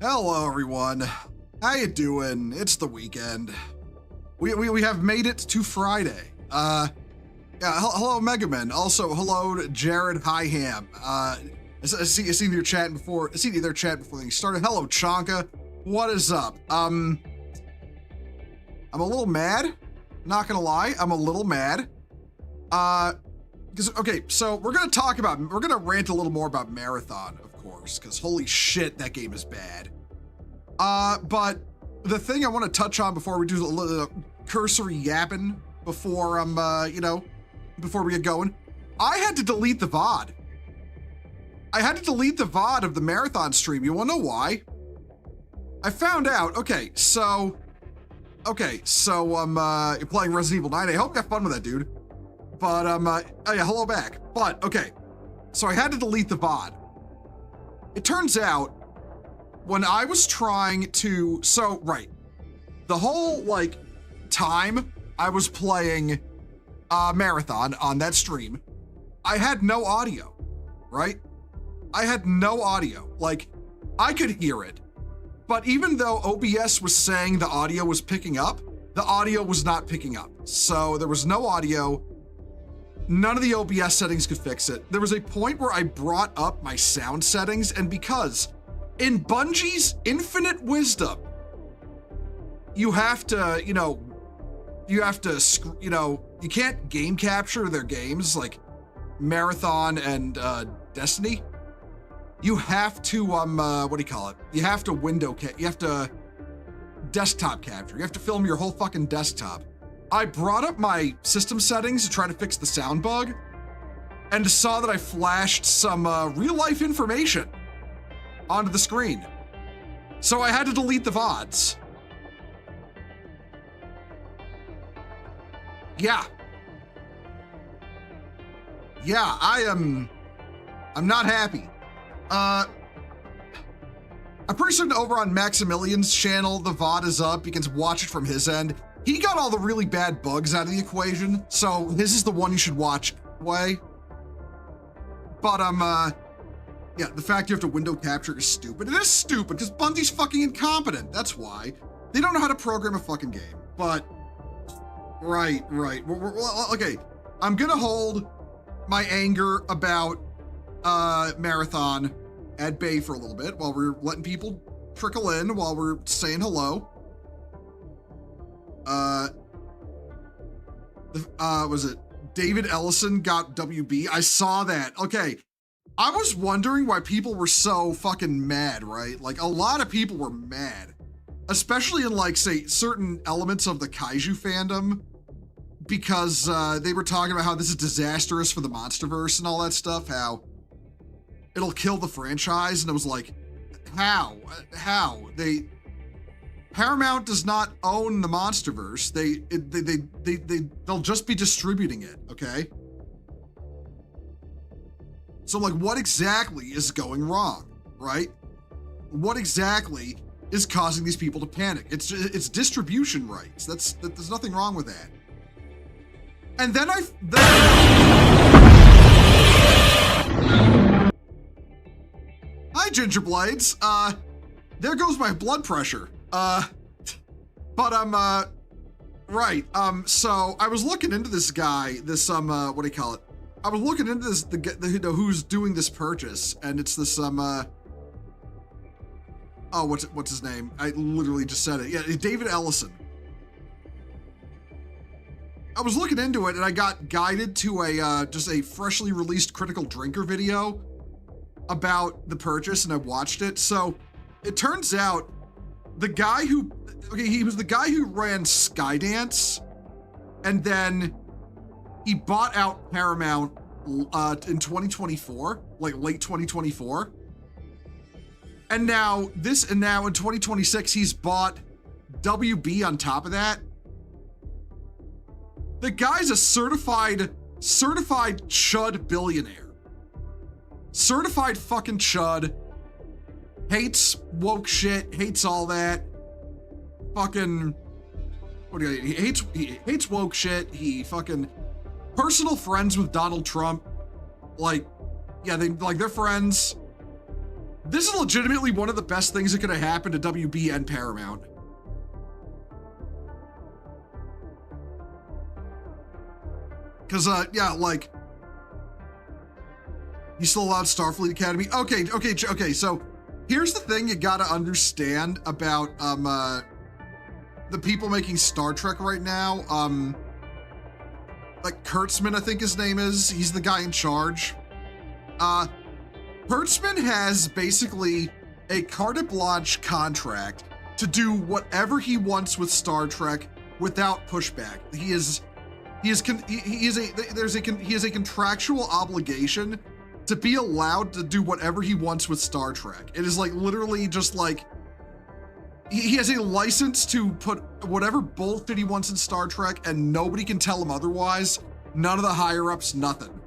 Hello, everyone. How you doing? It's the weekend. We have made it to Friday. Yeah, hello, Mega Man. Also, hello to Jared Highham. I seen your chat before. I seen you there chat before you started. Hello, Chonka. What is up? I'm a little mad. Not gonna lie, I'm a little mad. Okay, so we're gonna rant a little more about Marathon, of course, because holy shit, that game is bad. But the thing I want to touch on before we do a little cursory yapping before before we get going, I had to delete the VOD. I had to delete the VOD of the Marathon stream. You wanna know why? I found out, okay, so you're playing Resident Evil 9. I hope you have fun with that, dude. But, oh yeah, hello back. But, okay, so I had to delete the VOD. It turns out, when I was trying to, the whole, time I was playing Marathon on that stream, I had no audio, right? I had no audio. I could hear it, but even though OBS was saying the audio was picking up, the audio was not picking up. So there was no audio. None of the OBS settings could fix it. There was a point where I brought up my sound settings, and because in Bungie's infinite wisdom, you can't game capture their games like Marathon and Destiny. You have to, you have to desktop capture. You have to film your whole fucking desktop. I brought up my system settings to try to fix the sound bug and saw that I flashed some real life information onto the screen. So I had to delete the VODs. Yeah, I'm not happy. I'm pretty certain over on Maximilian's channel, the VOD is up. You can watch it from his end. He got all the really bad bugs out of the equation, so this is the one you should watch anyway. But, yeah, the fact you have to window capture is stupid. It is stupid, because Bungie's fucking incompetent. That's why. They don't know how to program a fucking game. But, right. Okay, I'm gonna hold my anger about Marathon at bay for a little bit while we're letting people trickle in, while we're saying hello. Was it David Ellison got WB? I saw that. Okay. I was wondering why people were so fucking mad, right? A lot of people were mad, especially in say certain elements of the Kaiju fandom, because they were talking about how this is disastrous for the Monsterverse and all that stuff, how it'll kill the franchise. And it was like, how? Paramount does not own the Monsterverse. They'll just be distributing it, okay? So what exactly is going wrong, right? What exactly is causing these people to panic? It's distribution rights. There's nothing wrong with that. And then Hi, Gingerblades. There goes my blood pressure. But I'm, right. So I was looking into this guy, I was looking into this, who's doing this purchase, and it's this, what's his name? I literally just said it. Yeah, David Ellison. I was looking into it, and I got guided to just a freshly released Critical Drinker video about the purchase, and I watched it. So it turns out he was the guy who ran Skydance, and then he bought out Paramount in 2024, late 2024. And now in 2026, he's bought WB on top of that. The guy's a certified chud billionaire. Certified fucking chud. Hates woke shit, hates all that. Fucking, he hates woke shit. He fucking personal friends with Donald Trump. They're friends. This is legitimately one of the best things that could have happened to WB and Paramount. Cause yeah, like, you still allowed Starfleet Academy? Okay, so here's the thing you gotta understand about the people making Star Trek right now. Like Kurtzman, I think his name is. He's the guy in charge. Kurtzman has basically a carte blanche contract to do whatever he wants with Star Trek without pushback. He has a contractual obligation to be allowed to do whatever he wants with Star Trek. It is like literally just like he has a license to put whatever bullshit he wants in Star Trek, and nobody can tell him otherwise. None of the higher ups, nothing.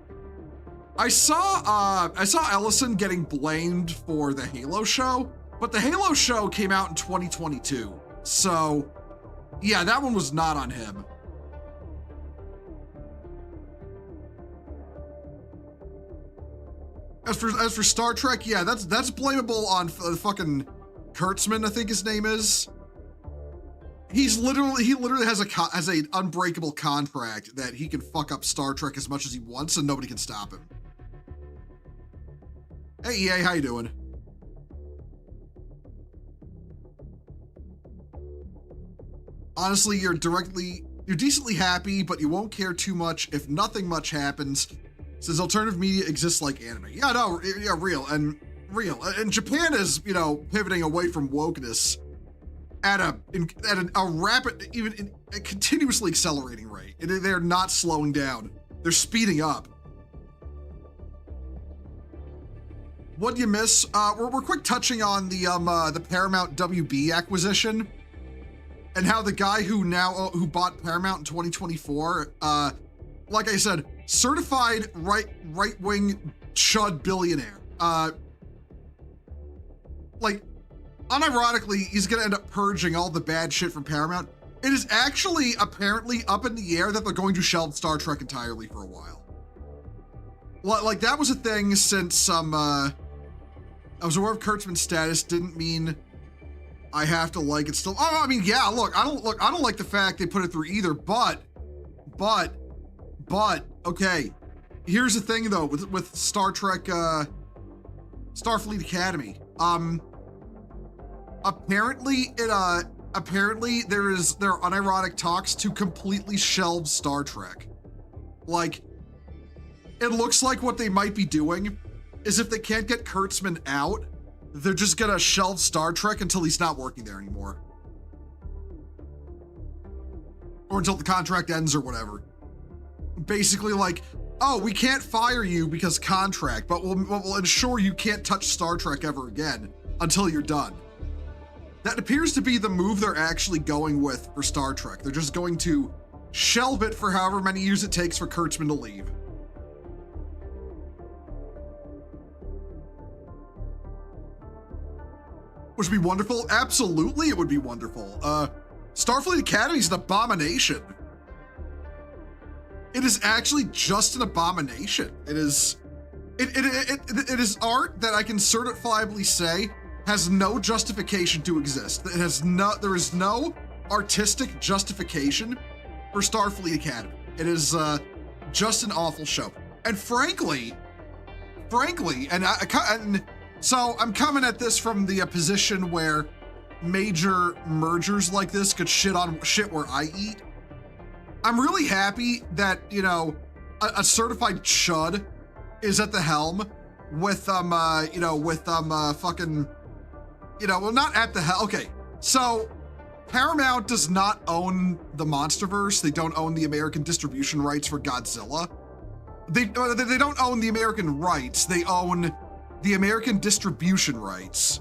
I saw Ellison getting blamed for the Halo show, but the Halo show came out in 2022. So yeah, that one was not on him. As for Star Trek, yeah, that's blamable on fucking Kurtzman, I think his name is. He literally has an unbreakable contract that he can fuck up Star Trek as much as he wants and nobody can stop him. Hey EA, how you doing? Honestly, you're decently happy, but you won't care too much if nothing much happens, since alternative media exists like anime. Yeah, no, yeah, real. And Japan is, you know, pivoting away from wokeness at a rapid, even a continuously accelerating rate. They're not slowing down. They're speeding up. What do you miss? We're quick touching on the Paramount WB acquisition and how the guy who bought Paramount in 2024, like I said, certified right-wing chud billionaire. Like, unironically, he's gonna end up purging all the bad shit from Paramount. It is actually apparently up in the air that they're going to shelve Star Trek entirely for a while. Like, that was a thing since I was aware of Kurtzman's status, didn't mean I have to like it still. Oh, I mean, yeah, look, I don't like the fact they put it through either, but, okay. Here's the thing though, with Star Trek, Starfleet Academy. Apparently there are unironic talks to completely shelve Star Trek. Like, it looks like what they might be doing is if they can't get Kurtzman out, they're just gonna shelve Star Trek until he's not working there anymore. Or until the contract ends or whatever. Basically like, oh, we can't fire you because contract, but we'll ensure you can't touch Star Trek ever again until you're done. That appears to be the move they're actually going with for Star Trek. They're just going to shelve it for however many years it takes for Kurtzman to leave. Which would be wonderful. Absolutely, it would be wonderful. Starfleet Academy is an abomination. It is actually just an abomination. It is art that I can certifiably say has no justification to exist. There is no artistic justification for Starfleet Academy. It is just an awful show. And frankly, and so I'm coming at this from the position where major mergers like this could shit where I eat. I'm really happy that, you know, a certified chud is at the helm with fucking, you know, well, not at the helm. Okay, so Paramount does not own the Monsterverse. They don't own the American distribution rights for Godzilla. They don't own the American rights. They own the American distribution rights.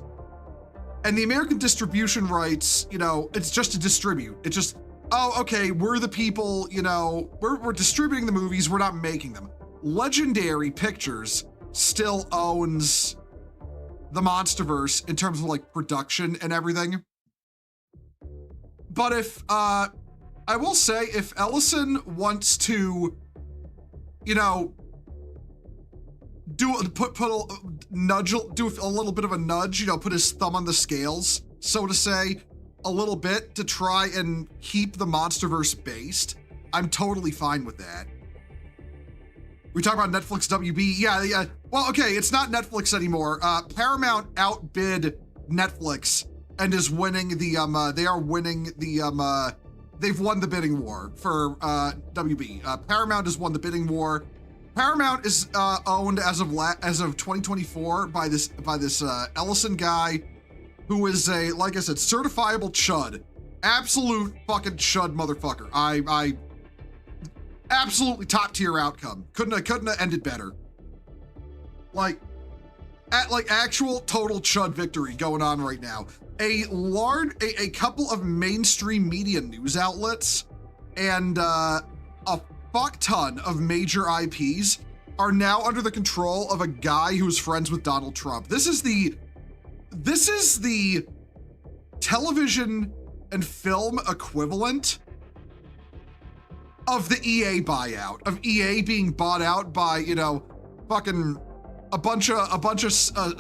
And the American distribution rights, you know, it's just to distribute. It's just, oh, okay, we're the people, you know, we're distributing the movies, we're not making them. Legendary Pictures still owns the Monsterverse in terms of like production and everything. But if, I will say, if Ellison wants to, you know, do a little bit of a nudge, you know, put his thumb on the scales, so to say, a little bit to try and keep the Monsterverse based. I'm totally fine with that. We talk about Netflix WB. Yeah. Well, okay, it's not Netflix anymore. Paramount outbid Netflix and is winning the, they've won the bidding war for WB. Paramount has won the bidding war. Paramount is owned as of 2024 by this Ellison guy, who is a, like I said, certifiable chud, absolute fucking chud motherfucker. I absolutely top tier outcome. Couldn't have ended better. Like actual total chud victory going on right now. A couple of mainstream media news outlets and a fuck ton of major IPs are now under the control of a guy who's friends with Donald Trump. This is the television and film equivalent of the EA buyout, of EA being bought out by, you know, fucking a bunch of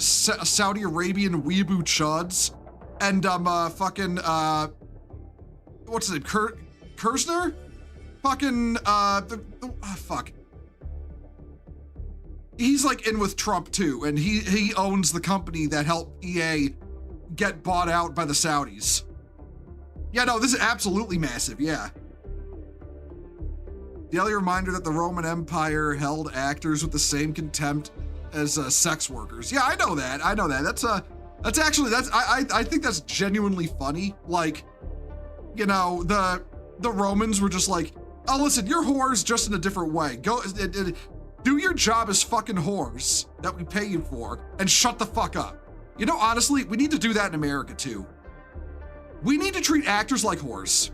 Saudi Arabian weeaboo chuds and fucking what's his name, Kersner? Fucking fuck. He's like in with Trump too, and he owns the company that helped EA get bought out by the Saudis. Yeah, no, this is absolutely massive, yeah. Daily reminder that the Roman Empire held actors with the same contempt as sex workers. Yeah, I know that. That's actually, I think that's genuinely funny. Like, you know, the Romans were just like, oh, listen, you're whores just in a different way. Go, do your job as fucking whores that we pay you for and shut the fuck up. You know, honestly, we need to do that in America too. We need to treat actors like whores.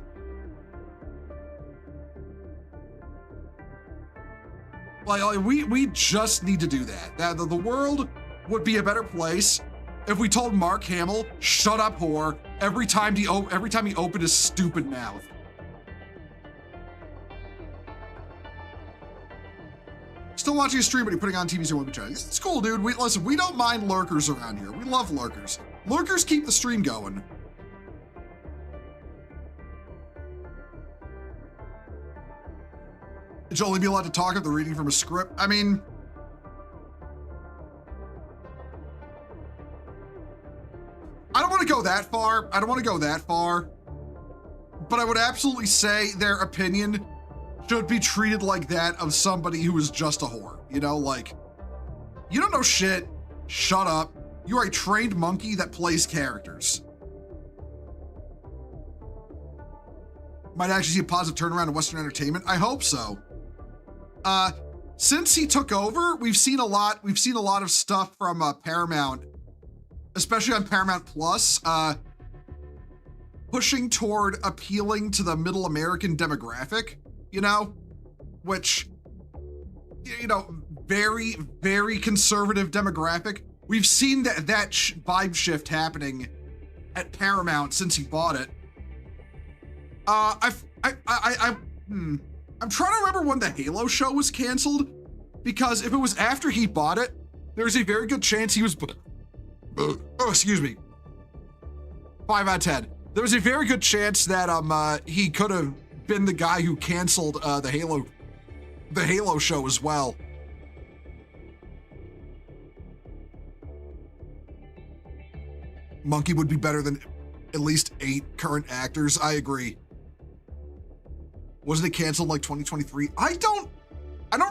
Like we just need to do that. The world would be a better place if we told Mark Hamill, shut up, whore, every time he opened his stupid mouth. Still watching a stream, but you're putting on TV so we'll be trying. It's cool, dude. Listen, we don't mind lurkers around here. We love lurkers. Lurkers keep the stream going. Should only be allowed to talk if they're reading from a script. I mean, I don't want to go that far. But I would absolutely say their opinion should be treated like that of somebody who is just a whore. You know, like, you don't know shit. Shut up. You are a trained monkey that plays characters. Might actually see a positive turnaround in Western entertainment. I hope so. Since he took over, we've seen a lot of stuff from Paramount, especially on Paramount Plus, pushing toward appealing to the middle American demographic, you know, which, you know, very, very conservative demographic. We've seen that vibe shift happening at Paramount since he bought it. I'm trying to remember when the Halo show was canceled, because if it was after he bought it, there's a very good chance he was, excuse me, 5 out of 10. There was a very good chance that he could have been the guy who canceled the Halo show as well. Monkey would be better than at least 8 current actors. I agree. Wasn't it canceled like 2023? I don't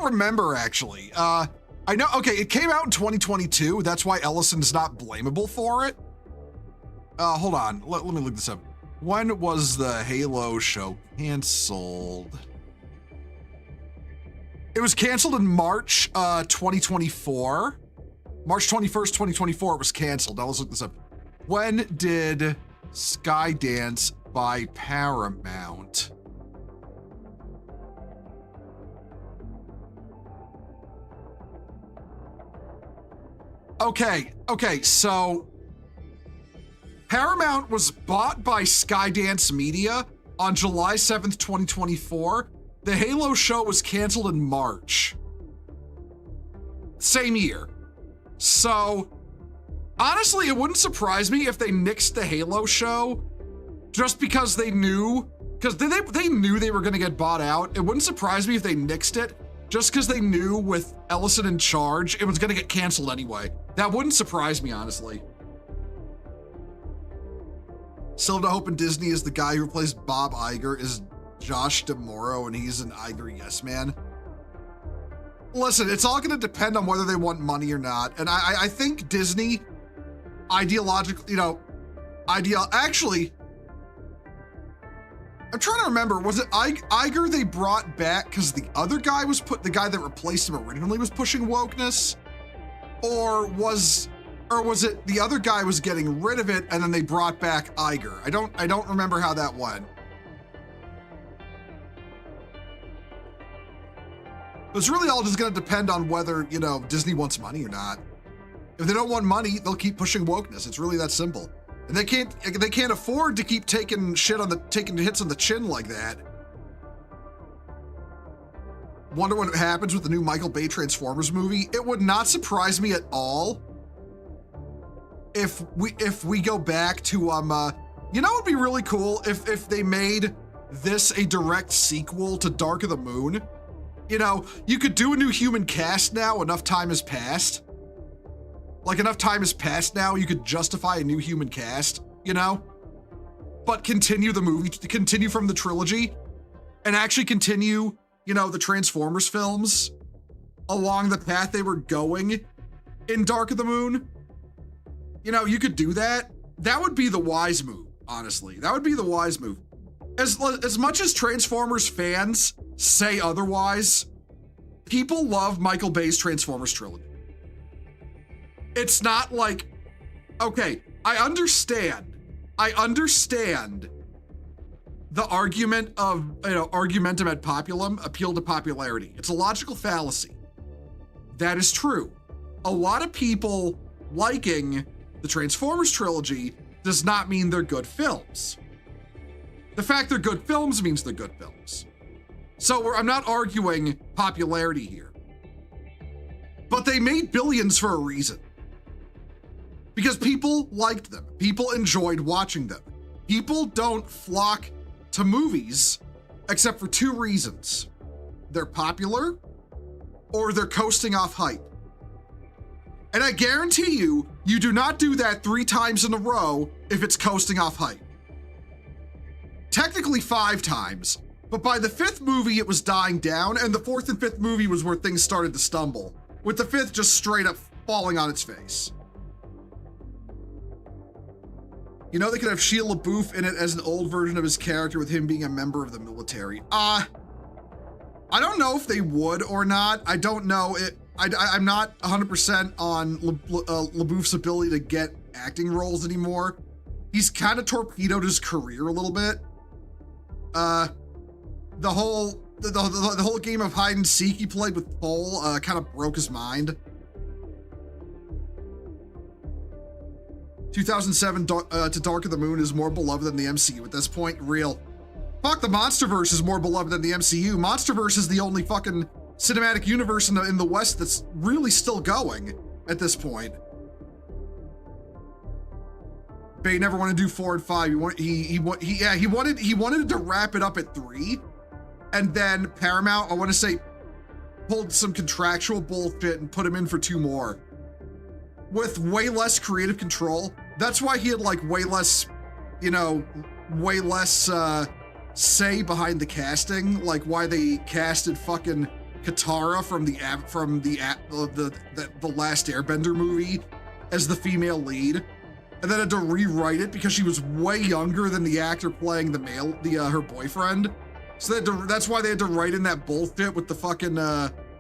remember actually. I know, okay, it came out in 2022. That's why Ellison's not blamable for it. Hold on, let me look this up. When was the Halo show canceled? It was canceled in March 2024. March 21st, 2024, it was canceled. Now let's look this up. When did Skydance buy Paramount? Okay, so Paramount was bought by Skydance Media on July 7th, 2024. The Halo show was canceled in March. same year. So honestly, it wouldn't surprise me if they nixed the Halo show just because they knew, because they knew they were going to get bought out. It wouldn't surprise me if they nixed it just because they knew with Ellison in charge, it was going to get canceled anyway. That wouldn't surprise me, honestly. Still to hope in Disney is the guy who replaced Bob Iger is Josh DeMoro, and he's an Iger yes man. Listen, it's all going to depend on whether they want money or not. And I think Disney, ideologically, actually, I'm trying to remember, was it Iger they brought back because the other guy was the guy that replaced him originally was pushing wokeness? Or was it the other guy was getting rid of it and then they brought back Iger? I don't remember how that went. It's really all just going to depend on whether, Disney wants money or not. If they don't want money, they'll keep pushing wokeness. It's really that simple. And they can't afford to keep taking hits on the chin like that. Wonder what happens with the new Michael Bay Transformers movie. It would not surprise me at all if we go back to it would be really cool if they made this a direct sequel to Dark of the Moon. You could do a new human cast now, enough time has passed. Like, enough time has passed now, you could justify a new human cast, But continue the movie, continue from the trilogy, and actually continue, the Transformers films along the path they were going in Dark of the Moon. You could do that. That would be the wise move, honestly. That would be the wise move. As much as Transformers fans say otherwise, people love Michael Bay's Transformers trilogy. It's not like, okay, I understand the argument of, argumentum ad populum, appeal to popularity. It's a logical fallacy. That is true. A lot of people liking the Transformers trilogy does not mean they're good films. The fact they're good films means they're good films. So I'm not arguing popularity here. But they made billions for a reason. Because people liked them. People enjoyed watching them. People don't flock to movies except for two reasons. They're popular or they're coasting off hype. And I guarantee you, you do not do that 3 times in a row if it's coasting off hype. Technically 5 times, but by the 5th movie it was dying down, and the 4th and 5th movie was where things started to stumble, with the 5th just straight up falling on its face. They could have Shia LaBeouf in it as an old version of his character with him being a member of the military. I don't know if they would or not. I don't know. I'm not 100% on LaBeouf's ability to get acting roles anymore. He's kind of torpedoed his career a little bit. The whole game of hide and seek he played with Paul kind of broke his mind. 2007 to Dark of the Moon is more beloved than the MCU at this point. Real. Fuck, the Monsterverse is more beloved than the MCU. Monsterverse is the only fucking cinematic universe in the West that's really still going at this point. Bay never wanted to do 4 and 5. He wanted to wrap it up at 3, and then Paramount, I want to say, pulled some contractual bullshit and put him in for 2 more with way less creative control. That's why he had way less say behind the casting, like why they casted fucking Katara from the Last Airbender movie as the female lead, and then had to rewrite it because she was way younger than the actor playing her boyfriend. So that's why they had to write in that bullshit with the fucking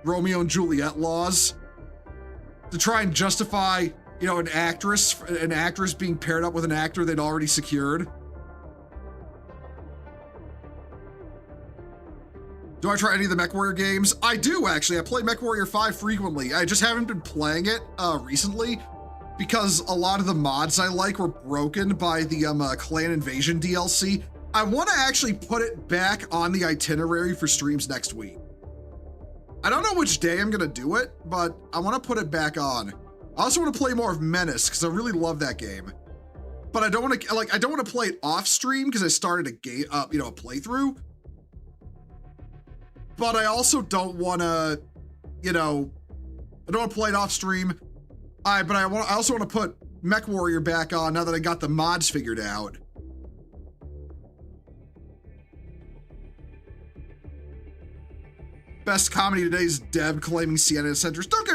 Romeo and Juliet laws to try and justify, an actress being paired up with an actor they'd already secured. Do I try any of the MechWarrior games? I do, actually. I play MechWarrior 5 frequently. I just haven't been playing it recently because a lot of the mods I like were broken by the Clan Invasion DLC. I want to actually put it back on the itinerary for streams next week. I don't know which day I'm gonna do it, but I want to put it back on. I also want to play more of Menace because I really love that game. But I don't want to I don't want to play it off stream because I started a game a playthrough. But I also don't want to, I don't want to play it off stream. But I also want to put Mech Warrior back on now that I got the mods figured out. Best comedy today is Dev claiming Sienna Centers. Don't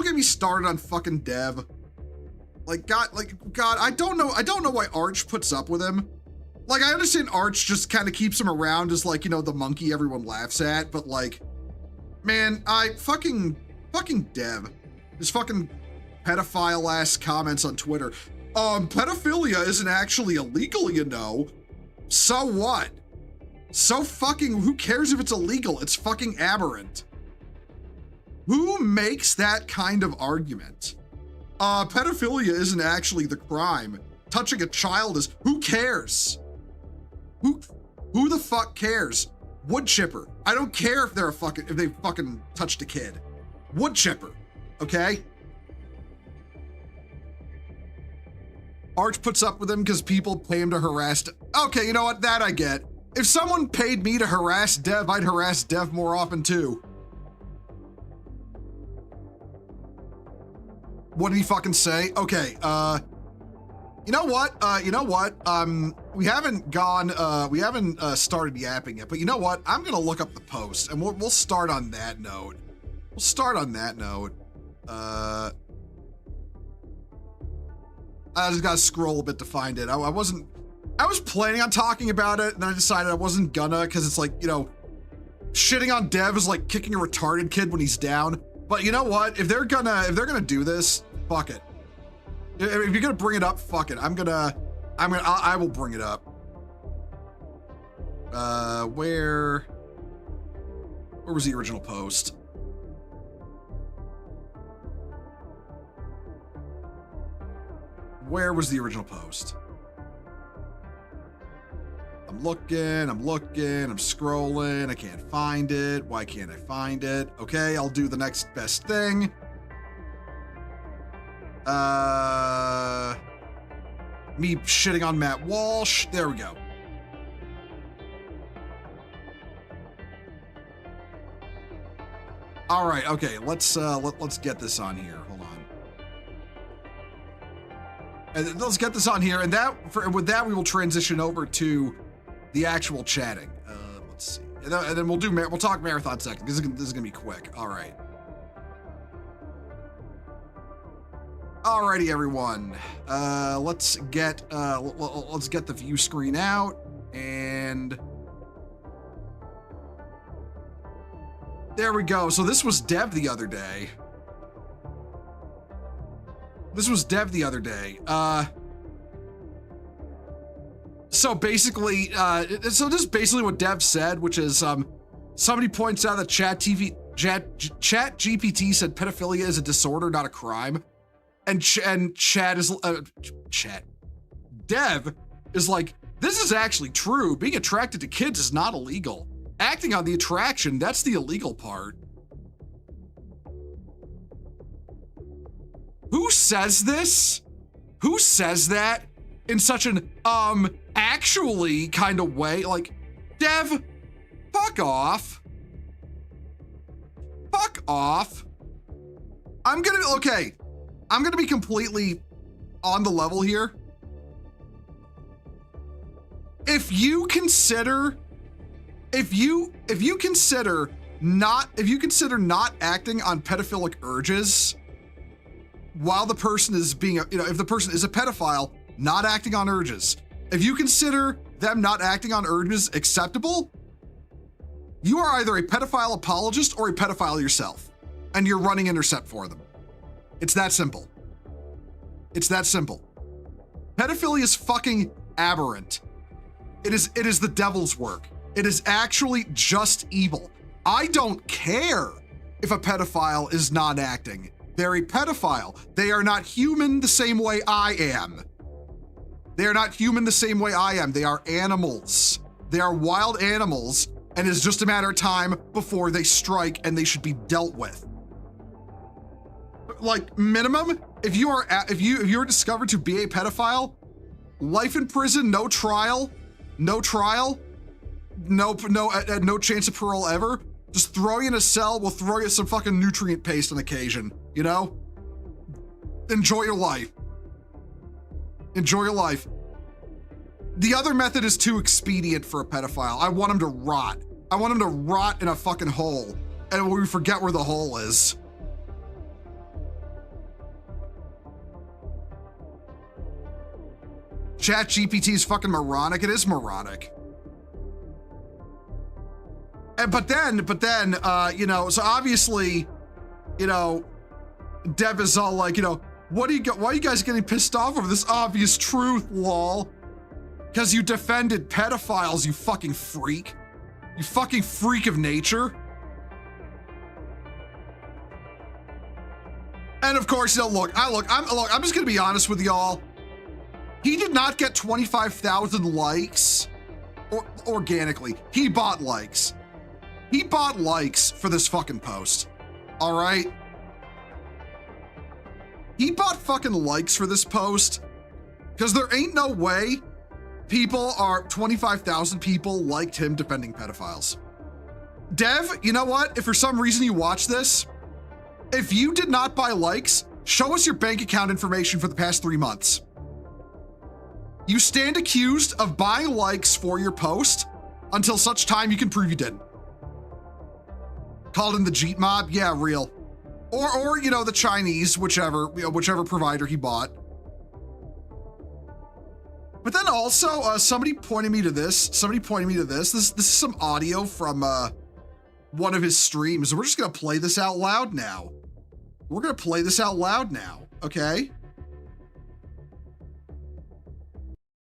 get me started on fucking Dev. God, I don't know why Arch puts up with him. Like, I understand Arch just kind of keeps him around as the monkey everyone laughs at, but man, fucking Dev. His fucking pedophile ass comments on Twitter. Pedophilia isn't actually illegal, So what? So fucking, who cares if it's illegal? It's fucking aberrant. Who makes that kind of argument? Pedophilia isn't actually the crime. Touching a child is, who cares? Who the fuck cares? Wood chipper. I don't care if if they fucking touched a kid. Wood chipper, okay? Arch puts up with him because people pay him to harass. Okay, you know what? That I get. If someone paid me to harass Dev, I'd harass Dev more often too. What did he fucking say? Okay, you know what? We haven't started yapping yet, but you know what? I'm gonna look up the post and we'll start on that note. I just gotta scroll a bit to find it. I was planning on talking about it, and then I decided I wasn't gonna, because it's shitting on Dev is like kicking a retarded kid when he's down. But you know what? If they're gonna do this, fuck it. If you're gonna bring it up, fuck it. I will bring it up. Where was the original post? Where was the original post? I'm looking, I'm scrolling, I can't find it. Why can't I find it? Okay, I'll do the next best thing. Me shitting on Matt Walsh. There we go. All right, okay, let's get this on here. Hold on. And let's get this on here, and with that we will transition over to the actual chatting. Let's see, and then we'll talk marathon second. This is gonna be quick. All right. Alrighty, everyone. Let's get the view screen out, and there we go. So this was Dev the other day. So basically, this is basically what Dev said, which is somebody points out that Chat GPT said pedophilia is a disorder, not a crime, and Dev is like, this is actually true. Being attracted to kids is not illegal. Acting on the attraction, that's the illegal part. Who says this? Who says that in such an actually kind of way? Like, Dev, fuck off. Fuck off. I'm gonna be completely on the level here. If you consider not acting on pedophilic urges while the person is being, if the person is a pedophile, not acting on urges, if you consider them not acting on urges acceptable, you are either a pedophile apologist or a pedophile yourself, and you're running intercept for them. It's that simple. It's that simple. Pedophilia is fucking aberrant. It is the devil's work. It is actually just evil. I don't care if a pedophile is not acting. They're a pedophile. They are not human the same way I am. They are not human the same way I am. They are animals. They are wild animals and it's just a matter of time before they strike and they should be dealt with. Like minimum, if you are discovered to be a pedophile, life in prison, no trial, no chance of parole ever. Just throw you in a cell, we'll throw you some fucking nutrient paste on occasion, you know? Enjoy your life. Enjoy your life. The other method is too expedient for a pedophile. I want him to rot. I want him to rot in a fucking hole, and we forget where the hole is. ChatGPT is fucking moronic. It is moronic. And but then, you know, so obviously, you know, Dev is all like, you know, why are you guys getting pissed off over this obvious truth, lol? Because you defended pedophiles, you fucking freak. You fucking freak of nature. And of course, you know, I'm just gonna be honest with y'all. He did not get 25,000 likes organically. He bought likes. He bought likes for this fucking post. All right? He bought fucking likes for this post because there ain't no way 25,000 people liked him defending pedophiles. Dev, you know what? If for some reason you watch this, if you did not buy likes, show us your bank account information for the past 3 months. You stand accused of buying likes for your post until such time you can prove you didn't. Called in the Jeet mob? Yeah, real. Or you know, the Chinese, whichever provider he bought. But then also, somebody pointed me to this. This is some audio from one of his streams. We're just gonna play this out loud now. Okay?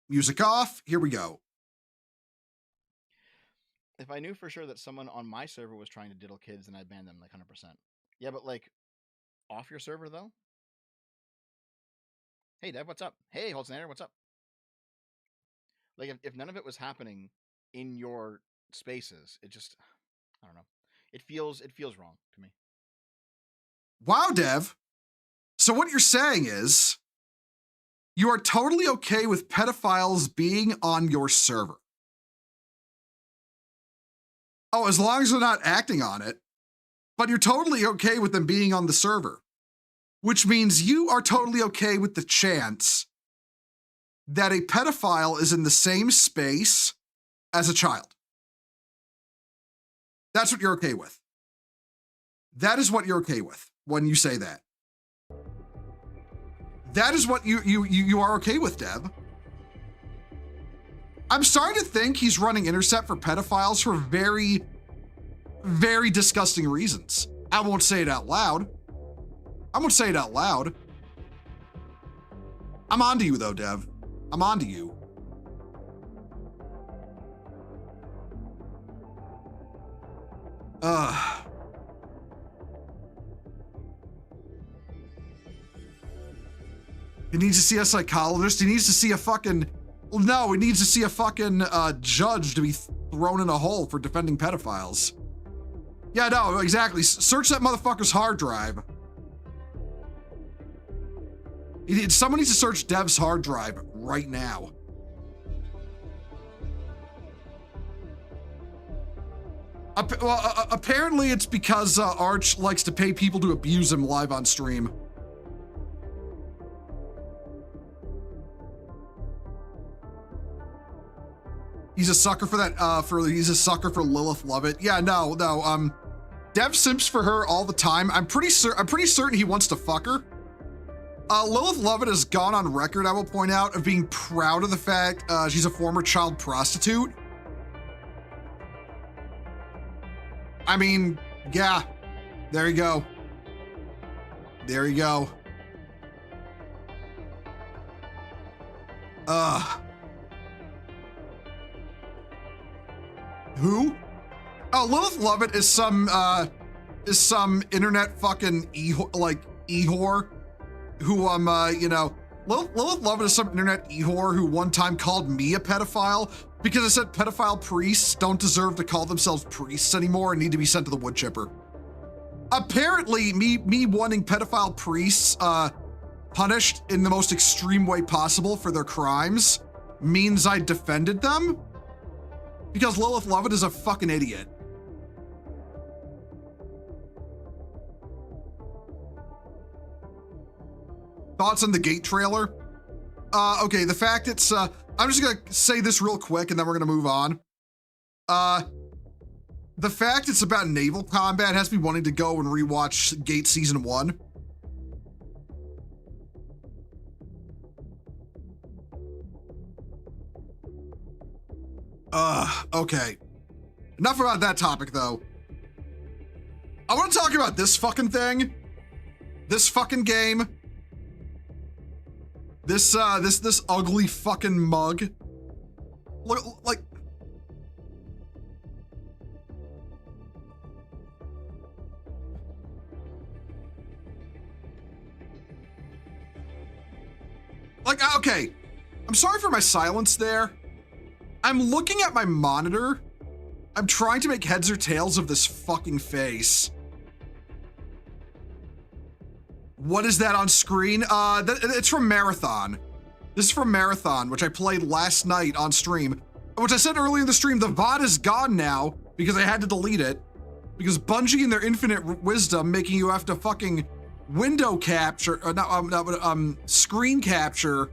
Music off, here we go. If I knew for sure that someone on my server was trying to diddle kids, then I'd ban them like 100%. Yeah, but like, off your server though? Hey Dev, what's up? Hey Holtznader, what's up? Like, if none of it was happening in your spaces, it just, I don't know. It feels wrong to me. Wow, Dev. So what you're saying is, you are totally okay with pedophiles being on your server. Oh, as long as they're not acting on it, but you're totally okay with them being on the server, which means you are totally okay with the chance that a pedophile is in the same space as a child. That's what you're okay with. That is what you're okay with when you say that. That is what you are okay with, Deb. I'm starting to think he's running intercept for pedophiles for very, very disgusting reasons. I won't say it out loud. I'm on to you though, Dev. I'm on to you. He needs to see a psychologist. He needs to see a fucking... No, he needs to see a fucking judge to be thrown in a hole for defending pedophiles. Yeah, no, exactly. Search that motherfucker's hard drive. Someone needs to search Dev's hard drive right now. Apparently it's because Arch likes to pay people to abuse him live on stream. He's a sucker for that, he's a sucker for Lilith Lovett. Yeah, no, Dev simps for her all the time. I'm pretty certain he wants to fuck her. Lilith Lovett has gone on record, I will point out, of being proud of the fact she's a former child prostitute. I mean, yeah, there you go. There you go. Who? Oh, Lilith Lovett is some internet fucking e-whore who, you know, Lilith Lovett is some internet e-whore who one time called me a pedophile because I said pedophile priests don't deserve to call themselves priests anymore and need to be sent to the wood chipper. Apparently, me wanting pedophile priests punished in the most extreme way possible for their crimes means I defended them because Lilith Lovett is a fucking idiot. Thoughts on the Gate trailer? Okay, the fact it's, I'm just gonna say this real quick and then we're gonna move on. The fact it's about naval combat has me wanting to go and rewatch Gate Season 1. Okay. Enough about that topic, though. I want to talk about this fucking thing. This fucking game. This ugly fucking mug. Look, like... okay. I'm sorry for my silence there. I'm looking at my monitor. I'm trying to make heads or tails of this fucking face. What is that on screen? It's from Marathon. This is from Marathon, which I played last night on stream. Which I said earlier in the stream, the VOD is gone now because I had to delete it. Because Bungie in their infinite wisdom making you have to fucking window capture, screen capture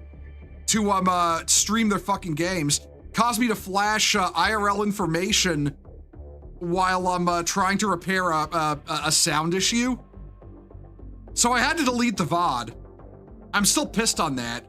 to stream their fucking games caused me to flash IRL information while I'm trying to repair a sound issue. So I had to delete the VOD. I'm still pissed on that.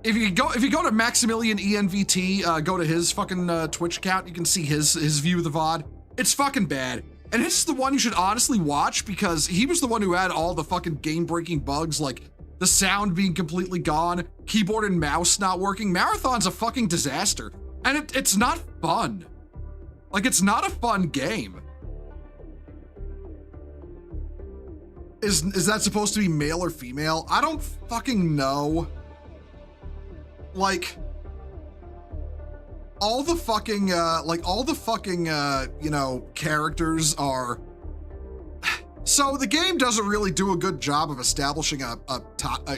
If you go to Maximilian ENVT, go to his fucking Twitch account, you can see his view of the VOD. It's fucking bad. And this is the one you should honestly watch because he was the one who had all the fucking game-breaking bugs, like the sound being completely gone, keyboard and mouse not working. Marathon's a fucking disaster. And it's not fun. Like, it's not a fun game. Is that supposed to be male or female? I don't fucking know. Like, all the fucking, you know, characters are... So the game doesn't really do a good job of establishing a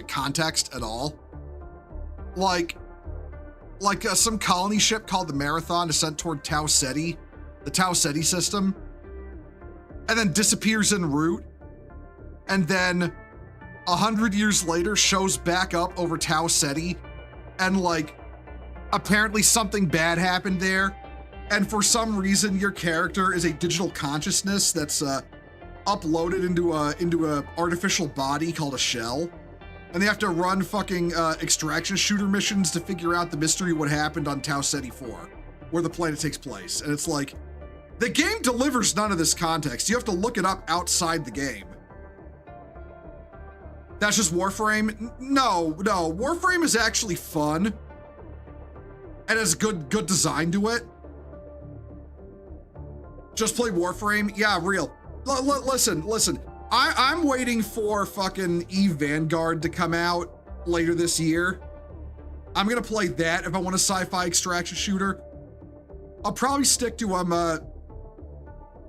context at all. Like some colony ship called the Marathon is sent toward Tau Ceti, the Tau Ceti system, and then disappears en route, and then 100 years later shows back up over Tau Ceti, and like, apparently something bad happened there, and for some reason your character is a digital consciousness that's uploaded into a artificial body called a shell. And they have to run fucking extraction shooter missions to figure out the mystery of what happened on Tau Ceti 4, where the planet takes place. And it's like, the game delivers none of this context. You have to look it up outside the game. That's just Warframe? No, Warframe is actually fun. And has good design to it. Just play Warframe? Yeah, real. Listen. I'm waiting for fucking Eve Vanguard to come out later this year. I'm gonna play that if I want a sci-fi extraction shooter. I'll probably stick to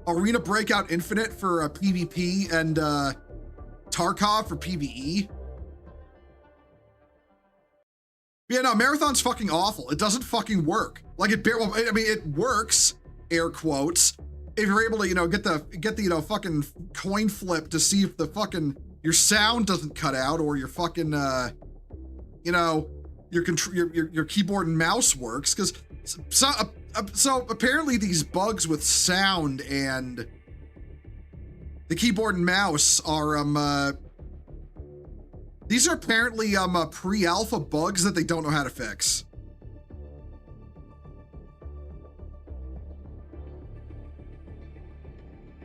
Arena Breakout Infinite for PvP and Tarkov for PvE. Yeah, no, Marathon's fucking awful. It doesn't fucking work. Like it works, air quotes, if you're able to, you know, get the you know, fucking coin flip to see if the fucking your sound doesn't cut out or your fucking you know, your keyboard and mouse works, because so apparently these bugs with sound and the keyboard and mouse are these are apparently pre-alpha bugs that they don't know how to fix.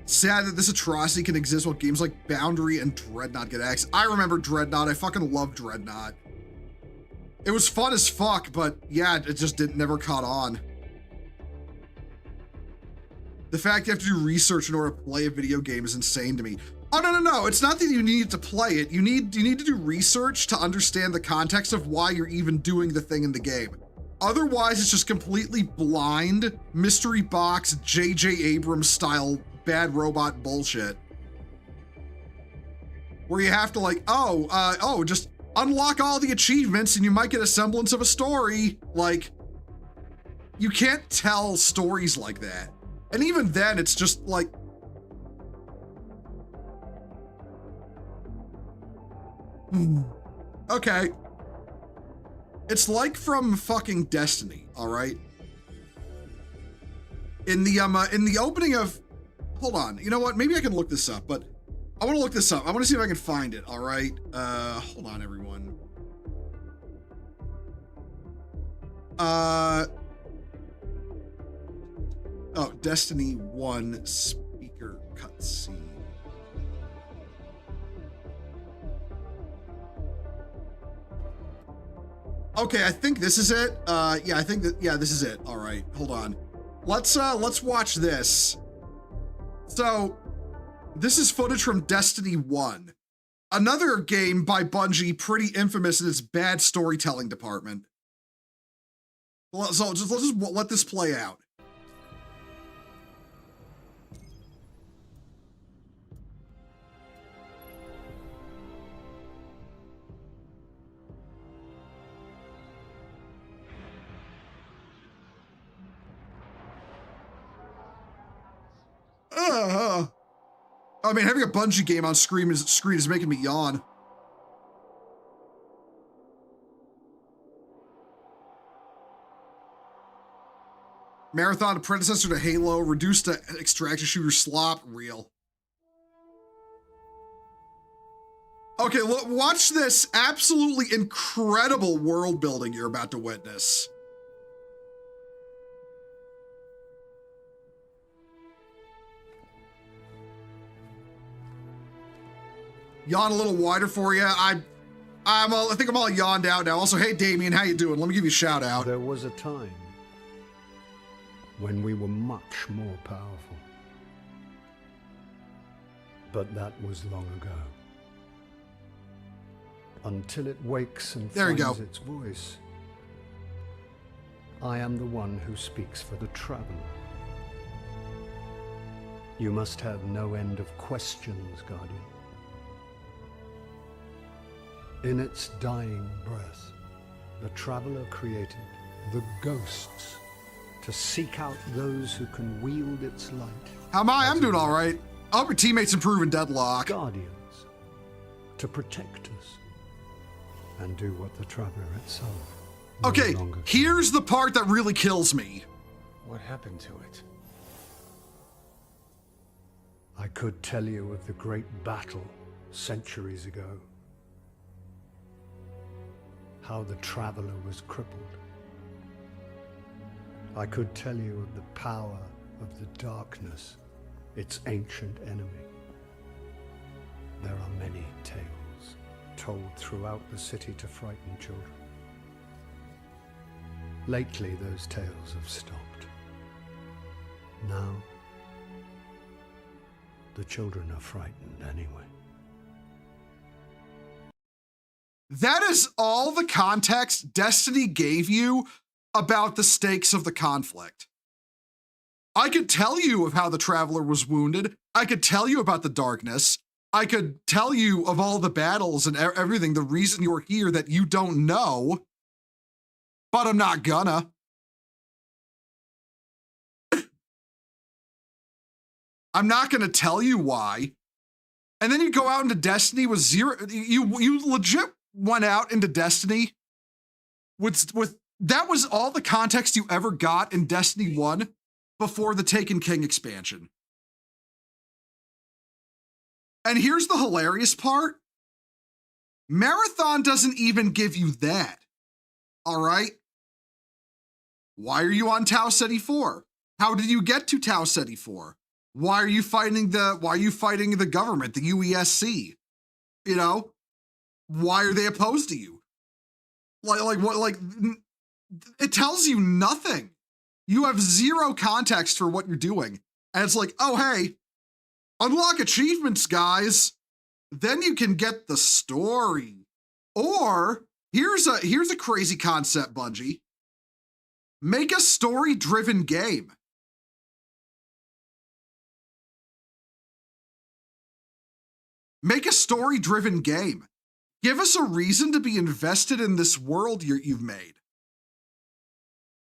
Sad that this atrocity can exist while games like Boundary and Dreadnought get access. I remember Dreadnought. I fucking love Dreadnought. It was fun as fuck, but yeah, it just never caught on. The fact you have to do research in order to play a video game is insane to me. Oh, no. It's not that you need to play it. You need to do research to understand the context of why you're even doing the thing in the game. Otherwise, it's just completely blind, mystery box, J.J. Abrams style bad robot bullshit. Where you have to like, just unlock all the achievements and you might get a semblance of a story. Like, you can't tell stories like that. And even then, it's just like, okay. It's like from fucking Destiny, all right? In the opening of, hold on, you know what? Maybe I can look this up, but I want to look this up. I want to see if I can find it, all right? Hold on, everyone. Oh, Destiny 1 speaker cutscene. Okay, I think this is it. Yeah, I think that, yeah, this is it. All right, hold on. Let's watch this. So, this is footage from Destiny 1. Another game by Bungie, pretty infamous in its bad storytelling department. So let's just let this play out. I mean, having a Bungie game on screen is making me yawn. Marathon, a predecessor to Halo, reduced to extraction shooter slop, real. Okay, look, watch this absolutely incredible world building you're about to witness. Yawn a little wider for you. I think I'm all yawned out now. Also, hey Damien, how you doing? Let me give you a shout out. There was a time when we were much more powerful. But that was long ago. Until it wakes and finds its voice, I am the one who speaks for the traveler. You must have no end of questions, Guardian. In its dying breath, the traveler created the ghosts to seek out those who can wield its light. How am I? I'm doing all right. I hope your teammates improve in Deadlock. Guardians to protect us and do what the traveler itself. Okay, here's the part that really kills me. What happened to it? I could tell you of the great battle centuries ago. How the traveler was crippled. I could tell you of the power of the darkness, its ancient enemy. There are many tales told throughout the city to frighten children. Lately, those tales have stopped. Now, the children are frightened anyway. That is all the context Destiny gave you about the stakes of the conflict. I could tell you of how the Traveler was wounded. I could tell you about the darkness. I could tell you of all the battles and everything, the reason you're here that you don't know, but I'm not gonna. I'm not gonna tell you why. And then you go out into Destiny with zero, you legit went out into Destiny with that was all the context you ever got in Destiny 1 before the Taken King expansion. And here's the hilarious part. Marathon doesn't even give you that. All right? Why are you on Tau Ceti 4? How did you get to Tau Ceti 4? Why are you fighting the government, the UESC? You know? Why are they opposed to you? It tells you nothing. You have zero context for what you're doing. And it's like, oh, hey, Unlock achievements, guys. Then you can get the story. Or here's a crazy concept, Bungie. Make a story-driven game. Make a story-driven game. Give us a reason to be invested in this world you've made.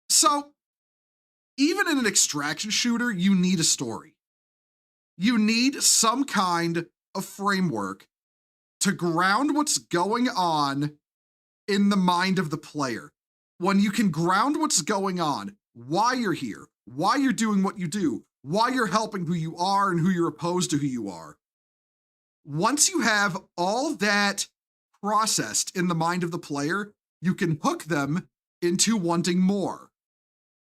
So, even in an extraction shooter, you need a story. You need some kind of framework to ground what's going on in the mind of the player. When you can ground what's going on, why you're here, why you're doing what you do, why you're helping who you are and who you're opposed to who you are. Once you have all that processed in the mind of the player, you can hook them into wanting more.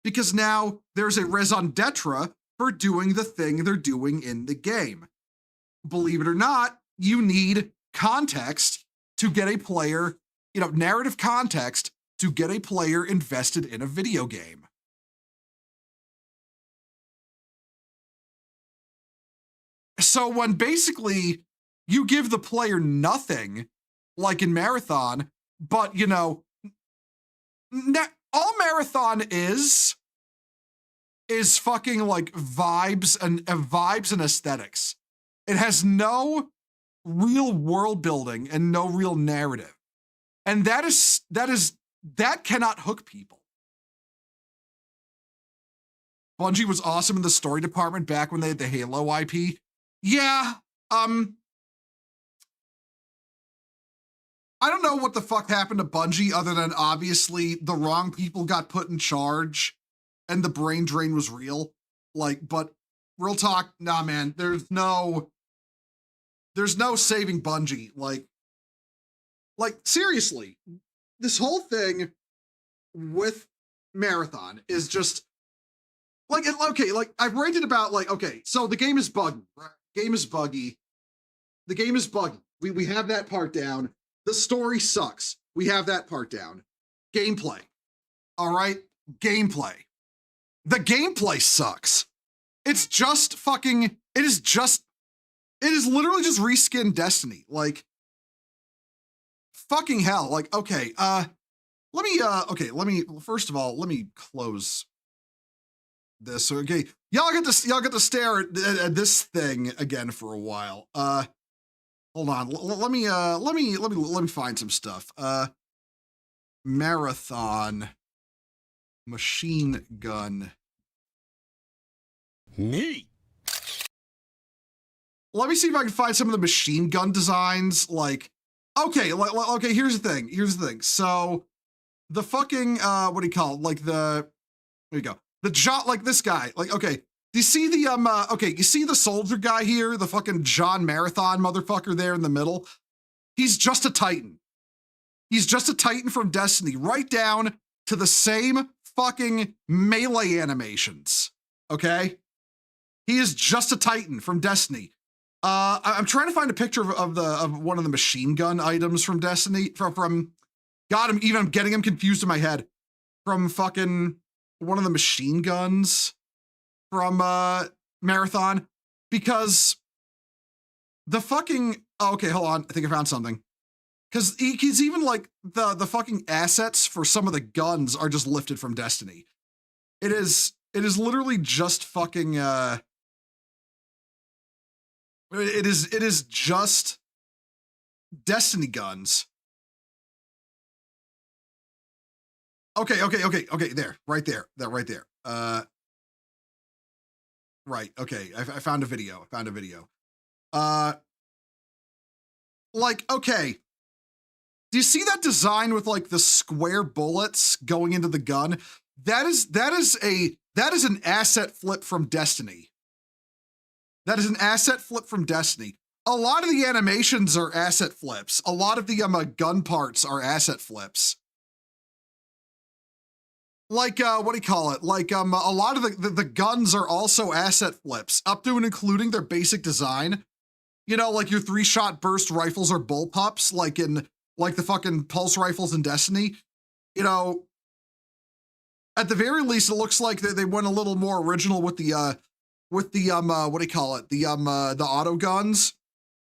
Because now there's a raison d'etre for doing the thing they're doing in the game. Believe it or not, you need context to get a player, narrative context to get a player invested in a video game. So when basically you give the player nothing, like in Marathon, but all Marathon is fucking like vibes and aesthetics. It has no real world building and no real narrative. And that cannot hook people. Bungie was awesome in the story department back when they had the Halo IP. Yeah, I don't know what the fuck happened to Bungie other than obviously the wrong people got put in charge and the brain drain was real. But real talk, nah, man, there's no saving Bungie. Like seriously, this whole thing with Marathon is just I've ranted about so the game is buggy, right? Game is buggy. The game is buggy. We have that part down. The story sucks. We have that part down. Gameplay. All right? Gameplay. The gameplay sucks. It is literally just reskin Destiny. Fucking hell. First of all, let me close this. Okay. Y'all get to stare at this thing again for a while. Hold on. Let me find some stuff. Marathon machine gun. Neat. Let me see if I can find some of the machine gun designs. Okay, here's the thing. So the fucking what do you call it? There you go. The John, this guy. Okay. Do you see the you see the soldier guy here, the fucking John Marathon motherfucker there in the middle? He's just a Titan. He's just a Titan from Destiny, right down to the same fucking melee animations. Okay? He is just a Titan from Destiny. I'm trying to find a picture of one of the machine gun items from Destiny. From God, I'm getting him confused in my head. From fucking one of the machine guns from Marathon, because the fucking okay, hold on, I think I found something. Because he's even the fucking assets for some of the guns are just lifted from Destiny. It is literally just fucking it is just Destiny guns. Okay, there, right there. Right, okay, I found a video. Okay. Do you see that design with the square bullets going into the gun? That is an asset flip from Destiny. That is an asset flip from Destiny. A lot of the animations are asset flips. A lot of the gun parts are asset flips. What do you call it? A lot of the guns are also asset flips, up to and including their basic design. Your 3-shot burst rifles are bullpups, in the fucking pulse rifles in Destiny. At the very least, it looks like they went a little more original with the with the what do you call it? The auto guns.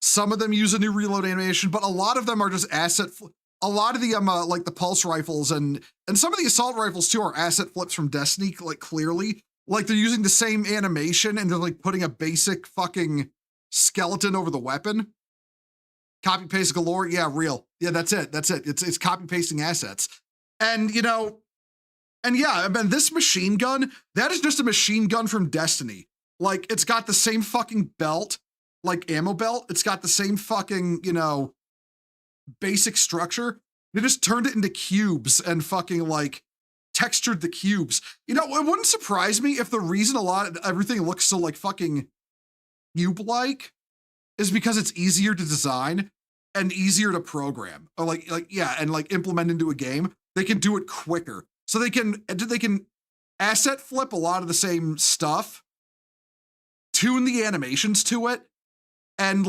Some of them use a new reload animation, but a lot of them are just a lot of the like the pulse rifles and some of the assault rifles too are asset flips from Destiny, like clearly. Like they're using the same animation and they're like putting a basic fucking skeleton over the weapon. Copy paste galore. Yeah, real. Yeah, that's it. It's copy pasting assets. And and yeah, I mean, this machine gun, that is just a machine gun from Destiny. Like it's got the same fucking belt, like ammo belt. It's got the same fucking, basic structure. They just turned it into cubes and fucking like textured the cubes. It wouldn't surprise me if the reason everything looks so like fucking cube-like is because it's easier to design and easier to program. Or and implement into a game. They can do it quicker. So they can asset flip a lot of the same stuff, tune the animations to it, and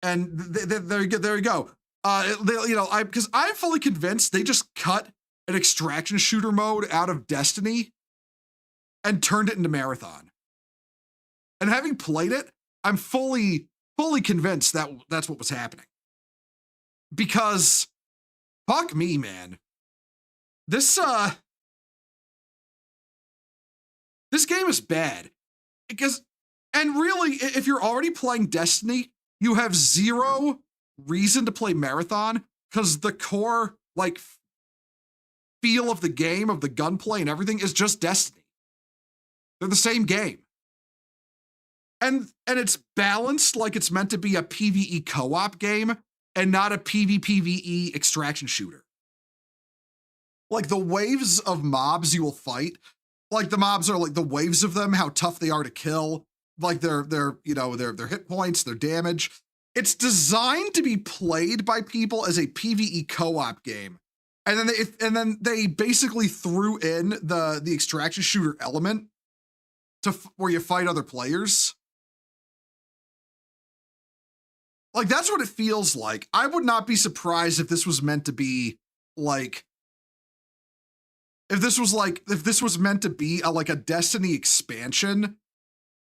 and there you go. Because I'm fully convinced they just cut an extraction shooter mode out of Destiny and turned it into Marathon. And having played it, I'm fully convinced that that's what was happening. Because fuck me, man. This game is bad. And really, if you're already playing Destiny, you have zero reason to play Marathon because the core feel of the game, of the gunplay and everything is just Destiny. They're the same game. And it's balanced like it's meant to be a PvE co-op game and not a PvPvE extraction shooter. Like the waves of mobs you will fight, like the mobs are like the waves of them, how tough they are to kill, like their hit points, their damage. It's designed to be played by people as a PvE co-op game. And then they basically threw in the extraction shooter element to where you fight other players. Like that's what it feels like. I would not be surprised if this was meant to be like if this was meant to be a Destiny expansion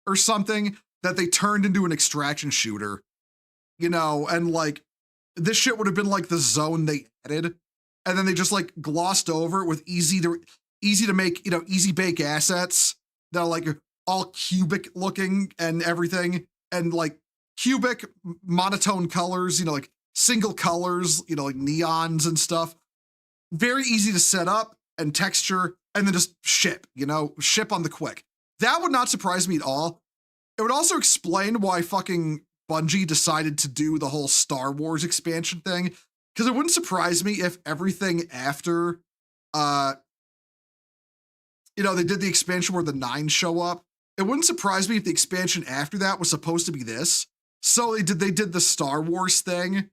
or something that they turned into an extraction shooter, and this shit would have been like the zone they added, and then they just glossed over it with easy to make, easy bake assets that are all cubic looking and everything, and cubic monotone colors, single colors, like neons and stuff. Very easy to set up and texture, and then just ship on the quick. That would not surprise me at all. It would also explain why fucking Bungie decided to do the whole Star Wars expansion thing, because it wouldn't surprise me if everything after, they did the expansion where the 9 show up. It wouldn't surprise me if the expansion after that was supposed to be this. So they did the Star Wars thing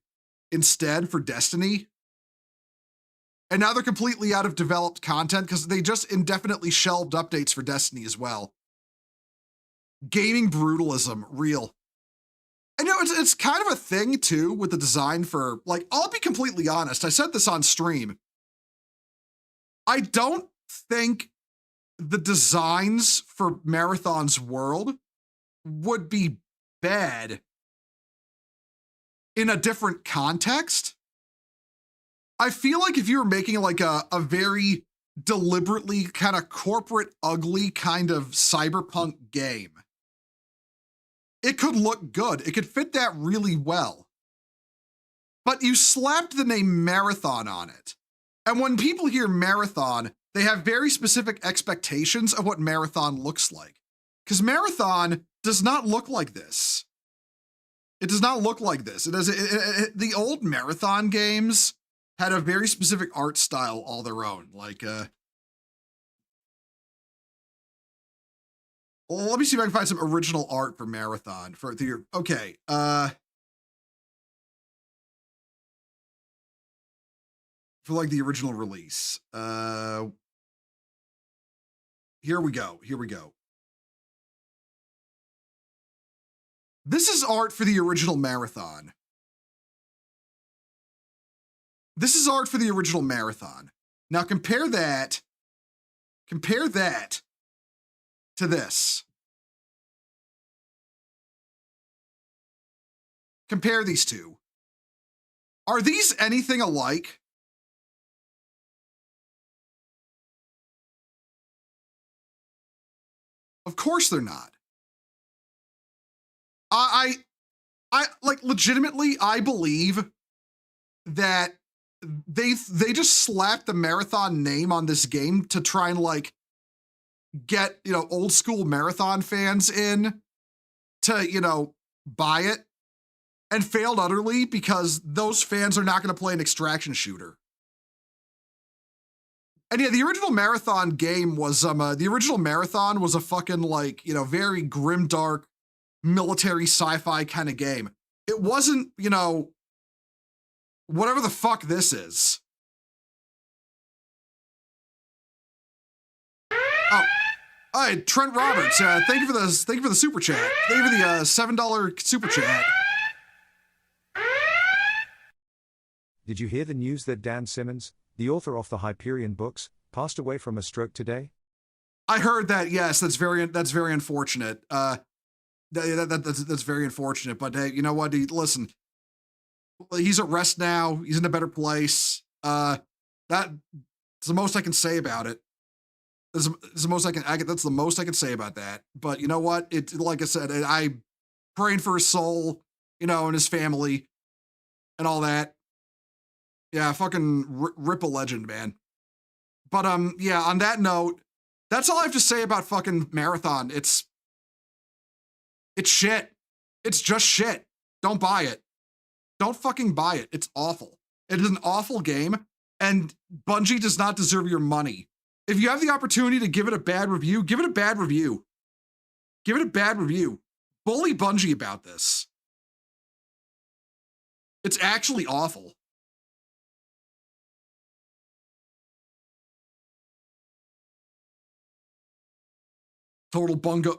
instead for Destiny. And now they're completely out of developed content because they just indefinitely shelved updates for Destiny as well. Gaming brutalism, real. And it's kind of a thing too with the design for, I'll be completely honest. I said this on stream. I don't think the designs for Marathon's world would be bad in a different context. I feel like if you were making a very deliberately kind of corporate, ugly kind of cyberpunk game, it could look good. It could fit that really well. But you slapped the name Marathon on it. And when people hear Marathon, they have very specific expectations of what Marathon looks like. Because Marathon does not look like this. It does not look like this. The old Marathon games had a very specific art style all their own. Well, let me see if I can find some original art for Marathon. Okay. For the original release. Here we go. This is art for the original Marathon. Now compare that to this. compare these two. Are these anything alike? Of course they're not. I like legitimately, I believe that they just slapped the marathon name on this game to try and like get, you know, old school marathon fans in to, you know, buy it, and failed utterly because those fans are not going to play an extraction shooter. And yeah, the original marathon game was the original marathon was a fucking like, you know, very grimdark military sci-fi kind of game. It wasn't, you know, whatever the fuck this is. Oh, hi, Trent Roberts. Thank you for the super chat. Thank you for the $7 super chat. Did you hear the news that Dan Simmons, the author of the Hyperion books, passed away from a stroke today? I heard that. Yes, that's very unfortunate. That's very unfortunate. But hey, you know what? Listen, he's at rest now. He's in a better place. That's the most I can say about it. That's the most I can. That's the most I can say about that. But you know what? It, like I said, I praying for his soul, you know, and his family, and all that. Yeah, fucking rip a legend, man. But yeah. On that note, that's all I have to say about fucking Marathon. It's shit. It's just shit. Don't buy it. Don't fucking buy it. It's awful. It is an awful game, and Bungie does not deserve your money. If you have the opportunity to give it a bad review, give it a bad review. Give it a bad review. Bully Bungie about this. It's actually awful. Total bungo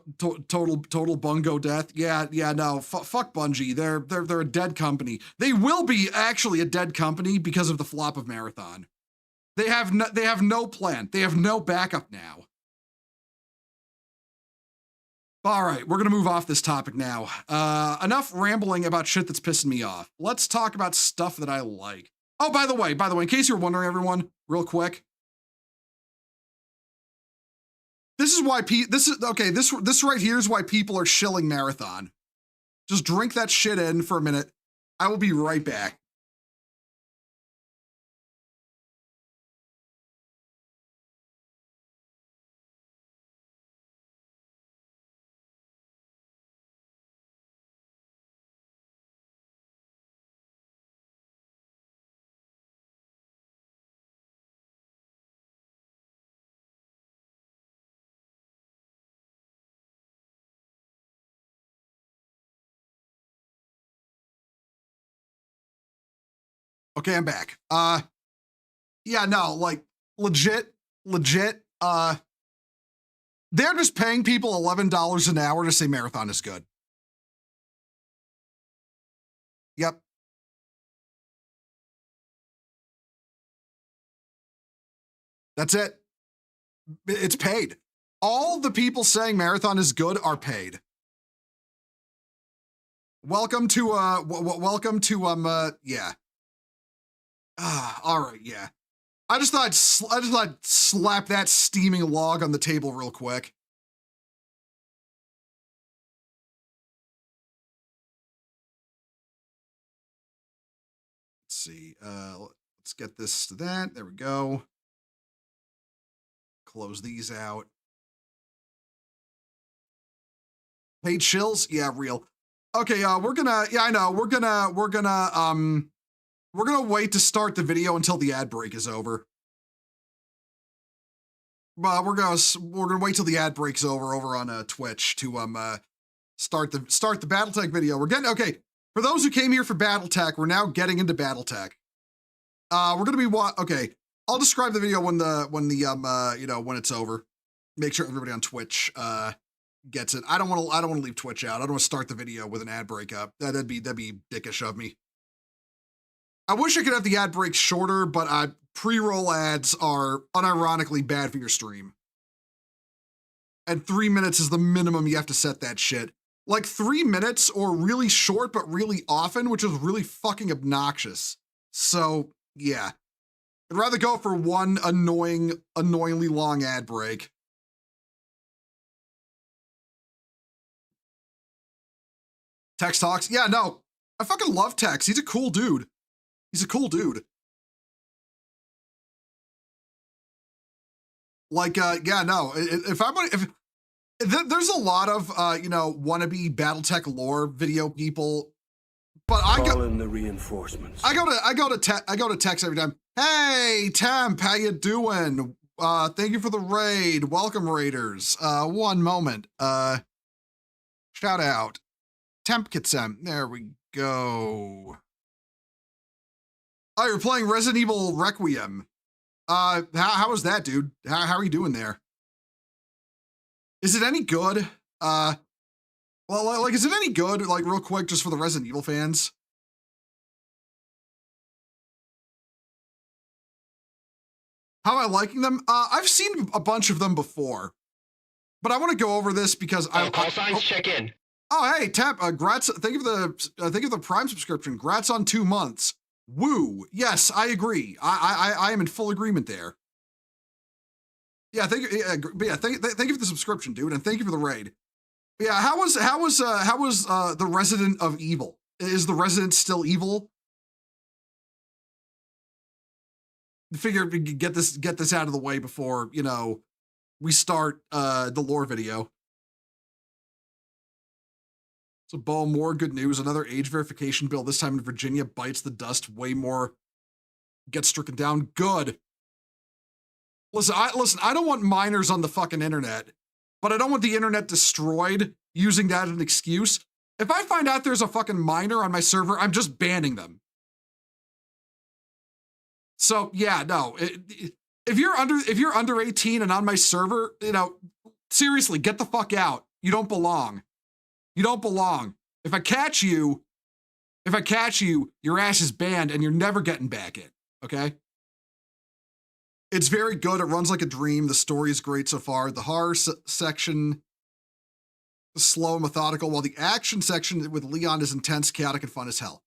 death. Yeah, no. Fuck Bungie. They're a dead company. They will be actually a dead company because of the flop of Marathon. They have no plan. They have no backup now. All right, we're gonna move off this topic now. Enough rambling about shit that's pissing me off. Let's talk about stuff that I like. Oh, by the way, in case you're wondering, everyone, real quick. This is why this right here is why people are shilling Marathon. Just drink that shit in for a minute. I will be right back. Okay, I'm back. Yeah, no, like legit, they're just paying people $11 an hour to say Marathon is good. Yep. That's it. It's paid. All the people saying Marathon is good are paid. Welcome to yeah. All right, yeah. I just thought I'd slap that steaming log on the table real quick. Let's see. Let's get this to that. There we go. Close these out. Paid shills? Yeah, real. Okay, we're gonna wait to start the video until the ad break is over. But we're gonna wait till the ad break's over on Twitch to start the Battletech video. Okay. For those who came here for Battletech, we're now getting into Battletech. We're gonna be okay. I'll describe the video when it's over. Make sure everybody on Twitch gets it. I don't want to leave Twitch out. I don't want to start the video with an ad break up. That'd be dickish of me. I wish I could have the ad breaks shorter, but pre-roll ads are unironically bad for your stream. And 3 minutes is the minimum you have to set that shit. like 3 minutes or really short but really often, which is really fucking obnoxious. So yeah, I'd rather go for one annoyingly long ad break. Tex Talks, yeah, no, I fucking love Tex. He's a cool dude. He's a cool dude. Like, yeah, no, if there's a lot of, wannabe Battletech lore video people, but I go in the reinforcements. I go to Tex every time. Hey, Temp, how you doing? Thank you for the raid. Welcome, raiders. One moment. Shout out. Temp Kitsem. There we go. Oh, you're playing Resident Evil Requiem. How was that, dude? How are you doing there? Is it any good? Well, like, is it any good? Like, real quick, just for the Resident Evil fans. How am I liking them? I've seen a bunch of them before, but I want to go over this because call signs, check in. Oh, hey, Tap, grats. Thank you for the Prime subscription. Grats on 2 months. Woo. Yes, I agree. I am in full agreement there. Yeah, thank you. Yeah, thank you for the subscription, dude, and thank you for the raid. Yeah, how was the Resident of Evil? Is the Resident still evil? I figure we could get this out of the way before, we start the lore video. So, Bo, more good news. Another age verification bill, this time in Virginia, bites the dust way more, gets stricken down. Good. Listen, I don't want minors on the fucking internet, but I don't want the internet destroyed using that as an excuse. If I find out there's a fucking minor on my server, I'm just banning them. So, yeah, no. If you're under 18 and on my server, seriously, get the fuck out. You don't belong. You don't belong. If I catch you, your ass is banned and you're never getting back in, okay? It's very good. It runs like a dream. The story is great so far. The horror section is slow and methodical, while the action section with Leon is intense, chaotic, and fun as hell.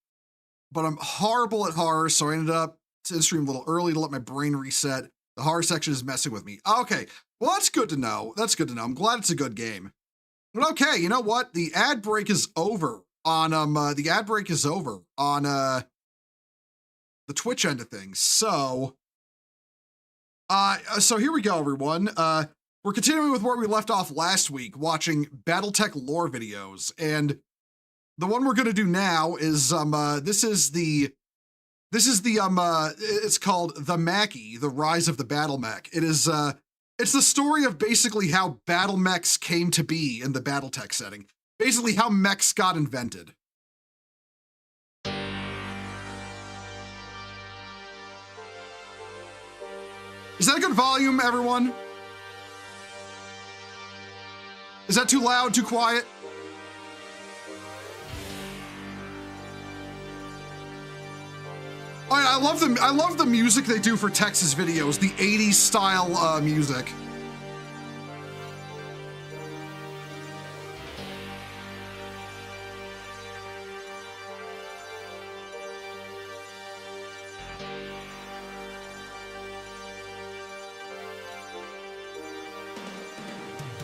But I'm horrible at horror, so I ended up to stream a little early to let my brain reset. The horror section is messing with me. Okay, well, that's good to know. I'm glad it's a good game. But okay, you know what? The ad break is over on the Twitch end of things. So here we go, everyone. We're continuing with where we left off last week, watching Battletech lore videos, and the one we're gonna do now is it's called The Mackie, The Rise of the Battlemech. It is it's the story of basically how Battlemechs came to be in the Battletech setting. Basically how mechs got invented. Is that a good volume, everyone? Is that too loud, too quiet? I love the music they do for Texas videos, the 80s style music.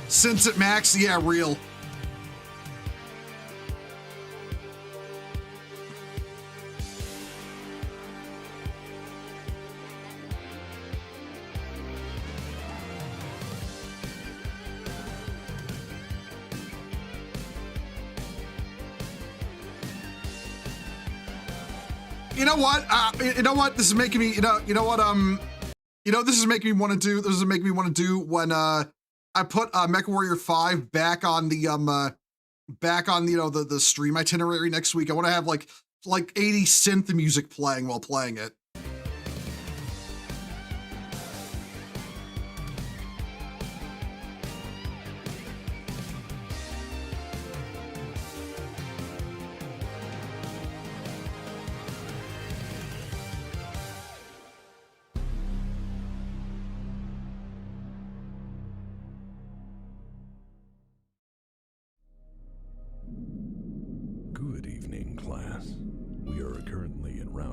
Since at max, yeah, real. You know what? This is making me. This is making me want to do. This is making me want to do when I put MechWarrior 5 back on the the stream itinerary next week. I want to have like 80 synth music playing while playing it.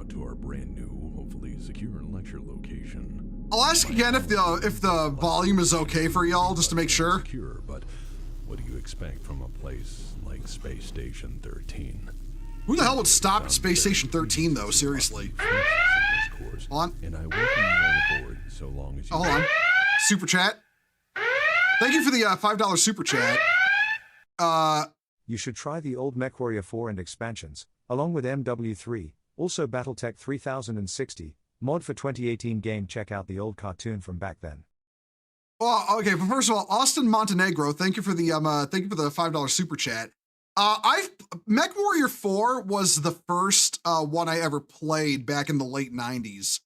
out to our brand new, hopefully secure lecture location. I'll ask again if the volume is okay for y'all, just to make sure. Secure, but what do you expect from a place like Space Station 13? Who the hell would stop at Space Station 13, though? Seriously. Hold on. And I welcome you on board so long as you... Hold on. Super chat. Thank you for the $5 super chat. You should try the old MechWarrior 4 and expansions, along with MW3, also Battletech 3060, mod for 2018 game. Check out the old cartoon from back then. Well, okay, but first of all, Austin Montenegro, thank you for the $5 super chat. MechWarrior 4 was the first one I ever played back in the late 90s.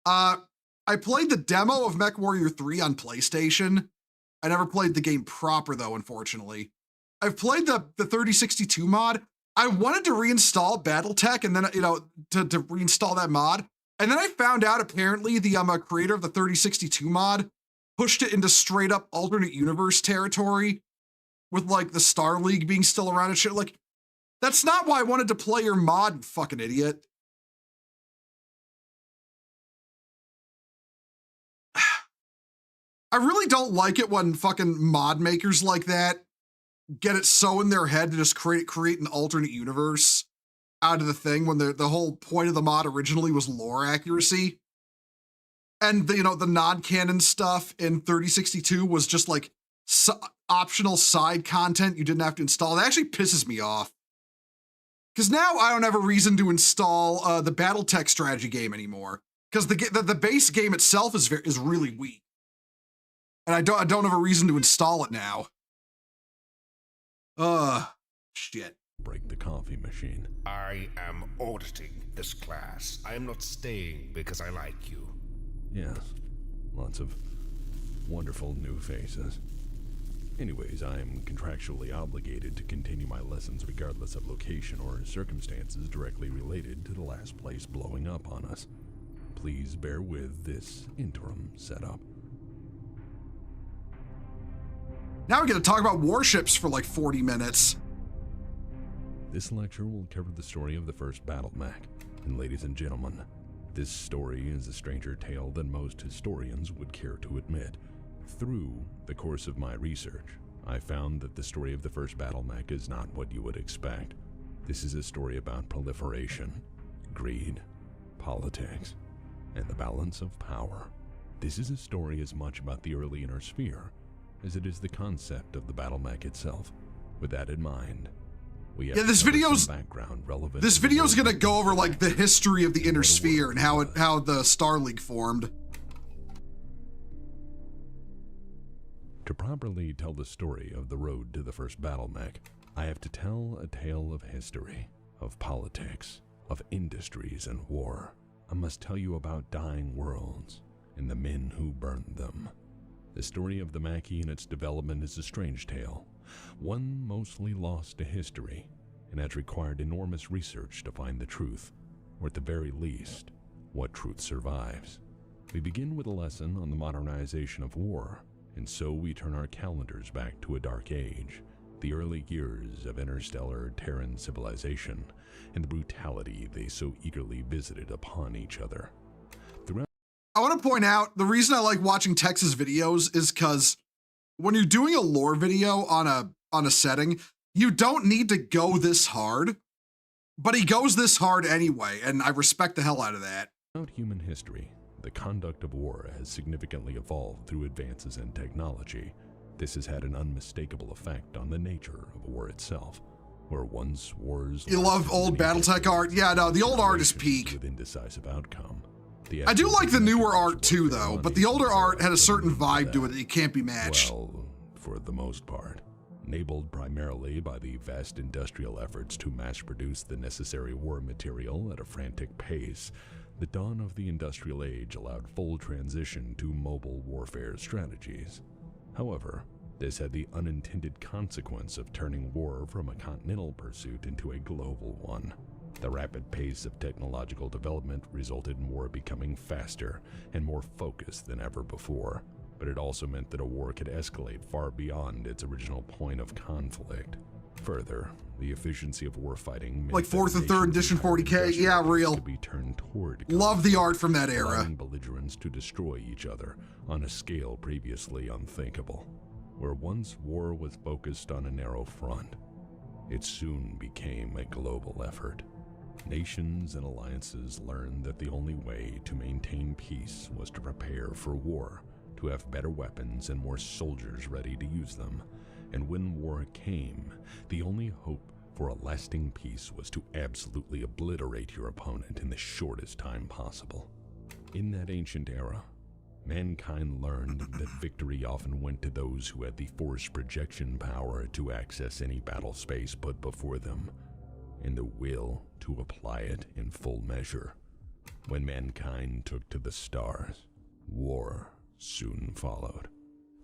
I played the demo of MechWarrior 3 on PlayStation. I never played the game proper, though, unfortunately. I've played the 3062 mod. I wanted to reinstall Battletech and then, to reinstall that mod. And then I found out apparently the creator of the 3062 mod pushed it into straight up alternate universe territory with like the Star League being still around and shit. Like, that's not why I wanted to play your mod, you fucking idiot. I really don't like it when fucking mod makers like that get it so in their head to just create an alternate universe out of the thing when the whole point of the mod originally was lore accuracy. And the non-canon stuff in 3062 was just like optional side content you didn't have to install. That actually pisses me off. Because now I don't have a reason to install the Battletech strategy game anymore. Because the base game itself is really weak. And I don't have a reason to install it now. Shit. Break the coffee machine. I am auditing this class. I am not staying because I like you. Yes, lots of wonderful new faces. Anyways, I am contractually obligated to continue my lessons regardless of location or circumstances directly related to the last place blowing up on us. Please bear with this interim setup. Now we get to talk about warships for like 40 minutes. This lecture will cover the story of the first Battlemech. And ladies and gentlemen, this story is a stranger tale than most historians would care to admit. Through the course of my research, I found that the story of the first Battlemech is not what you would expect. This is a story about proliferation, greed, politics, and the balance of power. This is a story as much about the early inner sphere as it is the concept of the Battlemech itself. With that in mind, we have this video's background relevant. This video's gonna go over like the history of the inner sphere and how the Star League formed. To properly tell the story of the road to the first Battlemech, I have to tell a tale of history, of politics, of industries and war. I must tell you about dying worlds and the men who burned them. The story of the Maquis and its development is a strange tale, one mostly lost to history, and has required enormous research to find the truth, or at the very least, what truth survives. We begin with a lesson on the modernization of war, and so we turn our calendars back to a dark age, the early years of interstellar Terran civilization, and the brutality they so eagerly visited upon each other. I want to point out, the reason I like watching Tex's videos is because when you're doing a lore video on a setting, you don't need to go this hard, but he goes this hard anyway, and I respect the hell out of that. Throughout human history, the conduct of war has significantly evolved through advances in technology. This has had an unmistakable effect on the nature of war itself, where once wars... You love old Battletech art? Yeah, no, the old art is peak. With indecisive outcome. I do like the newer art too, though, but the older art had a certain vibe to it that can't be matched. Well, for the most part. Enabled primarily by the vast industrial efforts to mass-produce the necessary war material at a frantic pace, the dawn of the industrial age allowed full transition to mobile warfare strategies. However, this had the unintended consequence of turning war from a continental pursuit into a global one. The rapid pace of technological development resulted in war becoming faster and more focused than ever before, but it also meant that a war could escalate far beyond its original point of conflict. Further, the efficiency of warfighting meant Like 4th and that 3rd nations' edition entire 40K, industries yeah, real. could be turned toward Love the conflict, art from that era. allowing belligerents to destroy each other on a scale previously unthinkable. Where once war was focused on a narrow front, it soon became a global effort. Nations and alliances learned that the only way to maintain peace was to prepare for war, to have better weapons and more soldiers ready to use them. And when war came, the only hope for a lasting peace was to absolutely obliterate your opponent in the shortest time possible. In that ancient era, mankind learned that victory often went to those who had the force projection power to access any battle space put before them, and the will to apply it in full measure. When mankind took to the stars, war soon followed.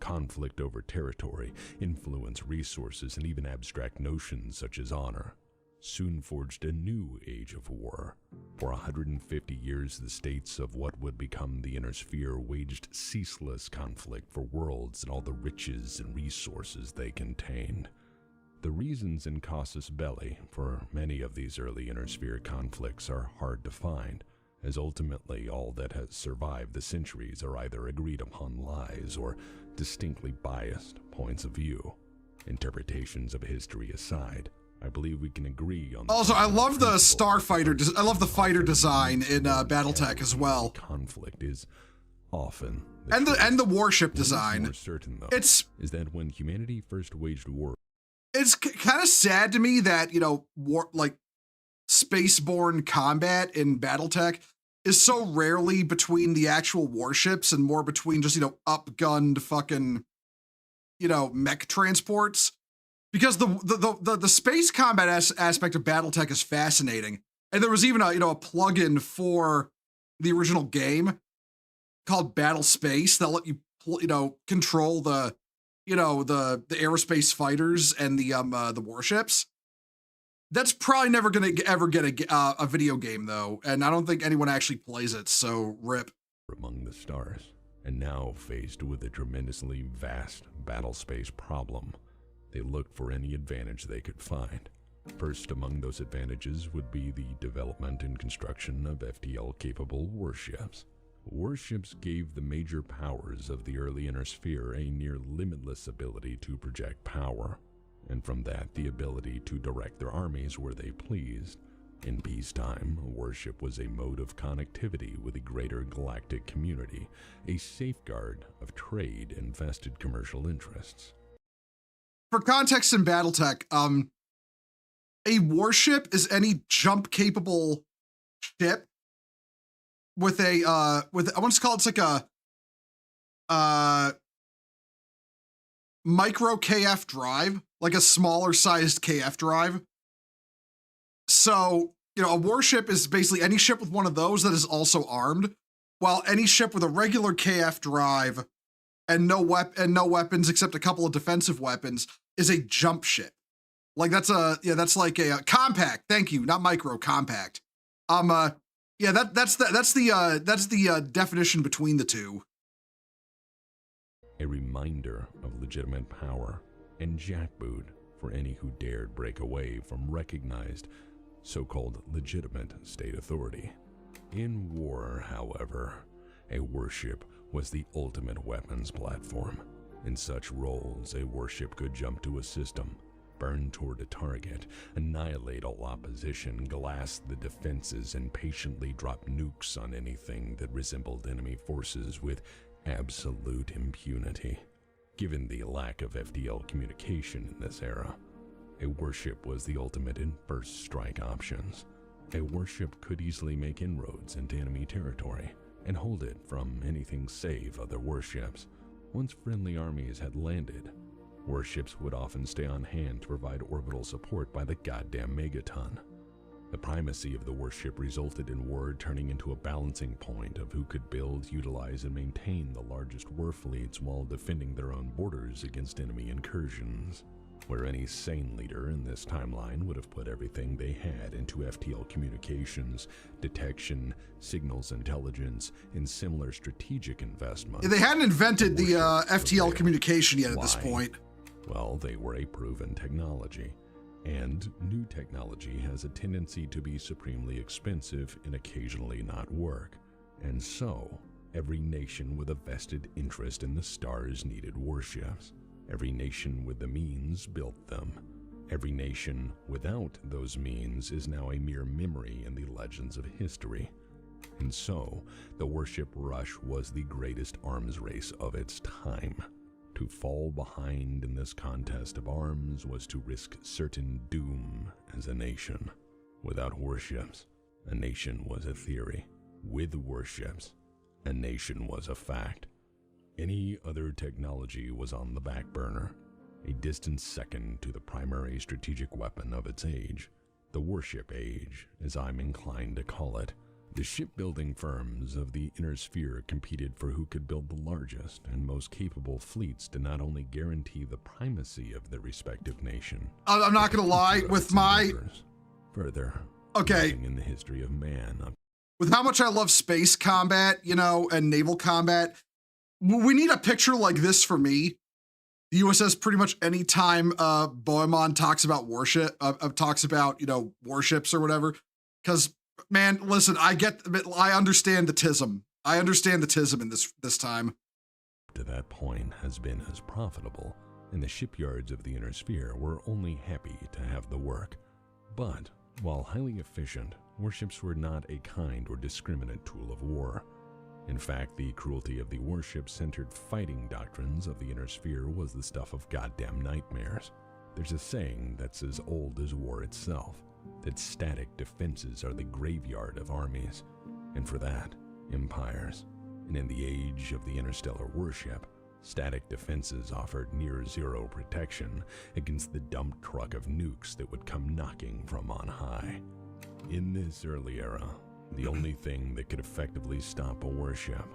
Conflict over territory, influence, resources, and even abstract notions such as honor soon forged a new age of war. For 150 years, the states of what would become the Inner Sphere waged ceaseless conflict for worlds and all the riches and resources they contained. The reasons in casus belli for many of these early Inner Sphere conflicts are hard to find, as ultimately all that has survived the centuries are either agreed upon lies or distinctly biased points of view. Interpretations of history aside, I believe we can agree on. Also, I love the starfighter. I love the fighter design in Battletech as well. Conflict is often And the warship design. More certain though, It's is that when humanity first waged war. It's kind of sad to me that, you know, war, like spaceborne combat in Battletech is so rarely between the actual warships and more between just, you know, upgunned fucking, you know, mech transports. Because the space combat aspect of Battletech is fascinating. And there was even a, you know, a plugin for the original game called Battle Space that let you, you know, control the, you know, the aerospace fighters and the warships. That's probably never gonna ever get a video game though, and I don't think anyone actually plays it. So rip. Among the stars, and now faced with a tremendously vast battle space problem, they looked for any advantage they could find. First among those advantages would be the development and construction of FTL-capable warships. Warships gave the major powers of the early Inner Sphere a near limitless ability to project power, and from that the ability to direct their armies where they pleased. In peacetime, a warship was a mode of connectivity with the greater galactic community, a safeguard of trade and vested commercial interests. For context in Battletech, a warship is any jump-capable ship with a I want to call it, it's like a micro KF drive, like a smaller sized KF drive. So, you know, a warship is basically any ship with one of those that is also armed, while any ship with a regular KF drive and no weapons except a couple of defensive weapons is a jump ship. Like that's like a compact. Thank you, not micro, compact. Yeah, that's the definition between the two. A reminder of legitimate power and jackboot for any who dared break away from recognized so-called legitimate state authority. In war, however, a warship was the ultimate weapons platform. In such roles, a warship could jump to a system, burn toward a target, annihilate all opposition, glass the defenses, and patiently drop nukes on anything that resembled enemy forces with absolute impunity. Given the lack of FDL communication in this era, a warship was the ultimate in first strike options. A warship could easily make inroads into enemy territory and hold it from anything save other warships. Once friendly armies had landed, warships would often stay on hand to provide orbital support by the goddamn megaton. The primacy of the warship resulted in war turning into a balancing point of who could build, utilize, and maintain the largest war fleets while defending their own borders against enemy incursions. Where any sane leader in this timeline would have put everything they had into FTL communications, detection, signals intelligence, and similar strategic investments. Yeah, they hadn't invented the FTL communication yet at this point. Well, they were a proven technology. And new technology has a tendency to be supremely expensive and occasionally not work. And so, every nation with a vested interest in the stars needed warships. Every nation with the means built them. Every nation without those means is now a mere memory in the legends of history. And so, the warship rush was the greatest arms race of its time. To fall behind in this contest of arms was to risk certain doom as a nation. Without warships, a nation was a theory. With warships, a nation was a fact. Any other technology was on the back burner, a distant second to the primary strategic weapon of its age, the warship age, as I'm inclined to call it. The shipbuilding firms of the Inner Sphere competed for who could build the largest and most capable fleets to not only guarantee the primacy of their respective nation. I'm not gonna lie, with my further, okay, in the history of man. With how much I love space combat, you know, and naval combat, we need a picture like this for me. The USS pretty much any time Bohemond talks about warship, talks about, you know, warships or whatever, because. Man, listen, I understand the tism. I understand the tism in this time. To that point has been as profitable, and the shipyards of the Inner Sphere were only happy to have the work. But, while highly efficient, warships were not a kind or discriminate tool of war. In fact, the cruelty of the warship-centered fighting doctrines of the Inner Sphere was the stuff of goddamn nightmares. There's a saying that's as old as war itself, that static defenses are the graveyard of armies, and for that, empires. And in the age of the interstellar warship, static defenses offered near-zero protection against the dump truck of nukes that would come knocking from on high. In this early era, the only thing that could effectively stop a warship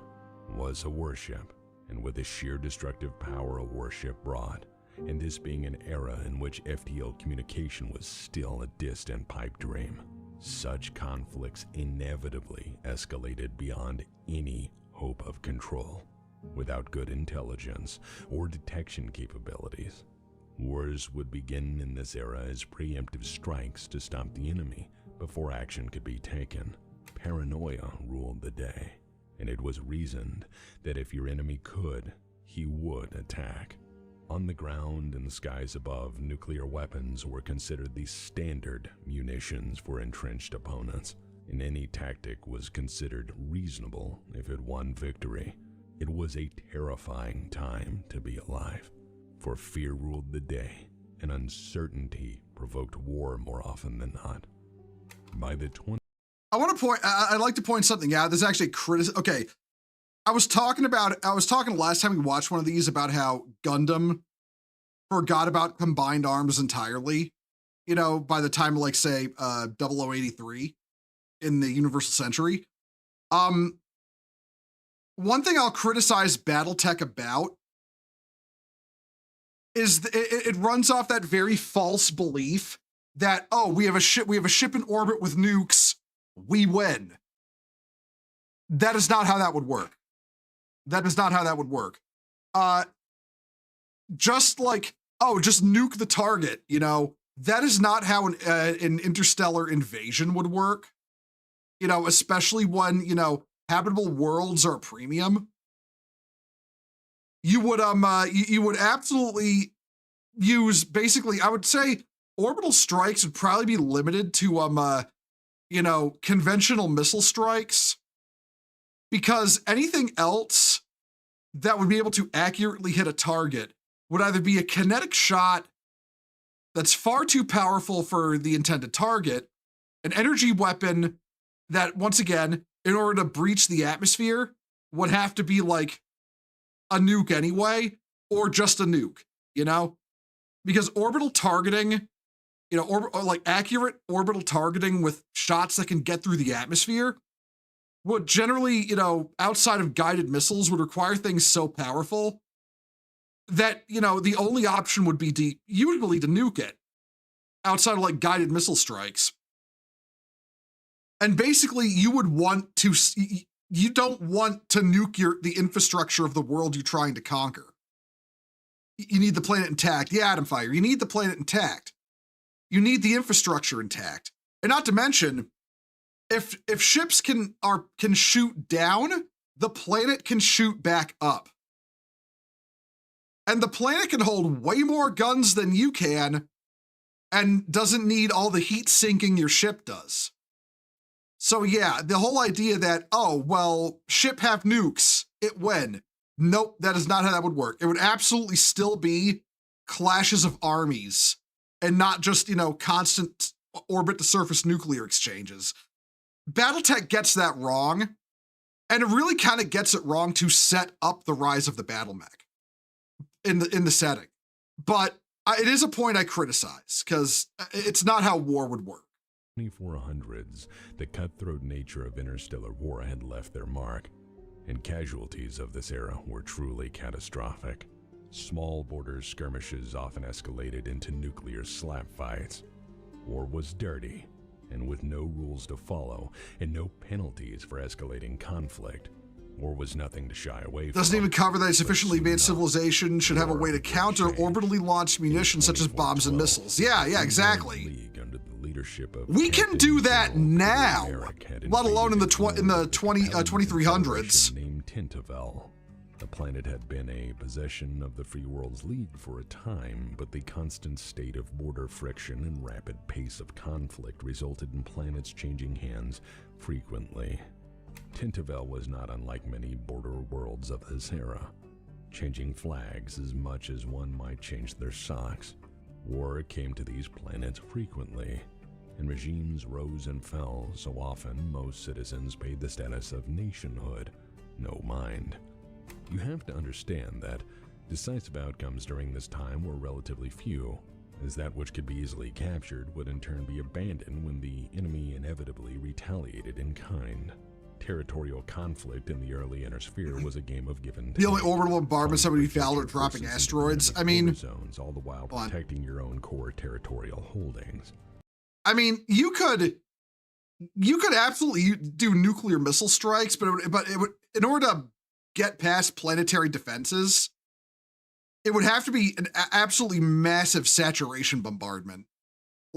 was a warship, and with the sheer destructive power a warship brought, and this being an era in which FTL communication was still a distant pipe dream, such conflicts inevitably escalated beyond any hope of control. Without good intelligence or detection capabilities, wars would begin in this era as preemptive strikes to stop the enemy before action could be taken. Paranoia ruled the day, and it was reasoned that if your enemy could, he would attack. On the ground and the skies above, nuclear weapons were considered the standard munitions for entrenched opponents, and any tactic was considered reasonable if it won victory. It was a terrifying time to be alive, for fear ruled the day, and uncertainty provoked war more often than not. By the I'd like to point something out. There's actually okay. I was talking last time we watched one of these about how Gundam forgot about combined arms entirely, you know, by the time, like, say, 0083 in the Universal Century. One thing I'll criticize Battletech about is it runs off that very false belief that, oh, we have a ship in orbit with nukes, we win. That is not how that would work. That is not how that would work. Just like, oh, just nuke the target, you know, that is not how an interstellar invasion would work. You know, especially when, you know, habitable worlds are a premium. You would you would absolutely use, basically, I would say orbital strikes would probably be limited to you know, conventional missile strikes, because anything else that would be able to accurately hit a target would either be a kinetic shot that's far too powerful for the intended target, an energy weapon that, once again, in order to breach the atmosphere, would have to be like a nuke anyway, or just a nuke, you know? Because orbital targeting, you know, or like accurate orbital targeting with shots that can get through the atmosphere would generally, you know, outside of guided missiles, would require things so powerful that, you know, the only option would be usually to nuke it outside of like guided missile strikes. And basically you would want to, you don't want to nuke the infrastructure of the world you're trying to conquer. You need the planet intact. Yeah, Atom Fire, you need the planet intact. You need the infrastructure intact. And not to mention, if ships can shoot down, the planet can shoot back up. And the planet can hold way more guns than you can and doesn't need all the heat sinking your ship does. So yeah, the whole idea that, oh, well, ship have nukes, it win. Nope, that is not how that would work. It would absolutely still be clashes of armies and not just, constant orbit to surface nuclear exchanges. Battletech gets that wrong, and it really kind of gets it wrong to set up the rise of the Battlemech in the setting. But it is a point I criticize, because it's not how war would work. 2400s, the cutthroat nature of interstellar war had left their mark, and casualties of this era were truly catastrophic. Small border skirmishes often escalated into nuclear slapfights. War was dirty, and with no rules to follow and no penalties for escalating conflict, war was nothing to shy away from. Doesn't even cover that a sufficiently advanced civilization should have a way to counter orbitally launched munitions such as bombs and missiles. Yeah, exactly. We can do that now, let alone in the 2300s. Named Tintavel. The planet had been a possession of the Free Worlds League for a time, but the constant state of border friction and rapid pace of conflict resulted in planets changing hands frequently. Tintavel was not unlike many border worlds of this era, changing flags as much as one might change their socks. War came to these planets frequently, and regimes rose and fell so often most citizens paid the status of nationhood no mind. You have to understand that decisive outcomes during this time were relatively few, as that which could be easily captured would in turn be abandoned when the enemy inevitably retaliated in kind. Territorial conflict in the early Inner Sphere was a game of give and take. The only orbital bombardment somebody fouled or dropping asteroids. I mean, zones, all the while protecting your own core territorial holdings. I mean, you could absolutely do nuclear missile strikes, but it would in order to get past planetary defenses, it would have to be an absolutely massive saturation bombardment.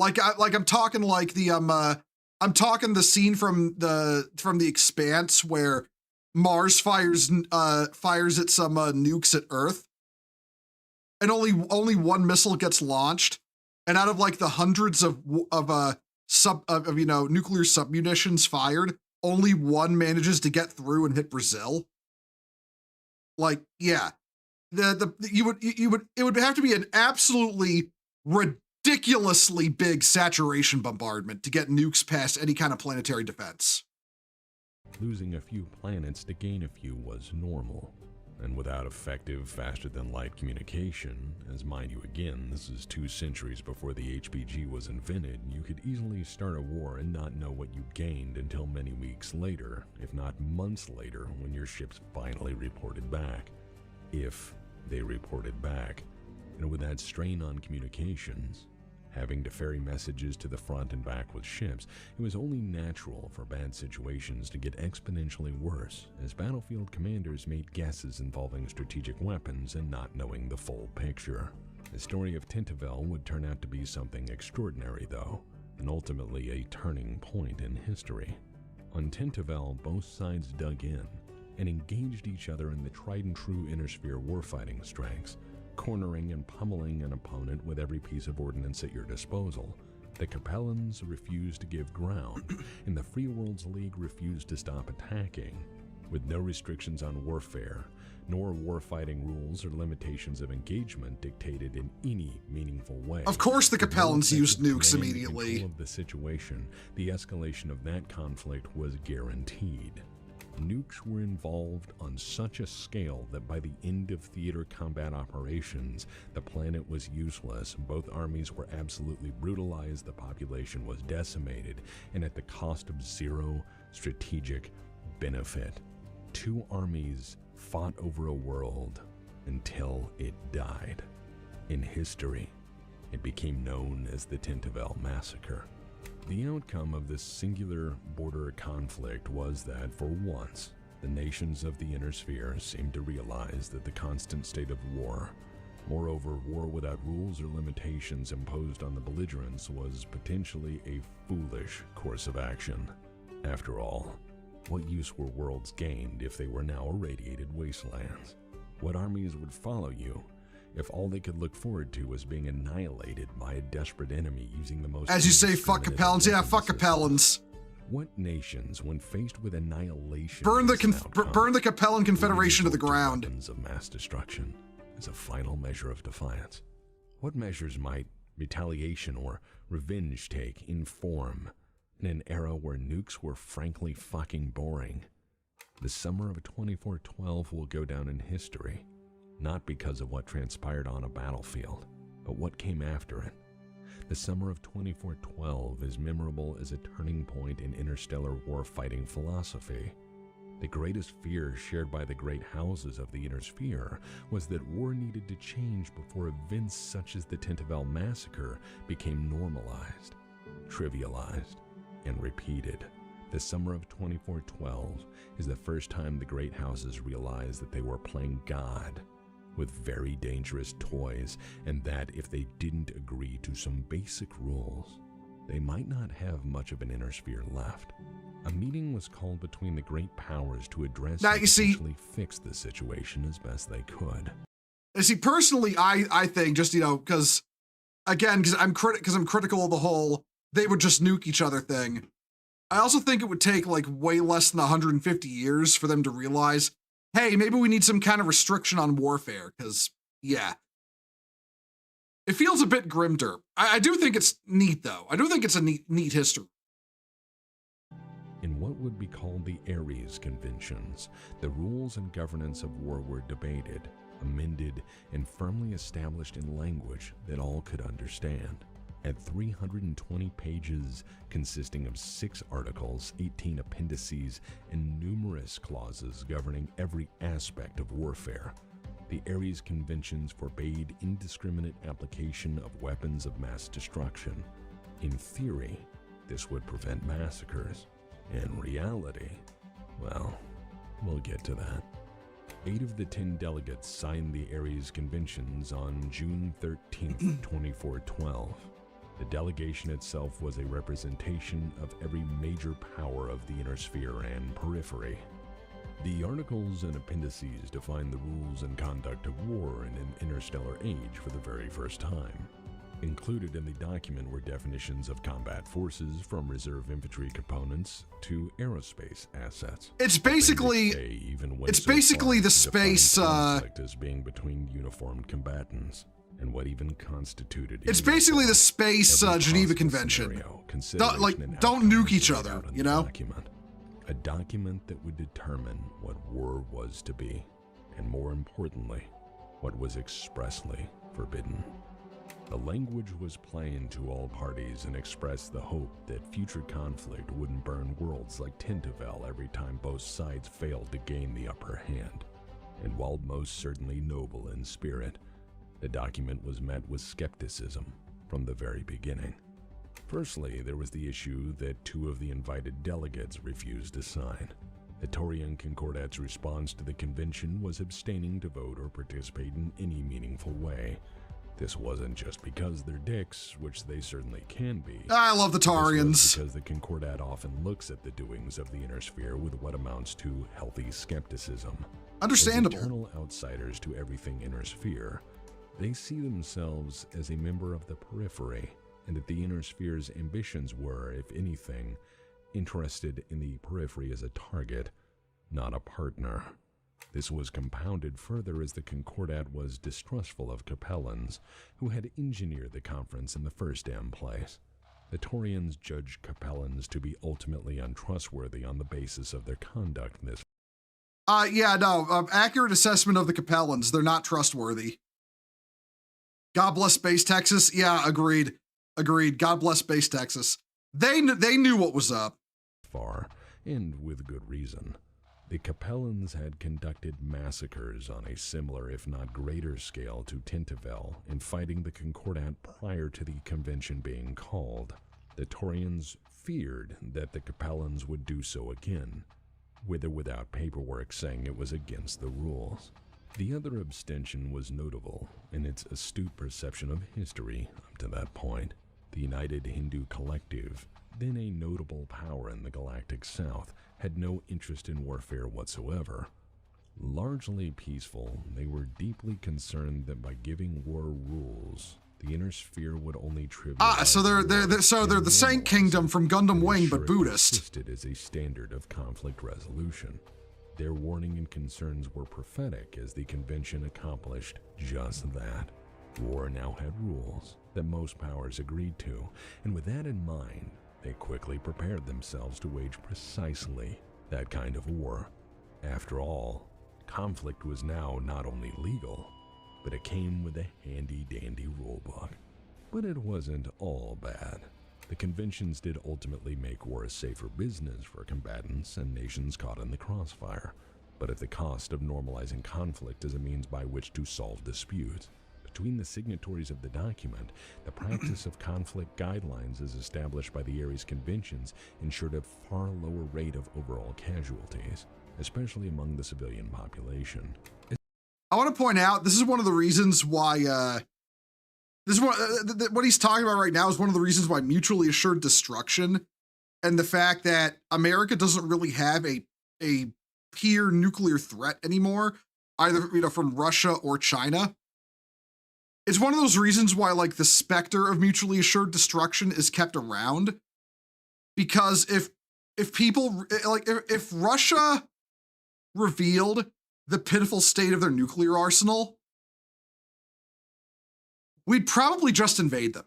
I'm talking like I'm talking the scene from the Expanse where Mars fires at some nukes at Earth, and only one missile gets launched, and out of like the hundreds of nuclear submunitions fired, only one manages to get through and hit Brazil. Like, yeah, it would have to be an absolutely ridiculously big saturation bombardment to get nukes past any kind of planetary defense. Losing a few planets to gain a few was normal, and without effective, faster-than-light communication, as mind you again, this is 2 centuries before the HPG was invented, you could easily start a war and not know what you gained until many weeks later, if not months later, when your ships finally reported back. If they reported back. And with that strain on communications, having to ferry messages to the front and back with ships, it was only natural for bad situations to get exponentially worse as battlefield commanders made guesses involving strategic weapons and not knowing the full picture. The story of Tintavel would turn out to be something extraordinary, though, and ultimately a turning point in history. On Tintavel, both sides dug in and engaged each other in the tried-and-true inner-sphere warfighting strengths, cornering and pummeling an opponent with every piece of ordnance at your disposal. The Capellans refused to give ground, and the Free Worlds League refused to stop attacking. With no restrictions on warfare, nor warfighting rules or limitations of engagement dictated in any meaningful way. Of course the Capellans used nukes immediately. Control of the situation, the escalation of that conflict was guaranteed. Nukes were involved on such a scale that by the end of theater combat operations, the planet was useless, both armies were absolutely brutalized, the population was decimated, and at the cost of zero strategic benefit. 2 armies fought over a world until it died. In history, it became known as the Tintavel Massacre. The outcome of this singular border conflict was that, for once, the nations of the Inner Sphere seemed to realize that the constant state of war Moreover, war without rules or limitations imposed on the belligerents was potentially a foolish course of action. After all, what use were worlds gained if they were now irradiated wastelands? What armies would follow you if all they could look forward to was being annihilated by a desperate enemy using the most... As you say, fuck Capellans. Yeah, fuck Capellans. What nations, when faced with annihilation... Burn the Capellan Confederation to the ground. Weapons of mass destruction as a final measure of defiance. What measures might retaliation or revenge take in form in an era where nukes were frankly fucking boring? The summer of 2412 will go down in history, not because of what transpired on a battlefield, but what came after it. The summer of 2412 is memorable as a turning point in interstellar warfighting philosophy. The greatest fear shared by the great houses of the Inner Sphere was that war needed to change before events such as the Tentavel massacre became normalized, trivialized, and repeated. The summer of 2412 is the first time the great houses realized that they were playing God with very dangerous toys, and that if they didn't agree to some basic rules, they might not have much of an Inner Sphere left. A meeting was called between the great powers to address and potentially fix the situation as best they could. You see, personally, I think just, because I'm critical of the whole they would just nuke each other thing. I also think it would take like way less than 150 years for them to realize, hey, maybe we need some kind of restriction on warfare, because, yeah. It feels a bit grimder. I do think it's neat, though. I do think it's a neat history. In what would be called the Ares Conventions, the rules and governance of war were debated, amended, and firmly established in language that all could understand. At 320 pages, consisting of 6 articles, 18 appendices, and numerous clauses governing every aspect of warfare, the Ares Conventions forbade indiscriminate application of weapons of mass destruction. In theory, this would prevent massacres. In reality, well, we'll get to that. 8 of the 10 delegates signed the Ares Conventions on June 13, 2412. The delegation itself was a representation of every major power of the Inner Sphere and periphery. The articles and appendices define the rules and conduct of war in an interstellar age for the very first time. Included in the document were definitions of combat forces, from reserve infantry components to aerospace assets. It's basically the space conflict as being between uniformed combatants, and what even constituted. It's basically the space Geneva Convention. Don't nuke each other, you know? A document that would determine what war was to be, and more importantly, what was expressly forbidden. The language was plain to all parties and expressed the hope that future conflict wouldn't burn worlds like Tentavel every time both sides failed to gain the upper hand. And while most certainly noble in spirit, the document was met with skepticism from the very beginning. Firstly, there was the issue that 2 of the invited delegates refused to sign. The Taurian Concordat's response to the convention was abstaining to vote or participate in any meaningful way. This wasn't just because they're dicks, which they certainly can be. I love the Taurians. Because the Concordat often looks at the doings of the Inner Sphere with what amounts to healthy skepticism. Understandable. As eternal outsiders to everything Inner Sphere, they see themselves as a member of the periphery, and that the Inner Sphere's ambitions were, if anything, interested in the periphery as a target, not a partner. This was compounded further as the Concordat was distrustful of Capellans, who had engineered the conference in the first damn place. The Taurians judged Capellans to be ultimately untrustworthy on the basis of their conduct in this. Accurate assessment of the Capellans. They're not trustworthy. God bless Space Texas. Yeah, agreed. God bless Space Texas. They knew what was up. Far, and with good reason. The Capellans had conducted massacres on a similar, if not greater scale to Tentavel in fighting the Concordat prior to the convention being called. The Taurians feared that the Capellans would do so again, with or without paperwork saying it was against the rules. The other abstention was notable in its astute perception of history up to that point. The United Hindu Collective, then a notable power in the galactic south, had no interest in warfare whatsoever. Largely peaceful, they were deeply concerned that by giving war rules, the Inner Sphere would only trivialize. So they're the Saint Kingdom from Gundam Wing, but Buddhist. Existed as a standard of conflict resolution. Their warning and concerns were prophetic as the convention accomplished just that. War now had rules that most powers agreed to, and with that in mind, they quickly prepared themselves to wage precisely that kind of war. After all, conflict was now not only legal, but it came with a handy-dandy rulebook. But it wasn't all bad. The conventions did ultimately make war a safer business for combatants and nations caught in the crossfire, but at the cost of normalizing conflict as a means by which to solve disputes. Between the signatories of the document, the practice of conflict guidelines as established by the Ares Conventions ensured a far lower rate of overall casualties, especially among the civilian population. I want to point out, this is one of the reasons why, what he's talking about right now is one of the reasons why mutually assured destruction and the fact that America doesn't really have a peer nuclear threat anymore, either, from Russia or China. It's one of those reasons why, like, the specter of mutually assured destruction is kept around. Because if people, like, if Russia revealed the pitiful state of their nuclear arsenal, we'd probably just invade them.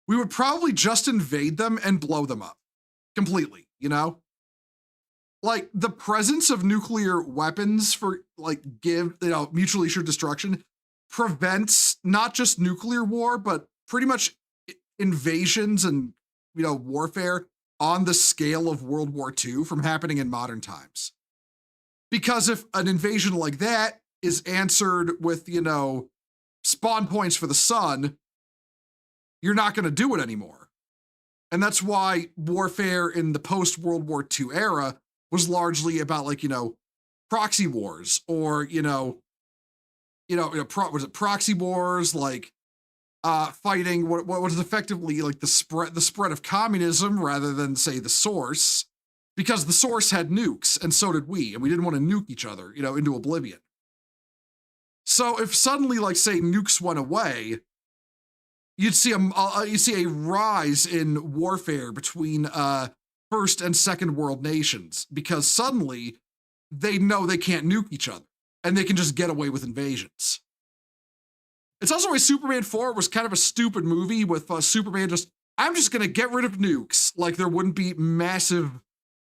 We would probably just invade them and blow them up completely, Like, the presence of nuclear weapons for, like, mutually assured destruction prevents not just nuclear war, but pretty much invasions and, warfare on the scale of World War II from happening in modern times. Because if an invasion like that is answered with, spawn points for the sun, you're not going to do it anymore. And that's why warfare in the post-World War II era was largely about, like, proxy wars or, was it proxy wars, like fighting what was effectively like the spread of communism rather than, say, the source, because the source had nukes and so did we, and we didn't want to nuke each other, into oblivion. So if suddenly, like, say, nukes went away, you'd see a rise in warfare between first and second world nations, because suddenly they know they can't nuke each other and they can just get away with invasions. It's also why Superman 4 was kind of a stupid movie with Superman I'm just going to get rid of nukes, like there wouldn't be massive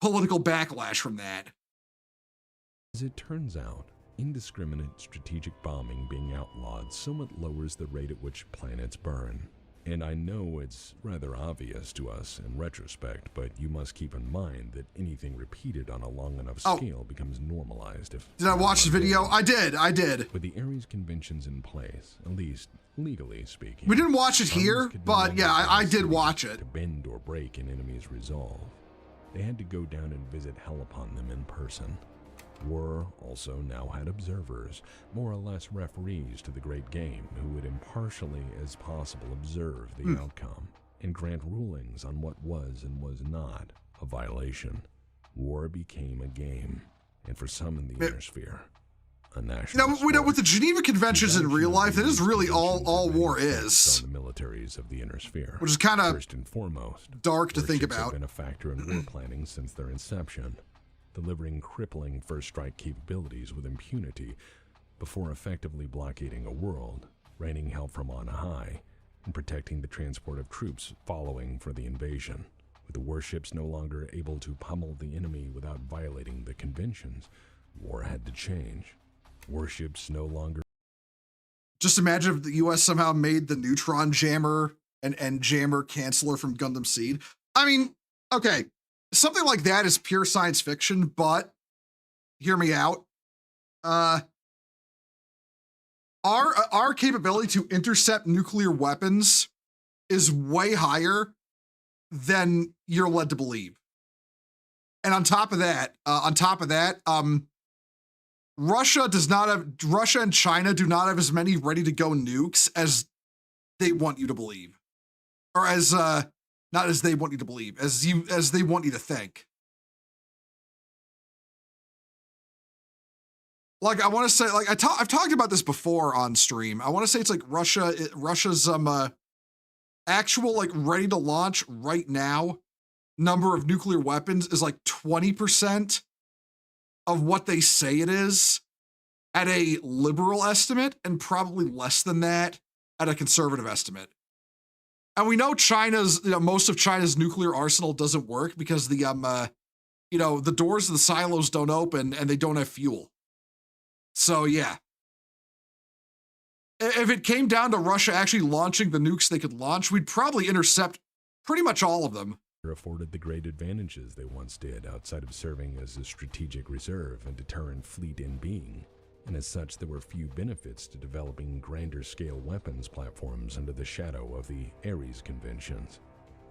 political backlash from that. As it turns out, indiscriminate strategic bombing being outlawed somewhat lowers the rate at which planets burn. And I know it's rather obvious to us in retrospect, but you must keep in mind that anything repeated on a long enough scale becomes normalized. Did I watch the video? I did. With the Ares Conventions in place, at least legally speaking. We didn't watch it here, but yeah, I did watch it. To bend or break an enemy's resolve, they had to go down and visit hell upon them in person. War also now had observers, more or less referees to the great game, who would impartially as possible observe the outcome and grant rulings on what was and was not a violation. War became a game, and for some in the Inner Sphere, a national sport. We know with the Geneva Conventions in real life, that is really all war is. On the militaries of the Inner Sphere, which is kind of first and foremost dark to think about. Have been a factor in war planning since their inception, delivering crippling first strike capabilities with impunity before effectively blockading a world, raining hell from on high, and protecting the transport of troops following for the invasion. With the warships no longer able to pummel the enemy without violating the conventions, war had to change. Warships no longer... Just imagine if the US somehow made the neutron jammer and jammer canceller from Gundam Seed. I mean, okay, something like that is pure science fiction, but hear me out. Our capability to intercept nuclear weapons is way higher than you're led to believe. And on top of that, Russia and China do not have as many ready to go nukes as they want you to believe. Or as, not as they want you to believe, as they want you to think. Like, I want to say, like, I've talked about this before on stream. I want to say it's like Russia's, actual, like, ready to launch right now number of nuclear weapons is like 20% of what they say it is at a liberal estimate, and probably less than that at a conservative estimate. And we know most of China's nuclear arsenal doesn't work because the doors of the silos don't open and they don't have fuel. So yeah. If it came down to Russia actually launching the nukes they could launch, we'd probably intercept pretty much all of them. Afforded the great advantages they once did outside of serving as a strategic reserve and deterrent fleet in being. And as such, there were few benefits to developing grander scale weapons platforms under the shadow of the Ares Conventions.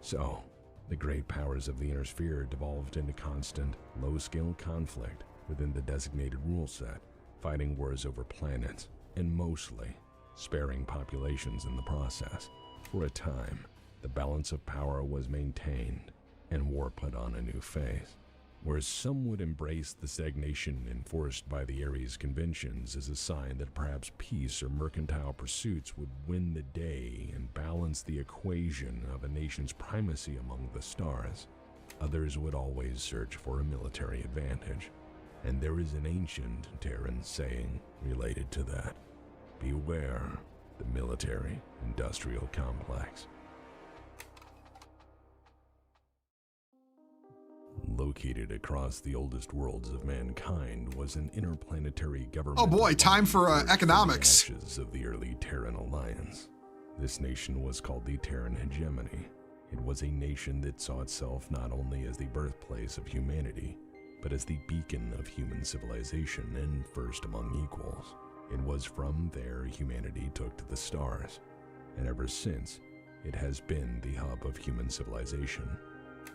So, the great powers of the Inner Sphere devolved into constant, low-scale conflict within the designated rule set, fighting wars over planets, and mostly sparing populations in the process. For a time, the balance of power was maintained, and war put on a new phase. Whereas some would embrace the stagnation enforced by the Ares Conventions as a sign that perhaps peace or mercantile pursuits would win the day and balance the equation of a nation's primacy among the stars, others would always search for a military advantage. And there is an ancient Terran saying related to that: beware the military-industrial complex. Located across the oldest worlds of mankind was an interplanetary government. Oh boy, time for economics. The ashes of the early Terran alliance. This nation was called the Terran hegemony. It was a nation that saw itself not only as the birthplace of humanity, but as the beacon of human civilization and first among equals. It was from there humanity took to the stars, and ever since, it has been the hub of human civilization.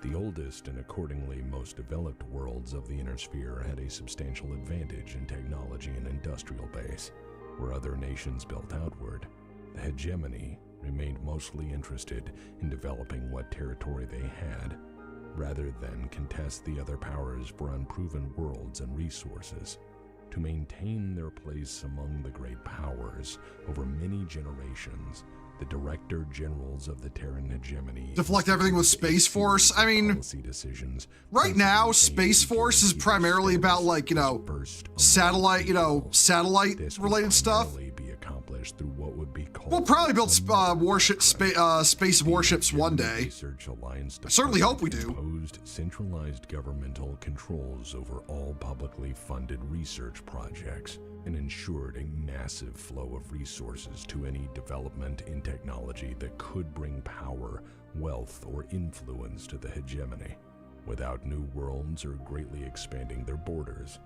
The oldest and accordingly most developed worlds of the Inner Sphere had a substantial advantage in technology and industrial base, where other nations built outward. The hegemony remained mostly interested in developing what territory they had, rather than contest the other powers for unproven worlds and resources. To maintain their place among the great powers over many generations, the Director Generals of the Terran hegemony deflect everything with Space Force. I mean, right now, Space Force is primarily about, like, satellite related stuff. Through what would be called we'll probably build space warships one day. I certainly hope we do. Imposed centralized governmental controls over all publicly funded research projects and ensured a massive flow of resources to any development in technology that could bring power, wealth, or influence to the hegemony, without new worlds or greatly expanding their borders.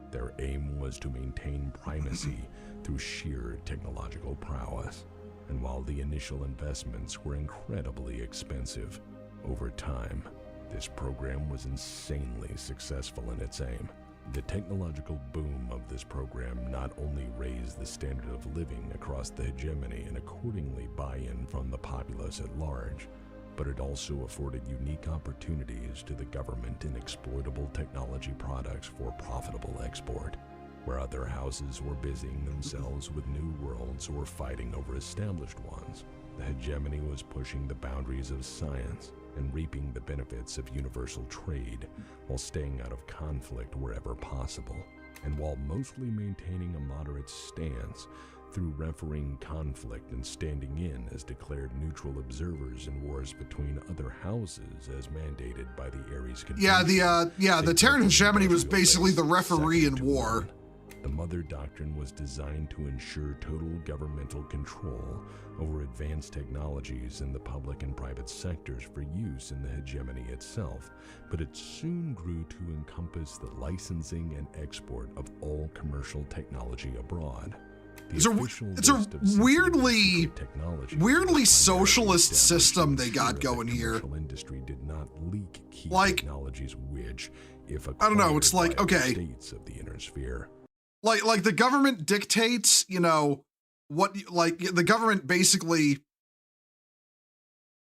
Their aim was to maintain primacy through sheer technological prowess. And while the initial investments were incredibly expensive, over time, this program was insanely successful in its aim. The technological boom of this program not only raised the standard of living across the hegemony and accordingly buy-in from the populace at large, but it also afforded unique opportunities to the government in exploitable technology products for profitable export. Where other houses were busying themselves with new worlds or fighting over established ones, the hegemony was pushing the boundaries of science and reaping the benefits of universal trade while staying out of conflict wherever possible, and while mostly maintaining a moderate stance through refereeing conflict and standing in as declared neutral observers in wars between other houses as mandated by the Ares Convention. The Terran hegemony was basically the referee in war. The Mother Doctrine was designed to ensure total governmental control over advanced technologies in the public and private sectors for use in the hegemony itself, but it soon grew to encompass the licensing and export of all commercial technology abroad. It's a weirdly socialist system they got going here. Industry did not leak key like, technologies which, if I don't know, it's like, okay, states of the Inner Sphere, like the government dictates, you know, like the government basically,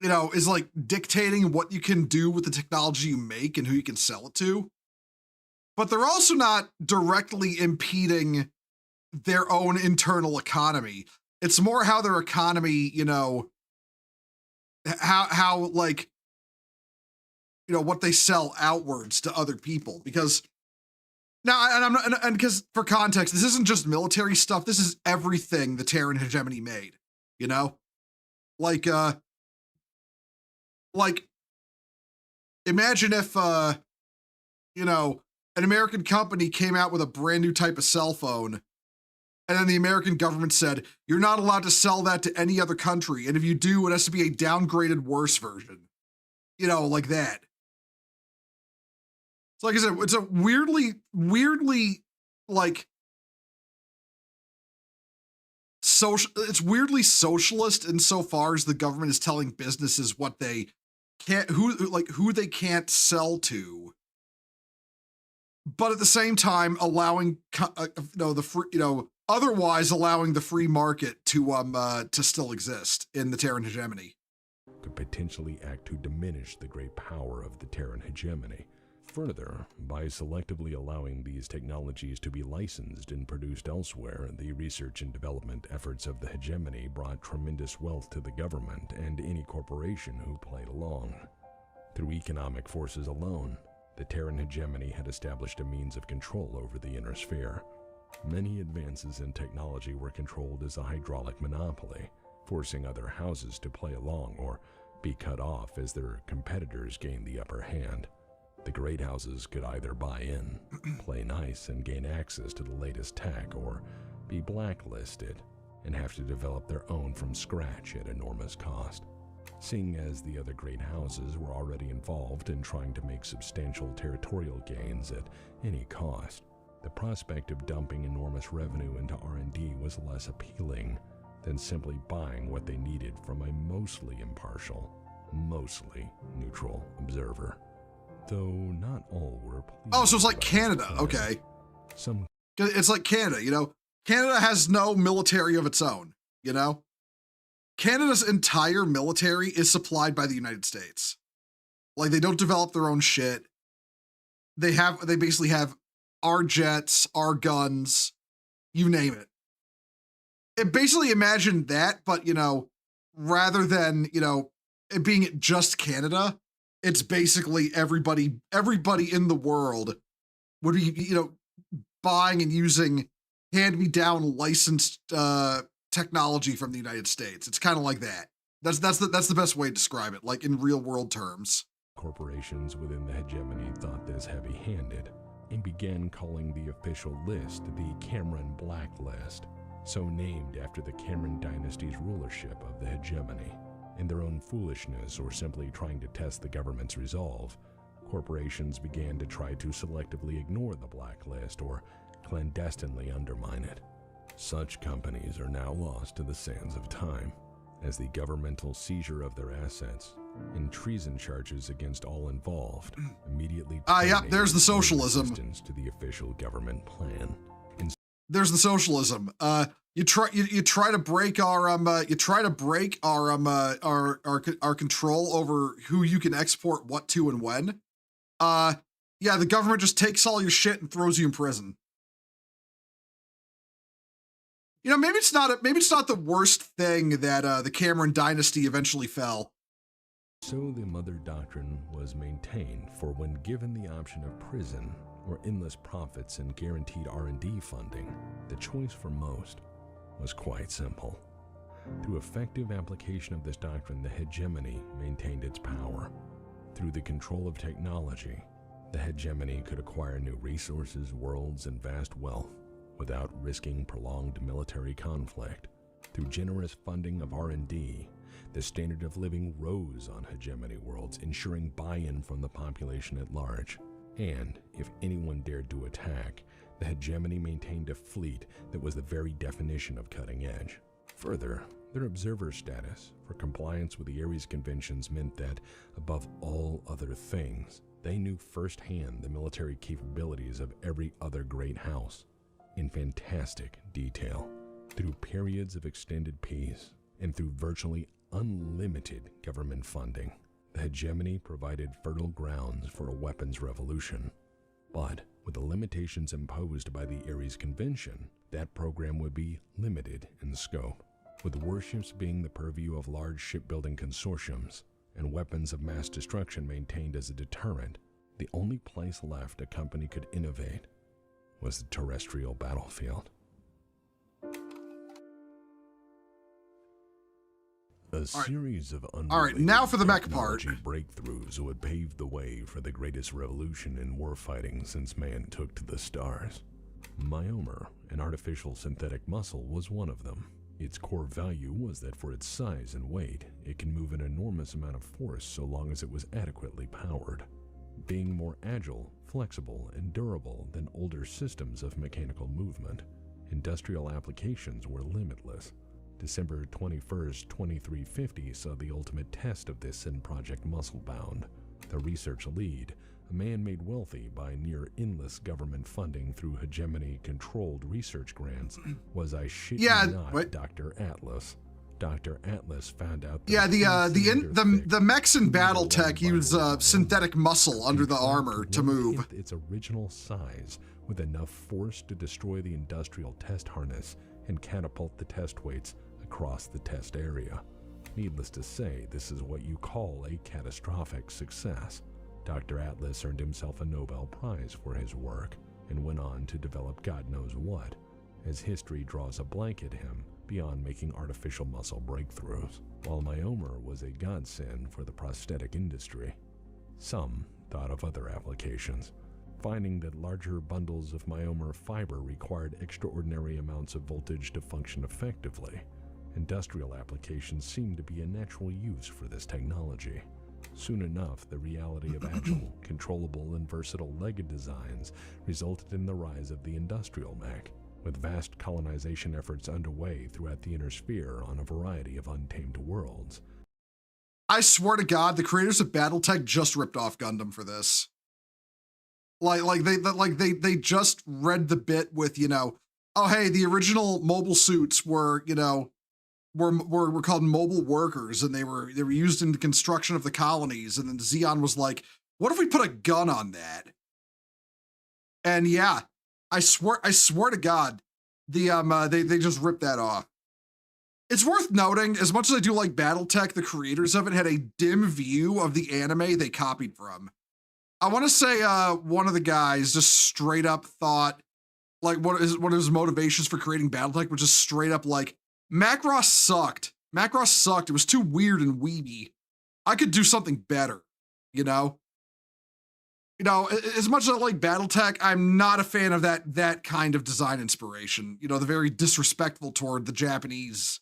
you know, is like dictating what you can do with the technology you make and who you can sell it to. But they're also not directly impeding their own internal economy. It's more how their economy, you know, how like, you know, what they sell outwards to other people. Because now, and I'm not, and because for context, this isn't just military stuff. This is everything the Terran hegemony made, you know, like imagine if, you know, an American company came out with a brand new type of cell phone, and then the American government said, you're not allowed to sell that to any other country. And if you do, it has to be a downgraded worse version, you know, like that. So like I said, it's a weirdly like it's weirdly socialist insofar as the government is telling businesses what they can't, who they can't sell to, but at the same time allowing the free, you know, otherwise allowing the free market to still exist in the Terran hegemony. Could potentially act to diminish the great power of the Terran hegemony. Further, by selectively allowing these technologies to be licensed and produced elsewhere, the research and development efforts of the hegemony brought tremendous wealth to the government and any corporation who played along. Through economic forces alone, the Terran hegemony had established a means of control over the inner sphere. Many advances in technology were controlled as a hydraulic monopoly, forcing other houses to play along or be cut off as their competitors gained the upper hand. The great houses could either buy in, play nice, and gain access to the latest tech, or be blacklisted and have to develop their own from scratch at enormous cost. Seeing as the other great houses were already involved in trying to make substantial territorial gains at any cost, the prospect of dumping enormous revenue into R&D was less appealing than simply buying what they needed from a mostly impartial, mostly neutral observer. Though not all were pleased. Oh, so it's like Canada, okay. It's like Canada, you know? Canada has no military of its own, you know? Canada's entire military is supplied by the United States. Like, they don't develop their own shit. They basically have our jets, our guns, you name it. It basically imagined that, but, you know, rather than, you know, it being just Canada, it's basically everybody in the world would be, you know, buying and using hand-me-down licensed technology from the United States. It's kind of like that. That's the best way to describe it, like in real world terms. Corporations within the hegemony thought this heavy-handed and began calling the official list the Cameron Blacklist, so named after the Cameron dynasty's rulership of the hegemony. In their own foolishness or simply trying to test the government's resolve, corporations began to try to selectively ignore the blacklist or clandestinely undermine it. Such companies are now lost to the sands of time, as the governmental seizure of their assets and treason charges against all involved immediately there's the socialism resistance to the official government plan. There's the socialism. You try to break our control over who you can export what to and when. Yeah, the government just takes all your shit and throws you in prison. You know, maybe it's not the worst thing that the Cameron dynasty eventually fell. So the mother doctrine was maintained for when given the option of prison or endless profits and guaranteed R&D funding, the choice for most was quite simple. Through effective application of this doctrine, the hegemony maintained its power. Through the control of technology, the hegemony could acquire new resources, worlds, and vast wealth without risking prolonged military conflict. Through generous funding of R&D, the standard of living rose on hegemony worlds, ensuring buy-in from the population at large. And if anyone dared to attack, the hegemony maintained a fleet that was the very definition of cutting edge. Further, their observer status for compliance with the Ares Conventions meant that, above all other things, they knew firsthand the military capabilities of every other great house. in fantastic detail, through periods of extended peace, and through virtually unlimited government funding. The hegemony provided fertile grounds for a weapons revolution. But with the limitations imposed by the Ares Convention, that program would be limited in scope, with warships being the purview of large shipbuilding consortiums and weapons of mass destruction maintained as a deterrent. The only place left a company could innovate was the terrestrial battlefield. A series of now for the mech part. breakthroughs would pave the way for the greatest revolution in warfighting since man took to the stars. Myomer, an artificial synthetic muscle, was one of them. Its core value was that for its size and weight, it can move an enormous amount of force so long as it was adequately powered. Being more agile, flexible, and durable than older systems of mechanical movement, industrial applications were limitless. December 21st, 2350 saw the ultimate test of this in Project Musclebound. The research lead, a man made wealthy by near endless government funding through hegemony-controlled research grants, was, I shit you not, Dr. Atlas. Dr. Atlas found out that the mechs in Battletech use synthetic muscle under the armor to move. Its original size, with enough force to destroy the industrial test harness and catapult the test weights across the test area. Needless to say, this is what you call a catastrophic success. Dr. Atlas earned himself a Nobel Prize for his work and went on to develop God knows what, as history draws a blank at him beyond making artificial muscle breakthroughs, while Myomer was a godsend for the prosthetic industry. Some thought of other applications, finding that larger bundles of Myomer fiber required extraordinary amounts of voltage to function effectively. Industrial applications seemed to be a natural use for this technology. Soon enough, the reality of agile, controllable, and versatile legged designs resulted in the rise of the industrial mech, with vast colonization efforts underway throughout the inner sphere on a variety of untamed worlds. I swear to God, the creators of Battletech just ripped off Gundam for this. They just read the bit with, oh hey, the original mobile suits were, were called mobile workers, and they were used in the construction of the colonies. And then Xeon was like, what if we put a gun on that? And yeah, I swear to God, they just ripped that off. It's worth noting, as much as I do like Battletech, the creators of it had a dim view of the anime they copied from. I want to say one of the guys just straight up thought, like, one of his motivations for creating Battletech was just straight up like, Macross sucked. Macross sucked. It was too weird and weeby. I could do something better, As much as I like Battletech, I'm not a fan of that kind of design inspiration. The very disrespectful toward the Japanese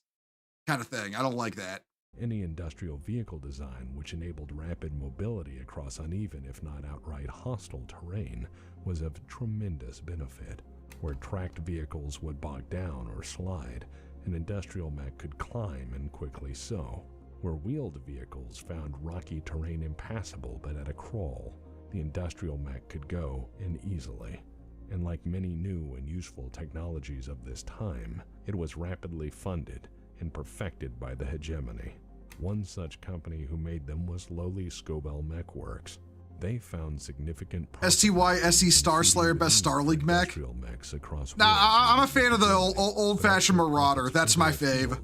kind of thing. I don't like that. Any industrial vehicle design which enabled rapid mobility across uneven, if not outright hostile terrain, was of tremendous benefit. Where tracked vehicles would bog down or slide, an industrial mech could climb, and quickly so. Where wheeled vehicles found rocky terrain impassable but at a crawl, the industrial mech could go in easily. And like many new and useful technologies of this time, it was rapidly funded and perfected by the hegemony. One such company who made them was lowly Scobell Mech Works. They found significant STY-SE Starslayer best Star League mech. I'm a fan of the old-fashioned Marauder. That's my fave.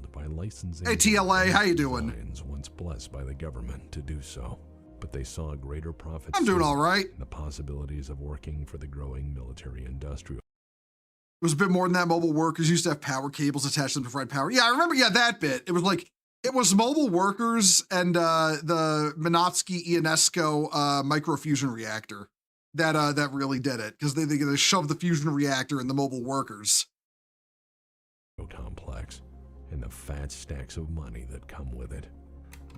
Hey TLA, how you doing? Once blessed by the government to do so, but they saw greater profits. I'm doing all right. The possibilities of working for the growing military industrial. It was a bit more than that. Mobile workers used to have power cables attached to them to provide power. Yeah, I remember. Yeah, that bit. It was mobile workers and the Minotsky Ionesco microfusion reactor that really did it, because they shoved the fusion reactor in the mobile workers. Complex, and the fat stacks of money that come with it.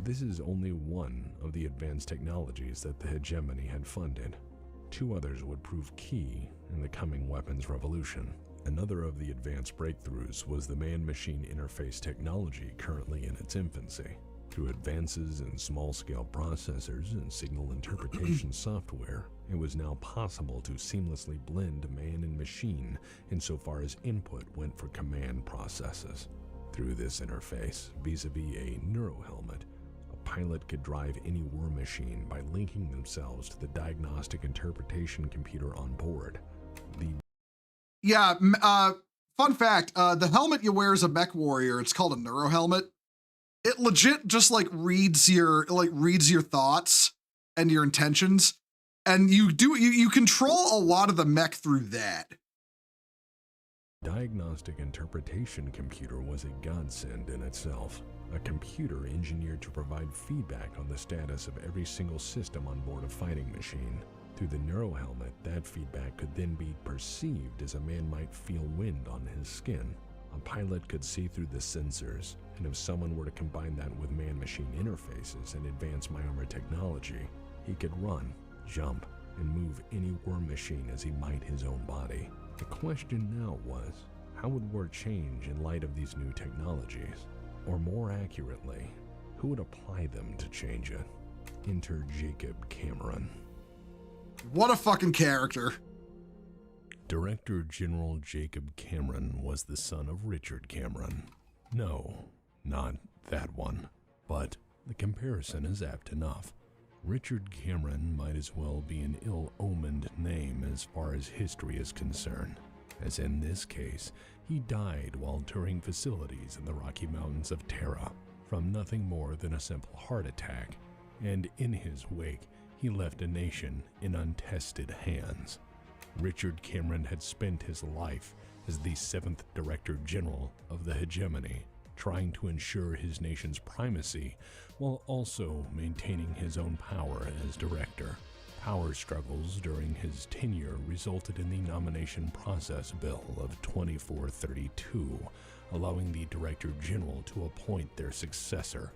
This is only one of the advanced technologies that the hegemony had funded. Two others would prove key in the coming weapons revolution. Another of the advanced breakthroughs was the man-machine interface technology currently in its infancy. Through advances in small-scale processors and signal interpretation software, It was now possible to seamlessly blend man and machine insofar as input went for command processes. Through this interface, vis-a-vis a neurohelmet, a pilot could drive any war machine by linking themselves to the diagnostic interpretation computer on board. Fun fact, the helmet you wear as a mech warrior, it's called a neurohelmet. It legit just like reads your thoughts and your intentions. And you control a lot of the mech through that. Diagnostic interpretation computer was a godsend in itself. A computer engineered to provide feedback on the status of every single system on board a fighting machine. Through the neurohelmet, that feedback could then be perceived as a man might feel wind on his skin. A pilot could see through the sensors, and if someone were to combine that with man-machine interfaces and advanced armor technology, he could run, jump, and move any war machine as he might his own body. The question now was, how would war change in light of these new technologies? Or more accurately, who would apply them to change it? Enter Jacob Cameron. What a fucking character. Director General Jacob Cameron was the son of Richard Cameron. No, not that one, but the comparison is apt enough. Richard Cameron might as well be an ill-omened name as far as history is concerned, as in this case, he died while touring facilities in the Rocky Mountains of Terra from nothing more than a simple heart attack, and in his wake, he left a nation in untested hands. Richard Cameron had spent his life as the 7th Director General of the hegemony, trying to ensure his nation's primacy while also maintaining his own power as director. Power struggles during his tenure resulted in the Nomination Process Bill of 2432, allowing the Director General to appoint their successor.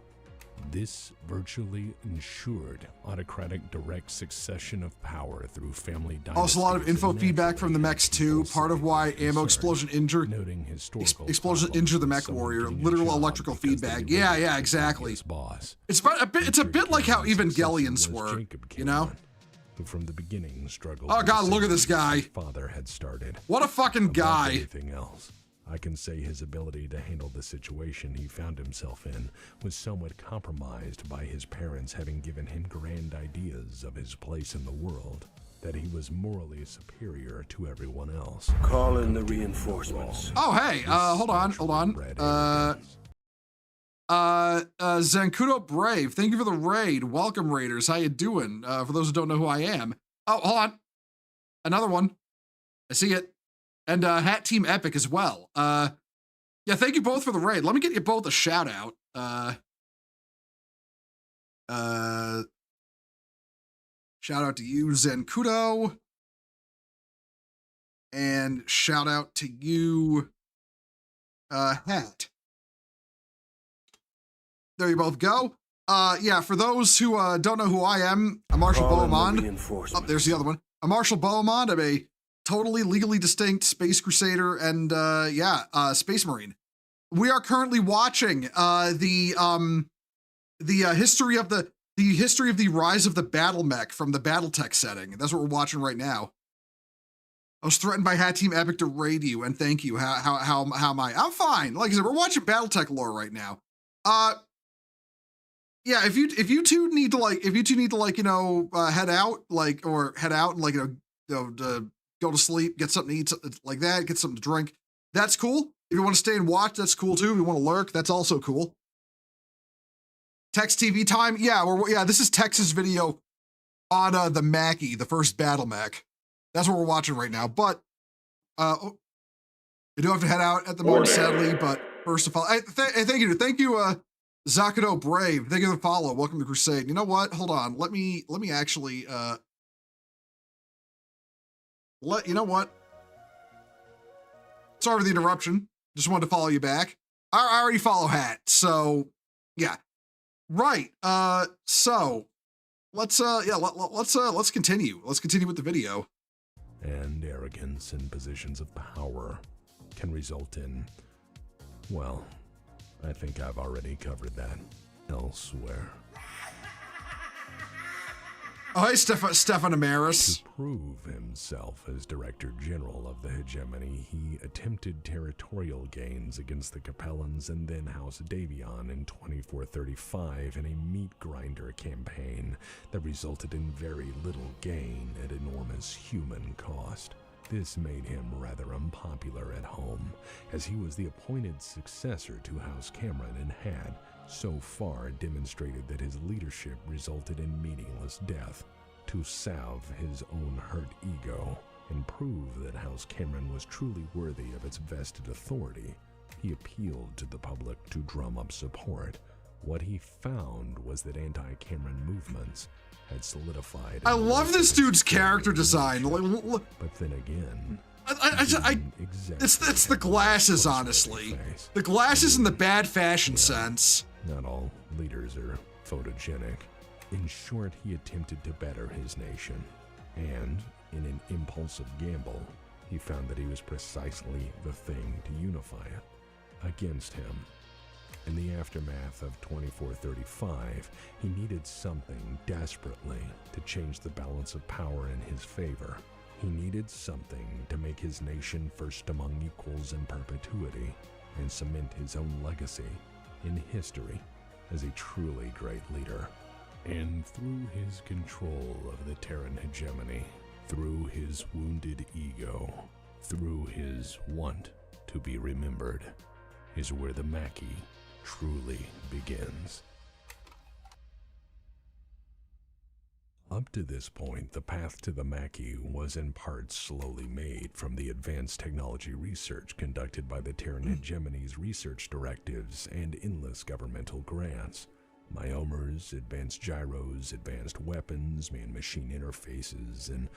This virtually ensured autocratic direct succession of power through family dynasties. Also, a lot of info feedback from the mechs too. Part of why ammo explosion injured the mech warrior. Literal electrical feedback. Yeah, exactly. It's a bit like how Evangelions were, you know. Who from the beginning struggled. Oh God, look at this guy. Father had started. What a fucking guy. Everything else. I can say his ability to handle the situation he found himself in was somewhat compromised by his parents having given him grand ideas of his place in the world, that he was morally superior to everyone else. Call in the reinforcements. Oh, hey, hold on. Zancudo Brave, thank you for the raid. Welcome, Raiders. How you doing? For those who don't know who I am. Oh, hold on. Another one. I see it. And Hat Team Epic as well. Yeah, thank you both for the raid. Let me get you both a shout out. Shout out to you, Zancudo. And shout out to you, Hat. There you both go. Yeah, for those who don't know who I am, I'm Marshal Beaumont. Oh, there's the other one. I'm Marshal Beaumont. I'm a totally legally distinct Space Crusader and Space Marine. We are currently watching the history of the rise of the Battlemech from the Battletech setting. That's what we're watching right now. I was threatened by Hat Team Epic to raid you, and thank you. How am I? I'm fine. Like I said, we're watching Battletech lore right now. Yeah, if you two need to head out and go to sleep, get something to eat, like that, get something to drink. That's cool. If you want to stay and watch, that's cool too. If you want to lurk, that's also cool. Tex TV time. Yeah, this is Tex's video on the Mackie, the first Battlemech. That's what we're watching right now. But you do have to head out at the moment, sadly. But first of all, thank you, Zakudo Brave. Thank you for the follow. Welcome to Crusade. You know what? Hold on. Let me actually you know what? Sorry for the interruption. Just wanted to follow you back. I already follow Hat, so yeah. Right. So let's continue. Let's continue with the video. And arrogance in positions of power can result in, well, I think I've already covered that elsewhere. Oh, hey, Stefan Amaris. To prove himself as Director General of the Hegemony, he attempted territorial gains against the Capellans and then House Davion in 2435 in a meat grinder campaign that resulted in very little gain at enormous human cost. This made him rather unpopular at home, as he was the appointed successor to House Cameron and had, so far, demonstrated that his leadership resulted in meaningless death. To salve his own hurt ego and prove that House Cameron was truly worthy of its vested authority, he appealed to the public to drum up support. What he found was that anti-Cameron movements had solidified. I love this dude's character design. But then again, it's the glasses, honestly. The glasses in the bad fashion sense. Not all leaders are photogenic. In short, he attempted to better his nation, and in an impulsive gamble, he found that he was precisely the thing to unify it against him. In the aftermath of 2435, he needed something desperately to change the balance of power in his favor. He needed something to make his nation first among equals in perpetuity and cement his own legacy in history as a truly great leader. And through his control of the Terran hegemony, through his wounded ego, through his want to be remembered, is where the Maquis truly begins. Up to this point, the path to the Maquis was in part slowly made from the advanced technology research conducted by the Terran hegemony's research directives and endless governmental grants. Myomers, advanced gyros, advanced weapons, man-machine interfaces, and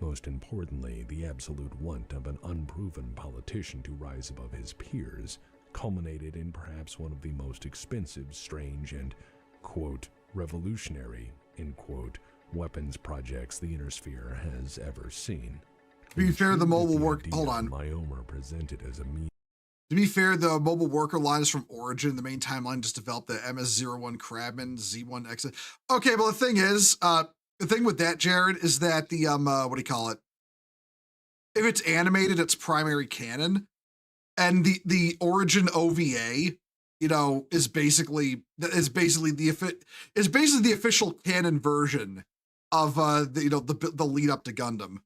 most importantly, the absolute want of an unproven politician to rise above his peers culminated in perhaps one of the most expensive, strange, and, quote, revolutionary, end quote, weapons projects the Innersphere has ever seen. To be fair, the mobile work. Hold on. Myomer presented as a means. To be fair, the mobile worker line is from Origin. The main timeline just developed the MS-01 Crabman Z1X. Okay, well, the thing is, the thing with that, Jared, is that the, what do you call it? If it's animated, it's primary canon. And the Origin OVA, you know, is basically the official canon version of, the lead up to Gundam.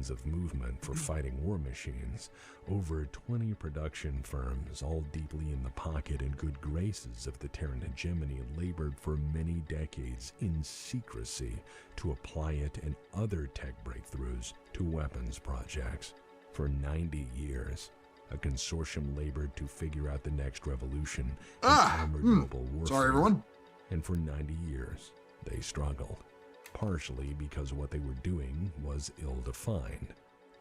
Of movement for fighting war machines, over 20 production firms, all deeply in the pocket and good graces of the Terran hegemony, labored for many decades in secrecy to apply it and other tech breakthroughs to weapons projects. For 90 years, a consortium labored to figure out the next revolution in armored mobile warfare. Sorry, everyone. And for 90 years, they struggled. Partially because what they were doing was ill-defined.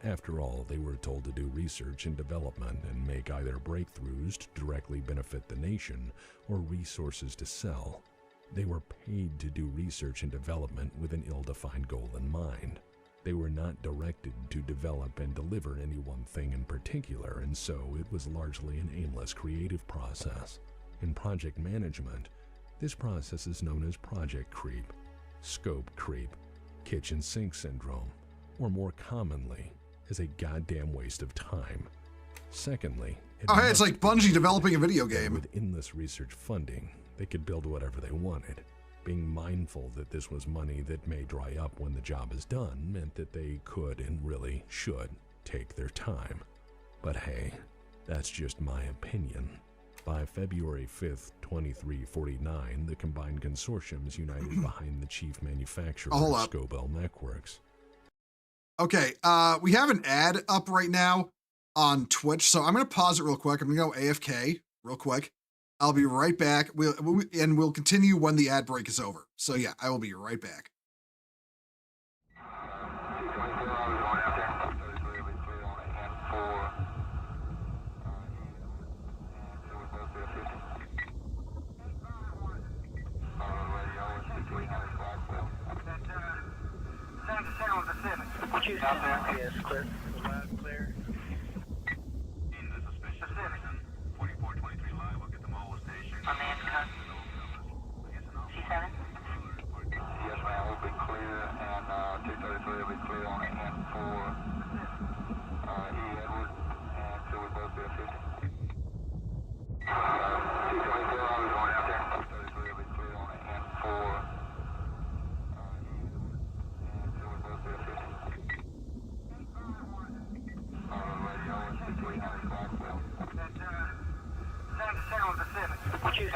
After all, they were told to do research and development and make either breakthroughs to directly benefit the nation or resources to sell. They were paid to do research and development with an ill-defined goal in mind. They were not directed to develop and deliver any one thing in particular, and so it was largely an aimless creative process. In project management, this process is known as project creep, scope creep, kitchen sink syndrome, or more commonly, as a goddamn waste of time. Secondly, it's like Bungie developing a video game. With endless research funding, they could build whatever they wanted. Being mindful that this was money that may dry up when the job is done meant that they could and really should take their time. But hey, that's just my opinion. By February 5th, 2349, the combined consortiums united behind the chief manufacturer of Scobell Mechworks. Okay, we have an ad up right now on Twitch, so I'm going to pause it real quick. I'm going to go AFK real quick. I'll be right back. We'll continue when the ad break is over. So yeah, I will be right back. Out there, yes, clear. Loud, clear. In the suspicious section, 4423 live, we'll get the mobile station. On the G7? Yes, ma'am, we'll be clear.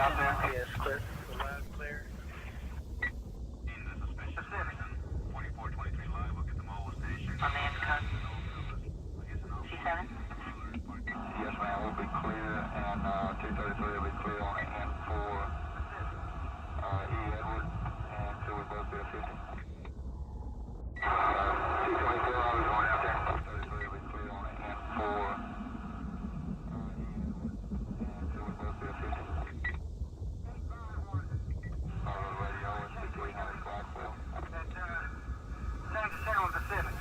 Out there. Yes, clear. Loud, clear. In the suspicious citizen. 4423 live. We'll get them all to station. On the intercom. C7. Yes, ma'am. We'll be clear, and 233 will be clear on hand for E. Edward, and so we both be a 50. 224, I was going out there. 233 will be clear on hand for E. Edward, and so we both be a 50. Radio is between us, Blackwell. That's 97 Pacific.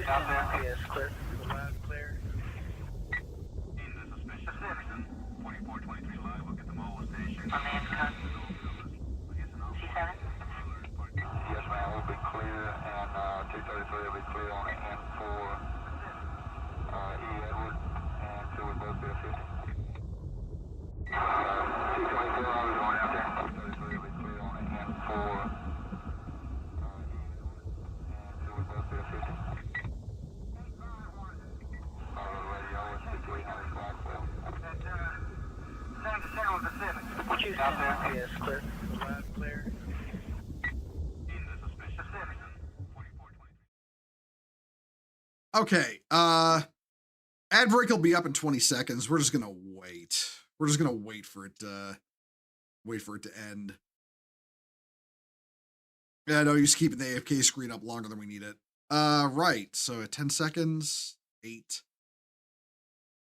Out there. Yes, clear. Loud, clear. In the suspicious citizen. 4423 live. We'll get them all to station. On the intercom. C7. Yes, ma'am. We'll be clear, and 233 will be clear on hand for E. Edward, and so we both be a 50. 224, I was going out there. 233 will be clear on hand for E. Edward, and so we both be a 50. Radio is between us, Blackwell. That's 97 Pacific. Out there. Yes, clear. Loud, clear. In the suspicious citizen. 4423. Okay, ad break will be up in 20 seconds. We're just gonna wait. We're just gonna wait for it to end. Yeah, I know he's keeping the AFK screen up longer than we need it. Right, so at 10 seconds, 8,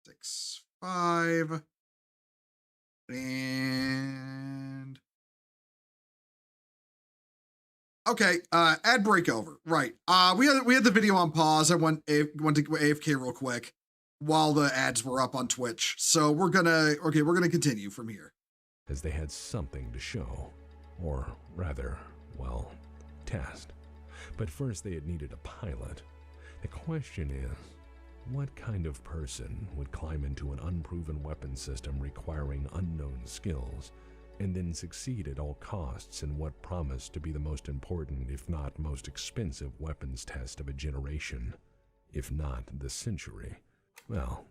6, 5, and okay, ad break over. Right. We had the video on pause. I went to AFK real quick while the ads were up on Twitch. So we're gonna continue from here. As they had something to show, or rather, well, test. But first they had needed a pilot. The question is, what kind of person would climb into an unproven weapon system requiring unknown skills, and then succeed at all costs in what promised to be the most important, if not most expensive, weapons test of a generation, if not the century? Well,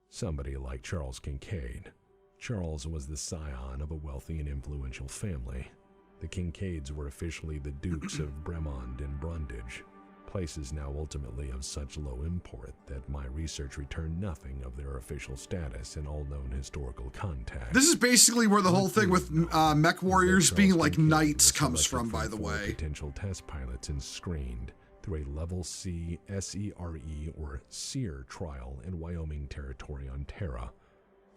somebody like Charles Kincaid. Charles was the scion of a wealthy and influential family. The Kincaids were officially the Dukes of Bremond and Brundage, places now ultimately of such low import that my research returned nothing of their official status in all known historical context. This is basically where the whole thing with mech warriors being like knights comes from, by the way. Potential test pilots and screened through a Level C SERE or SEER trial in Wyoming Territory on Terra.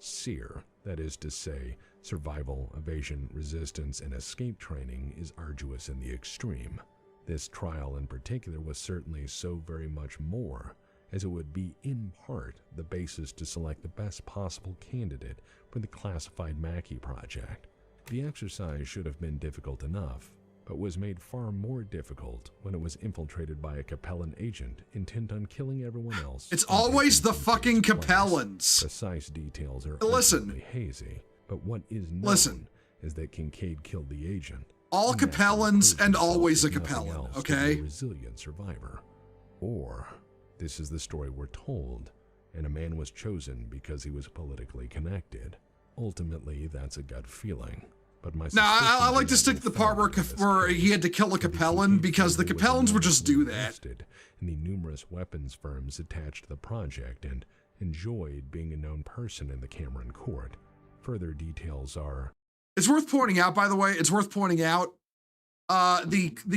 SEER, that is to say, survival, evasion, resistance, and escape training, is arduous in the extreme. This trial in particular was certainly so very much more, as it would be in part the basis to select the best possible candidate for the classified Mackey project. The exercise should have been difficult enough, but was made far more difficult when it was infiltrated by a Capellan agent intent on killing everyone else. It's always the fucking Capellans. Precise details are Listen. hazy, but what is known is that Kincaid killed the agent. All Capellans and always a Capellan, okay? A resilient survivor. Or, this is the story we're told, and a man was chosen because he was politically connected. Ultimately, that's a gut feeling. But my I like to stick to the part where he had to kill a Capellan, because the Capellans would just do that. In the numerous weapons firms attached to the project and enjoyed being a known person in the Cameron court. Further details are... It's worth pointing out, by the way, the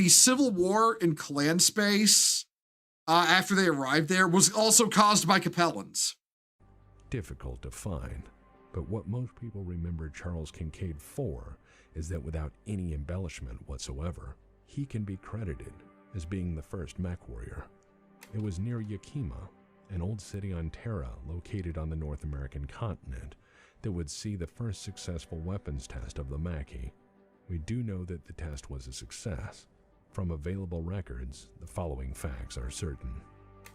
Civil War in clan space, after they arrived there, was also caused by Capellans. Difficult to find, but what most people remember Charles Kincaid for is that without any embellishment whatsoever, he can be credited as being the first mech warrior. It was near Yakima, an old city on Terra located on the North American continent, that would see the first successful weapons test of the Mackey. We do know that the test was a success. From available records, the following facts are certain.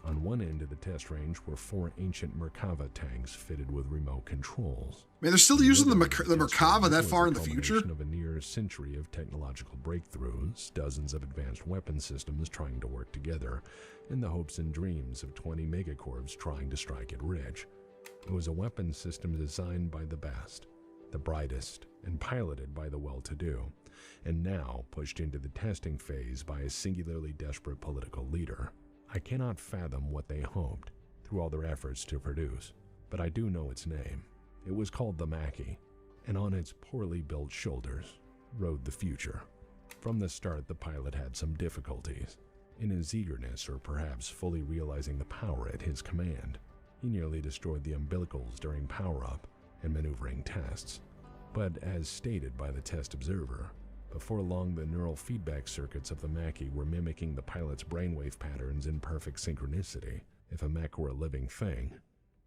On one end of the test range were 4 ancient Merkava tanks fitted with remote controls. Man, they're still using the Merkava that far in the future? Of a near century of technological breakthroughs, dozens of advanced weapon systems trying to work together, and the hopes and dreams of 20 megacorps trying to strike it rich. It was a weapon system designed by the best, the brightest, and piloted by the well-to-do, and now pushed into the testing phase by a singularly desperate political leader. I cannot fathom what they hoped through all their efforts to produce, but I do know its name. It was called the Mackie, and on its poorly built shoulders rode the future. From the start, the pilot had some difficulties. In his eagerness, or perhaps fully realizing the power at his command, he nearly destroyed the umbilicals during power-up and maneuvering tests. But as stated by the test observer, before long the neural feedback circuits of the Mackie were mimicking the pilot's brainwave patterns in perfect synchronicity. If a mech were a living thing,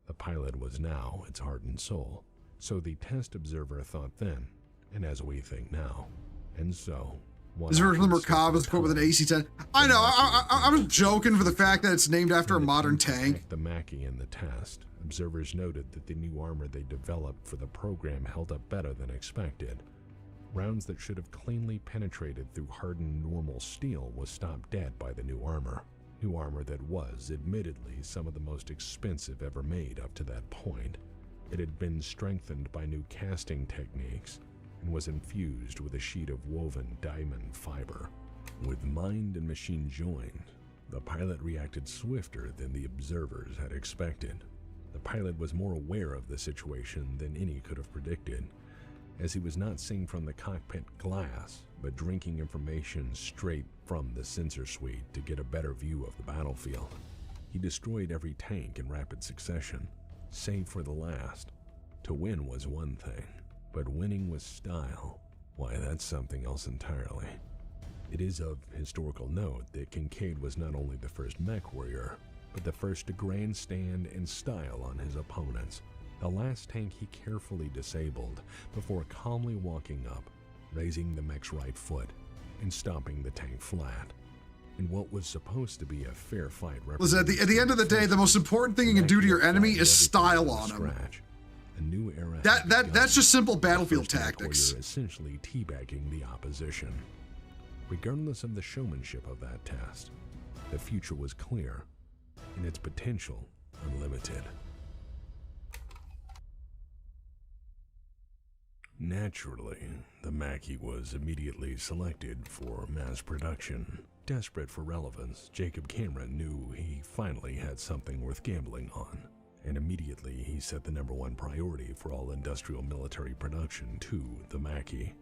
the pilot was now its heart and soul. So the test observer thought then, and as we think now. And so, this version of the Merkava's equipped with an AC-10. I know, I was joking for the fact that it's named after a modern tank. The Mackie in the test, observers noted that the new armor they developed for the program held up better than expected. Rounds that should have cleanly penetrated through hardened normal steel was stopped dead by the new armor. New armor that was, admittedly, some of the most expensive ever made up to that point. It had been strengthened by new casting techniques and was infused with a sheet of woven diamond fiber. With mind and machine joined, the pilot reacted swifter than the observers had expected. The pilot was more aware of the situation than any could have predicted, as he was not seeing from the cockpit glass, but drinking information straight from the sensor suite to get a better view of the battlefield. He destroyed every tank in rapid succession, save for the last. To win was one thing, but winning with style, why, that's something else entirely. It is of historical note that Kincaid was not only the first mech warrior, but the first to grandstand in style on his opponents. The last tank he carefully disabled before calmly walking up, raising the mech's right foot, and stomping the tank flat. In what was supposed to be a fair fight. Listen, at the end of the day, the most important thing you can do to your enemy is style on him. A new era. That's just simple battlefield tactics. Essentially teabagging the opposition. Regardless of the showmanship of that test, the future was clear, and its potential unlimited. Naturally, the Mackie was immediately selected for mass production. Desperate for relevance, Jacob Cameron knew he finally had something worth gambling on, and immediately he set the #1 priority for all industrial military production to the Mackie.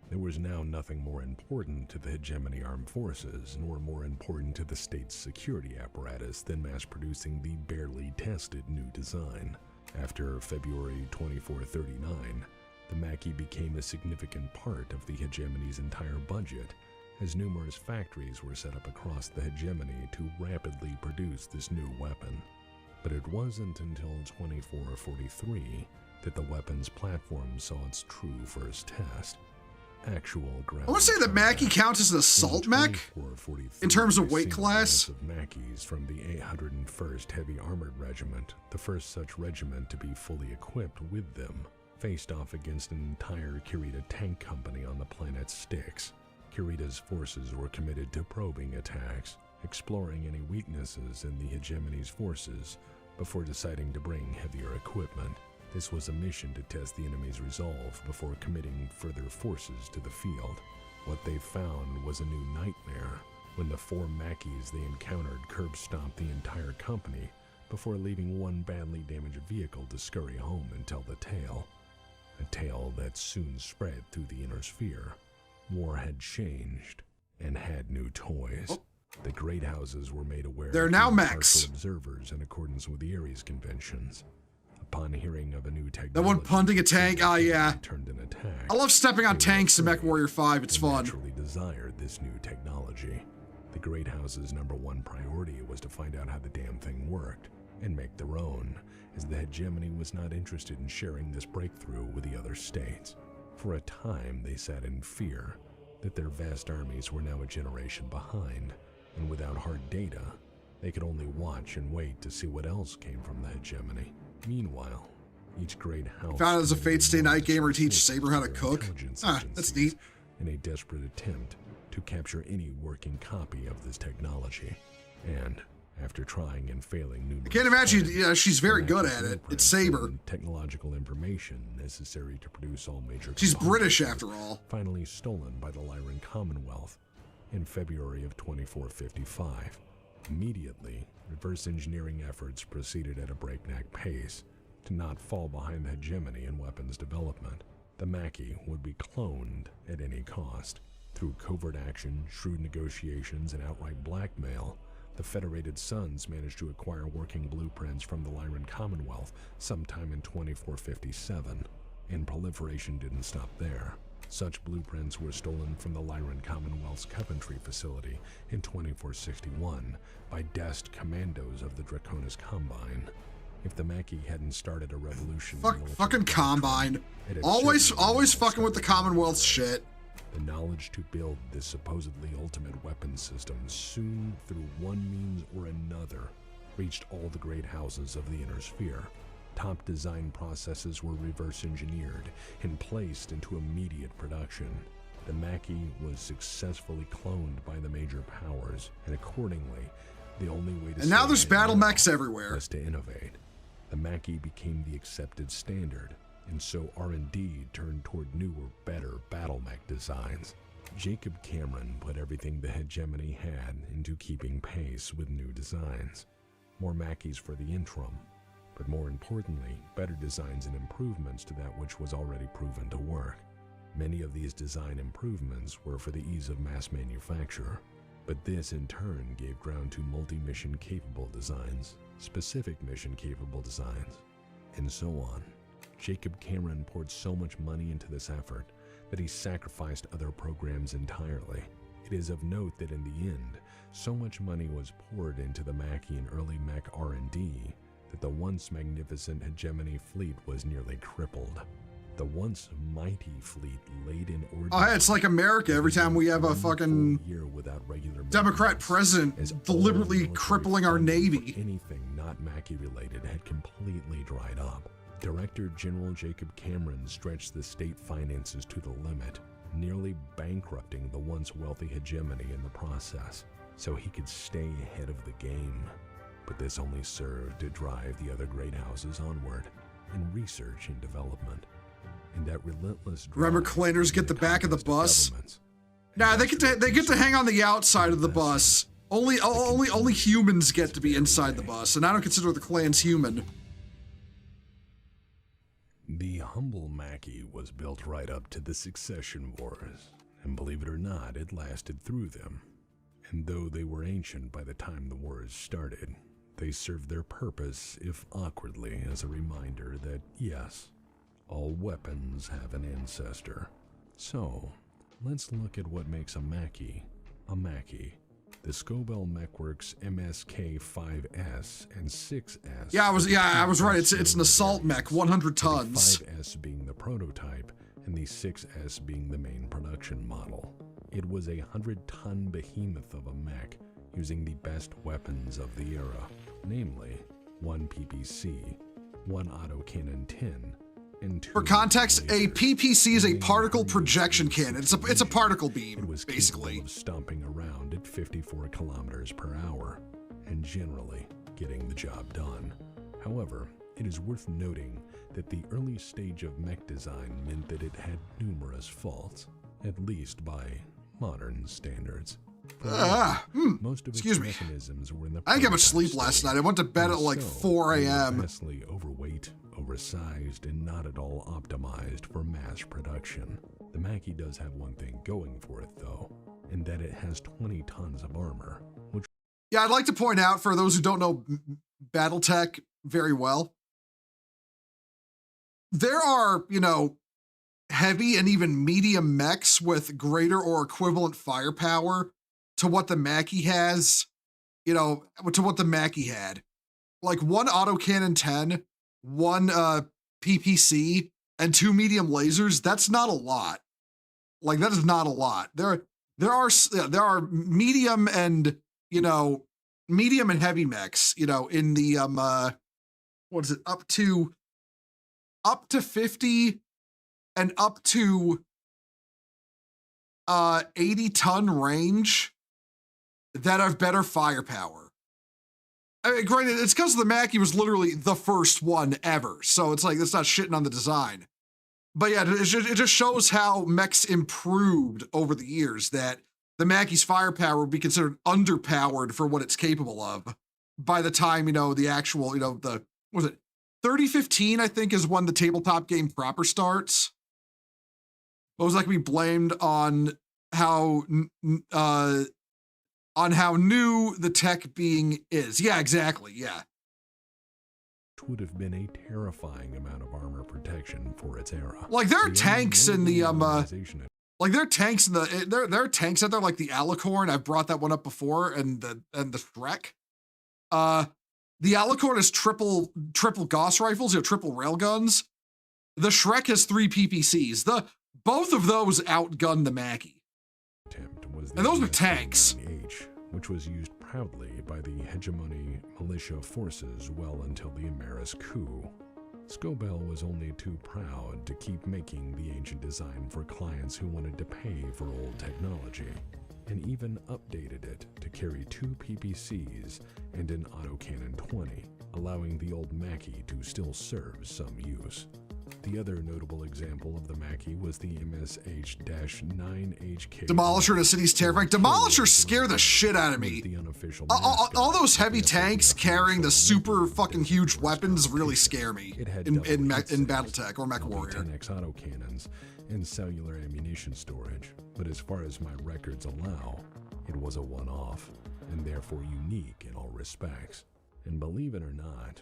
There was now nothing more important to the hegemony armed forces, nor more important to the state's security apparatus than mass-producing the barely tested new design. After February 2439, the Mackie became a significant part of the hegemony's entire budget, as numerous factories were set up across the hegemony to rapidly produce this new weapon. But it wasn't until 2443 that the weapon's platform saw its true first test. Actual ground. I want to say that Mackie counts as an assault mech in terms of weight class. Of Mackies from the 801st Heavy Armored Regiment, the first such regiment to be fully equipped with them, faced off against an entire Kirita tank company on the planet Styx. Kirita's forces were committed to probing attacks, exploring any weaknesses in the hegemony's forces before deciding to bring heavier equipment. This was a mission to test the enemy's resolve before committing further forces to the field. What they found was a new nightmare when the 4 Mackies they encountered curb-stomped the entire company before leaving one badly damaged vehicle to scurry home and tell the tale. A tale that soon spread through the inner sphere. War had changed and had new toys. Oh. The great houses were made aware They're now of mechs. Observers in accordance with the Ares conventions. Upon hearing of a new technology, That one punting a tank, oh yeah. Turned an attack. I love stepping on tanks in Mech Warrior 5, it's fun. Naturally desired this new technology. The great house's #1 priority was to find out how the damn thing worked and make their own, as the hegemony was not interested in sharing this breakthrough with the other states. For a time, they sat in fear that their vast armies were now a generation behind, and without hard data, they could only watch and wait to see what else came from the hegemony. Meanwhile, each great house found out as a Fate Stay Night gamer teach Saber how to cook. That's neat. In a desperate attempt to capture any working copy of this technology. And After trying and failing numerous I can't imagine. times, Yeah, she's very the good Mackey's at it. It's blueprints Saber. and technological information necessary to produce all major She's components British were after all. finally stolen by the Lyran Commonwealth in February of 2455. Immediately, reverse engineering efforts proceeded at a breakneck pace. To not fall behind the hegemony in weapons development, the Mackey would be cloned at any cost. Through covert action, shrewd negotiations, and outright blackmail, the Federated Sons managed to acquire working blueprints from the Lyran Commonwealth sometime in 2457, and proliferation didn't stop there. Such blueprints were stolen from the Lyran Commonwealth's Coventry facility in 2461 by Dest commandos of the Draconis Combine. If the Mackey hadn't started a revolution, Fucking Combine. Always fucking with the Commonwealth shit. The knowledge to build this supposedly ultimate weapon system soon, through one means or another, reached all the great houses of the Inner Sphere. Top design processes were reverse engineered and placed into immediate production. The Mackey was successfully cloned by the major powers, and accordingly, the only way to And now there's Battlemechs everywhere. was to innovate. The Mackey became the accepted standard, and so R&D turned toward newer, better Battlemech designs. Jacob Cameron put everything the hegemony had into keeping pace with new designs. More Mackeys for the interim, but more importantly, better designs and improvements to that which was already proven to work. Many of these design improvements were for the ease of mass manufacture, but this in turn gave ground to multi-mission capable designs, specific mission capable designs, and so on. Jacob Cameron poured so much money into this effort that he sacrificed other programs entirely. It is of note that in the end, so much money was poured into the Mackey and early mech R&D that the once magnificent hegemony fleet was nearly crippled. The once mighty fleet laid in order. Oh, hey, it's like America every time we have a fucking year without regular Democrat president deliberately crippling our Navy. Anything not Mackey related had completely dried up. Director General Jacob Cameron stretched the state finances to the limit, nearly bankrupting the once wealthy hegemony in the process, so he could stay ahead of the game. But this only served to drive the other great houses onward in research and development. And that relentless drive. Remember, cleaners get the back of the bus. Nah, they get to hang on the outside of the bus. Only humans get to be inside the bus, and I don't consider the clans human. The humble Mackey was built right up to the succession wars, and believe it or not, it lasted through them. And though they were ancient by the time the wars started, they served their purpose, if awkwardly, as a reminder that, yes, all weapons have an ancestor. So, let's look at what makes a Mackey a Mackey. The Scobell Mechworks MSK-5S and 6S. Yeah, I was right. It's an assault mech, 100 tons. The 5S being the prototype, and the 6S being the main production model. It was a 100-ton behemoth of a mech, using the best weapons of the era, namely 1 PPC, 1 autocannon 10, and 2. For context, a lasers. PPC is a particle projection cannon. It's a particle beam, It was basically. capable of stomping around at 54 kilometers per hour, and generally getting the job done. However, it is worth noting that the early stage of mech design meant that it had numerous faults, at least by modern standards. Most of its mechanisms were in the I didn't get much sleep prototype last stage, night. I went to bed at and like so 4 they were a.m. vastly overweight, oversized, and not at all optimized for mass production. The Mackey does have one thing going for it, though, in that it has 20 tons of armor, which... Yeah, I'd like to point out, for those who don't know Battletech very well, there are, heavy and even medium mechs with greater or equivalent firepower to what the Mackey has, to what the Mackey had. Like 1 autocannon 10, 1 PPC, and 2 medium lasers, that's not a lot. Like, that is not a lot. There are medium and, medium and heavy mechs, in the, what is it, up to 50 and up to 80-ton range that have better firepower. I mean, granted, it's because the Mackie was literally the first one ever, so it's like, it's not shitting on the design. But yeah, it just shows how mechs improved over the years, that the Mackie's firepower would be considered underpowered for what it's capable of by the time, the actual, what was it, 3015, I think, is when the tabletop game proper starts. It was like we blamed on how new the tech being is. Yeah, exactly, yeah. Would have been a terrifying amount of armor protection for its era. Like there are tanks in the like there are tanks in the there are tanks out there like the Alicorn. I've brought that one up before, and the Shrek. The Alicorn has triple Gauss rifles, triple railguns. The Shrek has 3 PPCs. Both of those outgun the Mackie. And those were tanks. Which was used proudly by the hegemony militia forces well until the Amaris coup. Scobell was only too proud to keep making the ancient design for clients who wanted to pay for old technology, and even updated it to carry 2 PPCs and an autocannon 20, allowing the old Mackie to still serve some use. The other notable example of the Mackie was the MSH-9HK. Demolisher in a city's terrifying. Demolishers scare the shit out of me. All those heavy tanks carrying the super fucking huge weapons really scare me in Battletech or MechWarrior. 10x autocannons and cellular ammunition storage, but as far as my records allow, it was a one-off and therefore unique in all respects. And believe it or not,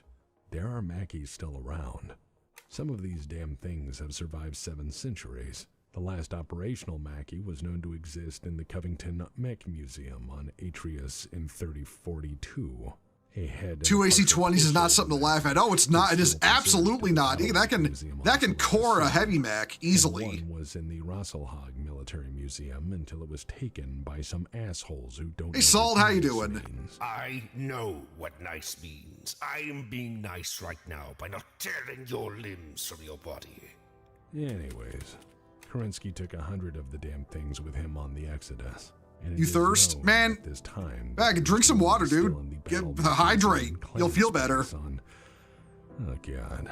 there are Mackies still around. Some of these damn things have survived 7 centuries. The last operational Mackie was known to exist in the Covington Mech Museum on Atreus in 3042. A head 2 AC-20s is not something to laugh at. Oh, it's not. It is absolutely not. That can core a heavy mech easily. One was in the Rosselhag Military Museum until it was taken by some assholes who don't. Hey, Salt, how you doing? Means. I know what nice means. I am being nice right now by not tearing your limbs from your body. Anyways, Kerensky took 100 of the damn things with him on the Exodus. You thirst? Man, this time, drink some water, dude. Hydrate. You'll feel better. Oh, God.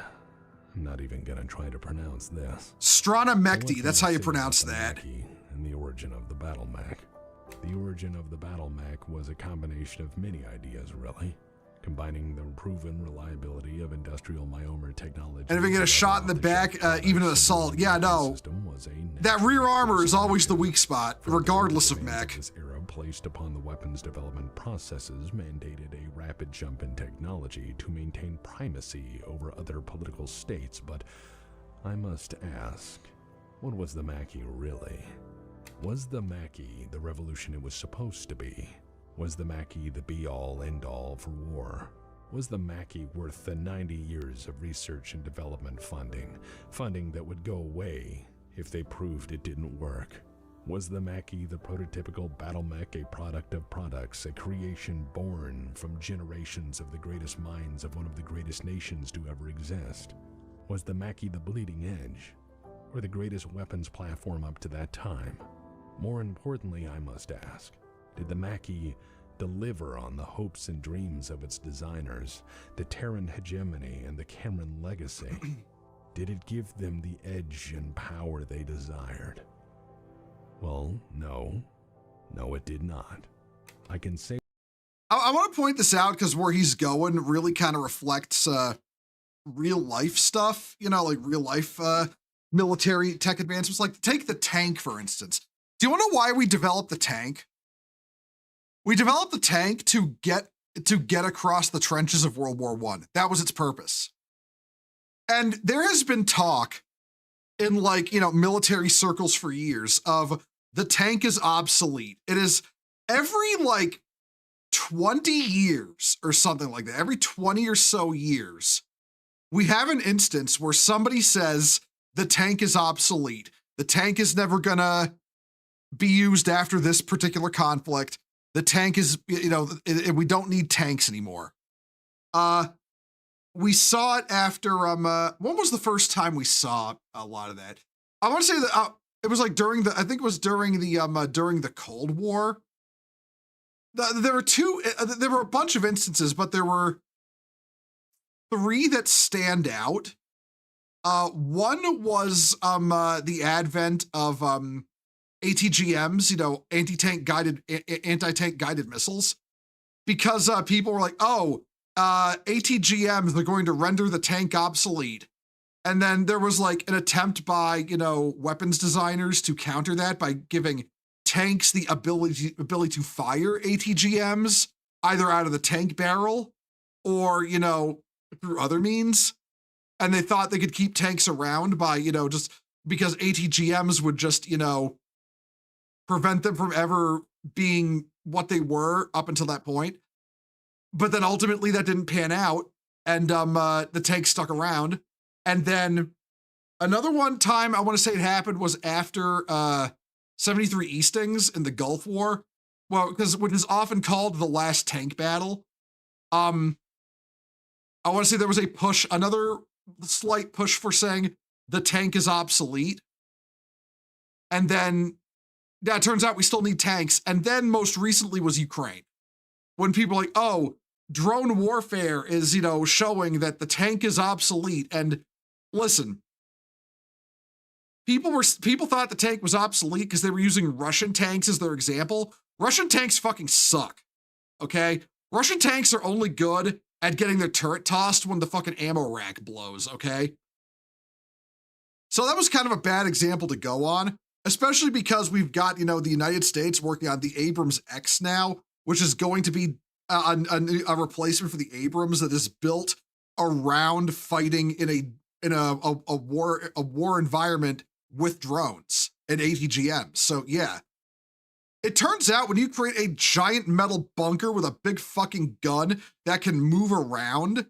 I'm not even gonna try to pronounce this. Strana-Mechty, that's how you pronounce that. And the origin of the Battlemech. The origin of the Battlemech was a combination of many ideas, really. Combining the proven reliability of industrial Myomer technology. And if you get a shot in the back, even an assault, yeah, no. That rear armor is always the weak spot, regardless of mech. This era placed upon the weapons development processes mandated a rapid jump in technology to maintain primacy over other political states, but I must ask, what was the Mackie really? Was the Mackie the revolution it was supposed to be? Was the Mackie the be-all, end-all for war? Was the Mackie worth the 90 years of research and development funding that would go away if they proved it didn't work? Was the Mackie the prototypical Battlemech a product of products, a creation born from generations of the greatest minds of one of the greatest nations to ever exist? Was the Mackie the bleeding edge, or the greatest weapons platform up to that time? More importantly, I must ask, did the Mackie deliver on the hopes and dreams of its designers, the Terran hegemony and the Cameron legacy? Did it give them the edge and power they desired? Well, no, it did not. I can say. I want to point this out because where he's going really kind of reflects real life stuff, like real life military tech advancements. Like take the tank, for instance. Do you want to know why we developed the tank? We developed the tank to get across the trenches of World War I. That was its purpose. And there has been talk in military circles for years of the tank is obsolete. It is every 20 years or something like that. Every 20 or so years, we have an instance where somebody says the tank is obsolete. The tank is never gonna be used after this particular conflict. The tank is, we don't need tanks anymore. We saw it after, when was the first time we saw a lot of that? I want to say that it was during the Cold War. there were a bunch of instances, but there were 3 that stand out. One was the advent of ATGMs, anti-tank guided missiles, because people were like, oh, ATGMs, they're going to render the tank obsolete. And then there was like an attempt by, weapons designers to counter that by giving tanks the ability to fire ATGMs either out of the tank barrel or, through other means. And they thought they could keep tanks around by, just because ATGMs would just, prevent them from ever being what they were up until that point. But then ultimately that didn't pan out, and the tanks stuck around. And then another one time I want to say it happened was after 73 Eastings in the Gulf War. Well, which is often called the last tank battle. I want to say there was a push, another slight push for saying the tank is obsolete. And then it turns out we still need tanks. And then most recently was Ukraine, when people are like, oh, drone warfare is, showing that the tank is obsolete. And listen, people thought the tank was obsolete because they were using Russian tanks as their example. Russian tanks fucking suck, okay? Russian tanks are only good at getting their turret tossed when the fucking ammo rack blows, okay? So that was kind of a bad example to go on, especially because we've got, the United States working on the Abrams X now, which is going to be a replacement for the Abrams that is built around fighting in a war environment with drones and ATGMs. So yeah, it turns out when you create a giant metal bunker with a big fucking gun that can move around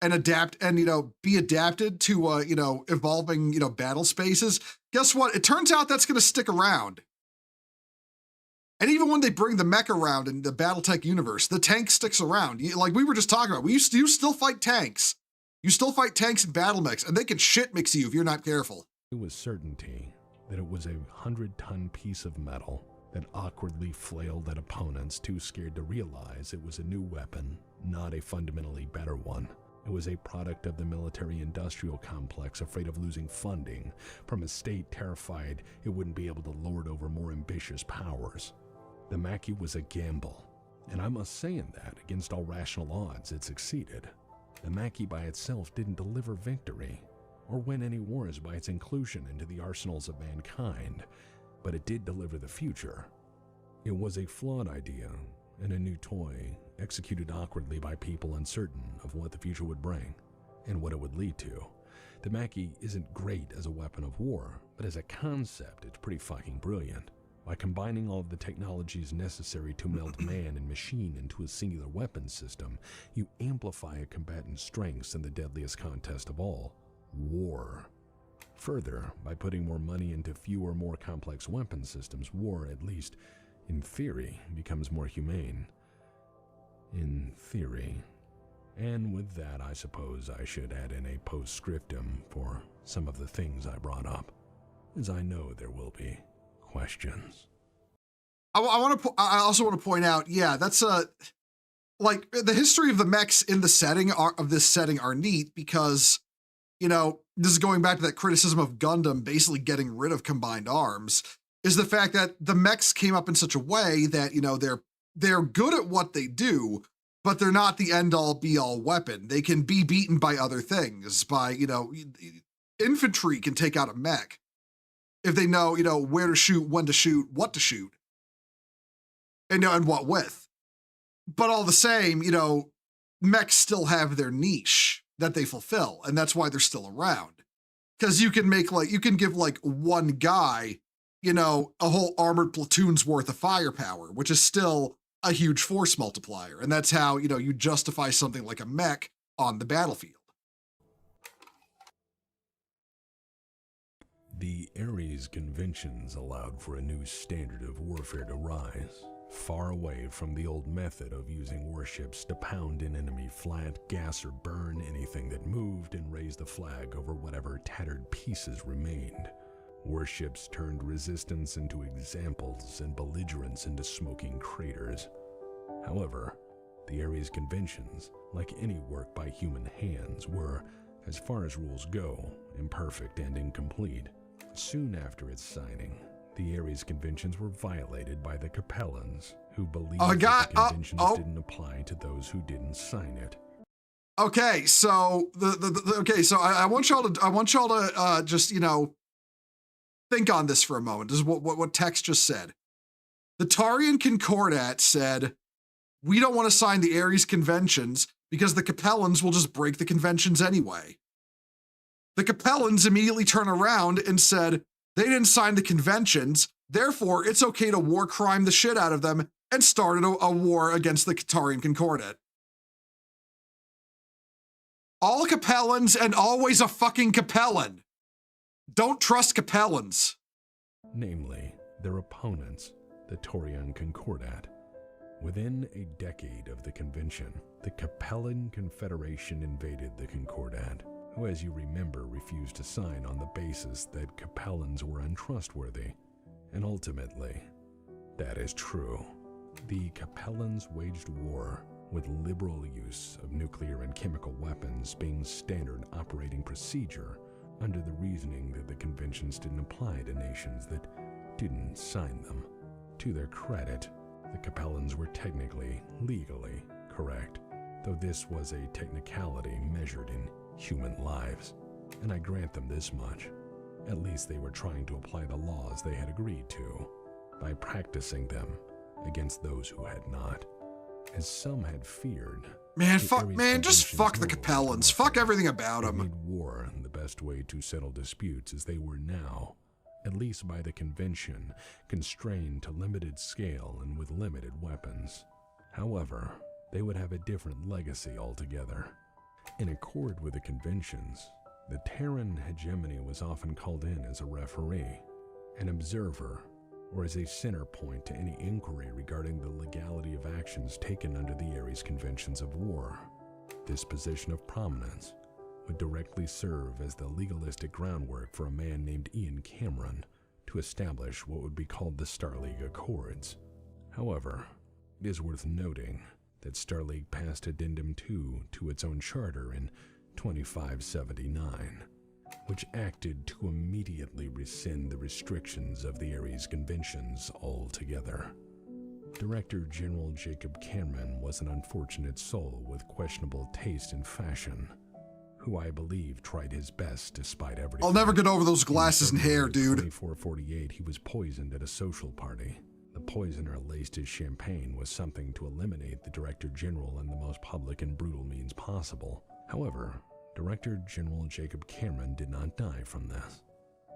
and adapt and, be adapted to, evolving, battle spaces, guess what? It turns out that's going to stick around. And even when they bring the mech around in the Battletech universe, the tank sticks around. Like we were just talking about, you still fight tanks. You still fight tanks and Battlemechs, and they can shit mix you if you're not careful. It was certainty that it was a 100-ton piece of metal that awkwardly flailed at opponents too scared to realize it was a new weapon, not a fundamentally better one. It was a product of the military-industrial complex afraid of losing funding, from a state terrified it wouldn't be able to lord over more ambitious powers. The Mackie was a gamble, and I must say in that, against all rational odds, it succeeded. The Mackie by itself didn't deliver victory, or win any wars by its inclusion into the arsenals of mankind, but it did deliver the future. It was a flawed idea, and a new toy, executed awkwardly by people uncertain of what the future would bring, and what it would lead to. The Mackie isn't great as a weapon of war, but as a concept, it's pretty fucking brilliant. By combining all of the technologies necessary to meld man and machine into a singular weapon system, you amplify a combatant's strengths in the deadliest contest of all, war. Further, by putting more money into fewer, more complex weapon systems, war, at least in theory, becomes more humane. In theory. And with that, I suppose I should add in a postscriptum for some of the things I brought up, as I know there will be questions. I also want to point out, yeah, that's like the history of the mechs in the setting of this setting are neat because, this is going back to that criticism of Gundam basically getting rid of combined arms, is the fact that the mechs came up in such a way that, they're good at what they do, but they're not the end all be all weapon. They can be beaten by other things, by, infantry can take out a mech if they know, where to shoot, when to shoot, what to shoot, and what with. But all the same, mechs still have their niche that they fulfill, and that's why they're still around. Because you can give one guy, a whole armored platoon's worth of firepower, which is still a huge force multiplier. And that's how, you justify something like a mech on the battlefield. The Ares Conventions allowed for a new standard of warfare to rise, far away from the old method of using warships to pound an enemy flat, gas or burn anything that moved, and raise the flag over whatever tattered pieces remained. Warships turned resistance into examples and belligerents into smoking craters. However, the Ares Conventions, like any work by human hands, were, as far as rules go, imperfect and incomplete. Soon after its signing, the Ares Conventions were violated by the Capellans, who believed that the conventions didn't apply to those who didn't sign it. Okay, so I want y'all to just, you know, think on this for a moment. This is what Tex just said. The Tarian Concordat said, we don't want to sign the Ares Conventions because the Capellans will just break the conventions anyway. The Capellans immediately turn around and said they didn't sign the conventions, therefore it's okay to war crime the shit out of them, and started a war against the Tarian Concordat. All Capellans and always a fucking Capellan. Don't trust Capellans. Namely, their opponents, the Tarian Concordat. Within a decade of the convention, the Capellan Confederation invaded the Concordat, who, as you remember, refused to sign on the basis that Capellans were untrustworthy. And ultimately, that is true. The Capellans waged war, with liberal use of nuclear and chemical weapons being standard operating procedure, under the reasoning that the conventions didn't apply to nations that didn't sign them. To their credit, the Capellans were technically, legally correct, though this was a technicality measured in human lives. And I grant them this much. At least they were trying to apply the laws they had agreed to, by practicing them against those who had not. As some had feared. Just fuck the Capellans. Fuck everything about them. Made war the best way to settle disputes as they were now, at least by the convention, constrained to limited scale and with limited weapons. However, they would have a different legacy altogether. In accord with the conventions, the Terran hegemony was often called in as a referee, an observer, or as a center point to any inquiry regarding the legality of actions taken under the Ares Conventions of War. This position of prominence would directly serve as the legalistic groundwork for a man named Ian Cameron to establish what would be called the Starleague Accords. However, it is worth noting that Starleague passed Addendum 2 to its own charter in 2579, which acted to immediately rescind the restrictions of the Ares Conventions altogether. Director General Jacob Cameron was an unfortunate soul with questionable taste in fashion, who I believe tried his best despite everything. I'll never get over those glasses and hair, dude. In 2448, he was poisoned at a social party. The poisoner laced his champagne with something to eliminate the Director General in the most public and brutal means possible. However, Director General Jacob Cameron did not die from this.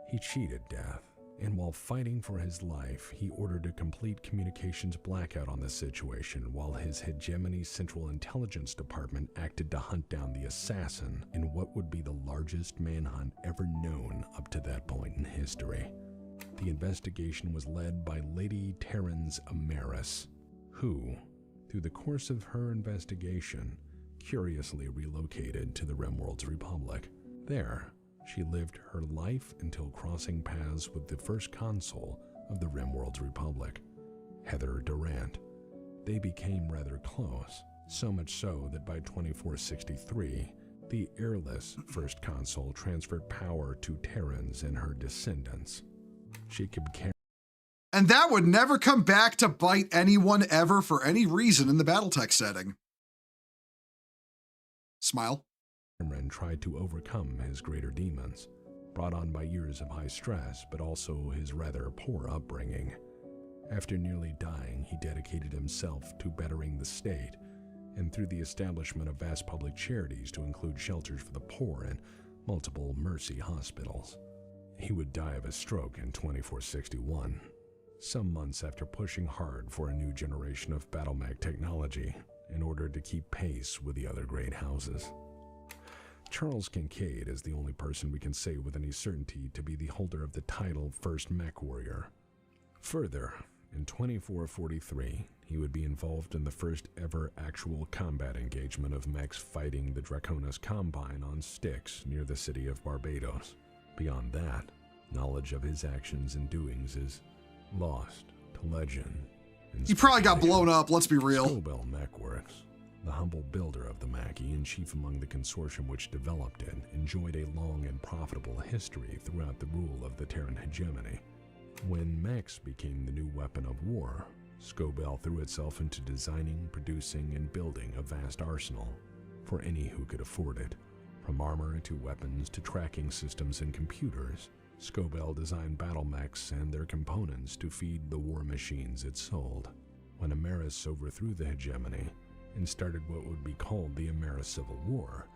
He cheated death, and while fighting for his life, he ordered a complete communications blackout on the situation while his hegemony Central Intelligence Department acted to hunt down the assassin in what would be the largest manhunt ever known up to that point in history. The investigation was led by Lady Terrans Amaris, who, through the course of her investigation, curiously relocated to the Rimworld's Republic. There, she lived her life until crossing paths with the first consul of the Rimworld's Republic, Heather Durant. They became rather close, so much so that by 2463, the heirless first consul transferred power to Terrans and her descendants. And that would never come back to bite anyone ever for any reason in the Battletech setting. Smile. Cameron tried to overcome his greater demons, brought on by years of high stress, but also his rather poor upbringing. After nearly dying, he dedicated himself to bettering the state, and through the establishment of vast public charities to include shelters for the poor and multiple mercy hospitals. He would die of a stroke in 2461, some months after pushing hard for a new generation of Battlemech technology in order to keep pace with the other great houses. Charles Kincaid is the only person we can say with any certainty to be the holder of the title First Mech Warrior. Further, in 2443, he would be involved in the first ever actual combat engagement of mechs fighting the Draconis Combine on Styx near the city of Barbados. Beyond that, knowledge of his actions and doings is lost to legend He probably got blown up, let's be real. Scobell Mechworks, the humble builder of the Mackie and chief among the consortium which developed it, enjoyed a long and profitable history throughout the rule of the Terran hegemony. When mechs became the new weapon of war, Scobell threw itself into designing, producing, and building a vast arsenal for any who could afford it. From armor to weapons to tracking systems and computers, Scobell designed Battlemechs and their components to feed the war machines it sold. When Ameris overthrew the hegemony and started what would be called the Ameris Civil War,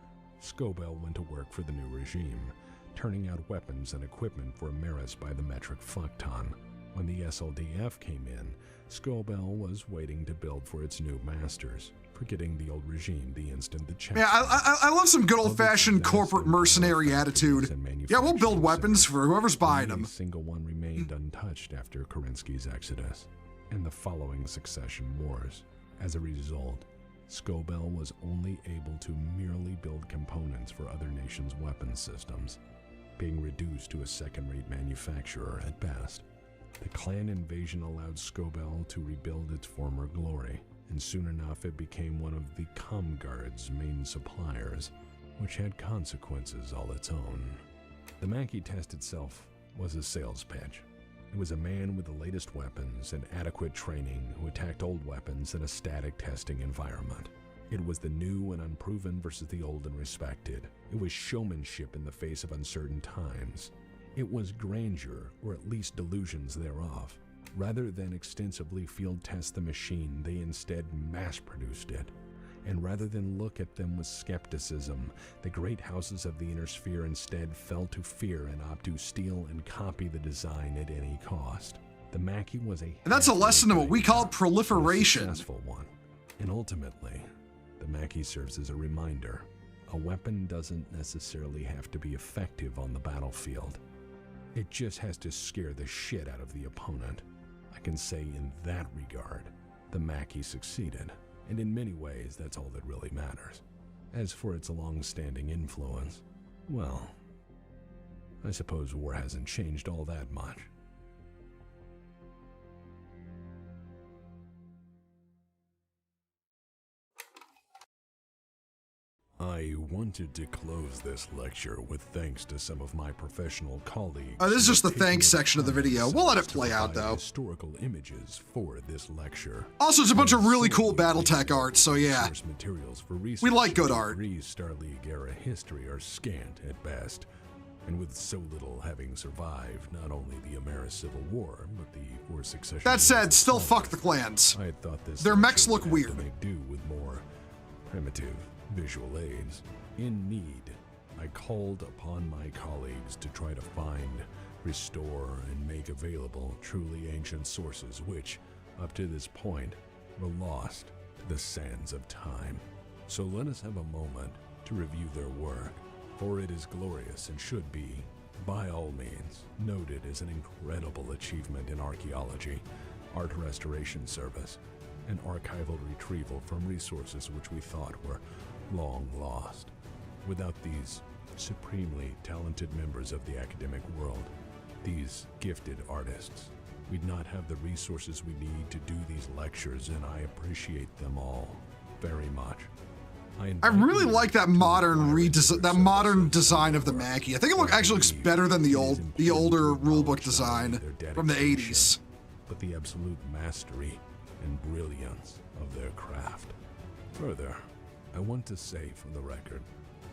Scobell went to work for the new regime, turning out weapons and equipment for Ameris by the metric fuckton. When the SLDF came in, Scobell was waiting to build for its new masters, forgetting the old regime the instant the chance. Yeah, I love some good old-fashioned corporate mercenary attitude. Yeah, we'll build weapons for whoever's buying them. Only a single one remained untouched after Kerensky's exodus and the following succession wars. As a result, Scobell was only able to merely build components for other nations' weapon systems, being reduced to a second-rate manufacturer at best. The clan invasion allowed Scobell to rebuild its former glory, and soon enough it became one of the Comguard's main suppliers, which had consequences all its own. The Mackie test itself was a sales pitch. It was a man with the latest weapons and adequate training who attacked old weapons in a static testing environment. It was the new and unproven versus the old and respected. It was showmanship in the face of uncertain times. It was grandeur, or at least delusions thereof. Rather than extensively field test the machine, they instead mass-produced it. And rather than look at them with skepticism, the great houses of the inner sphere instead fell to fear and opt to steal and copy the design at any cost. The Mackie was a... And that's a lesson in what we call proliferation. Successful one. And ultimately, the Mackie serves as a reminder. A weapon doesn't necessarily have to be effective on the battlefield. It just has to scare the shit out of the opponent. I can say in that regard, the Mackie succeeded, and in many ways that's all that really matters. As for its long-standing influence, well, I suppose war hasn't changed all that much. I wanted to close this lecture with thanks to some of my professional colleagues. This is just the thanks section of the video. We'll let it play out, though. Historical images for this lecture. Also, it's a bunch of really cool Battletech art, so yeah. Materials for research. We like good art. Star League era history are scant at best, and with so little having survived not only the Ameris Civil War, but the four succession. That said, still fuck the clans. I thought this their mechs look weird. Make do with more primitive visual aids. In need, I called upon my colleagues to try to find, restore, and make available truly ancient sources which, up to this point, were lost to the sands of time. So let us have a moment to review their work, for it is glorious and should be, by all means, noted as an incredible achievement in archaeology, art restoration service, and archival retrieval from resources which we thought were long lost. Without these supremely talented members of the academic world, these gifted artists, we'd not have the resources we need to do these lectures, and I appreciate them all very much. I really like that modern design of the Mackie. I think it actually looks better than the older rulebook design from the 80s. But the absolute mastery and brilliance of their craft. Further, I want to say for the record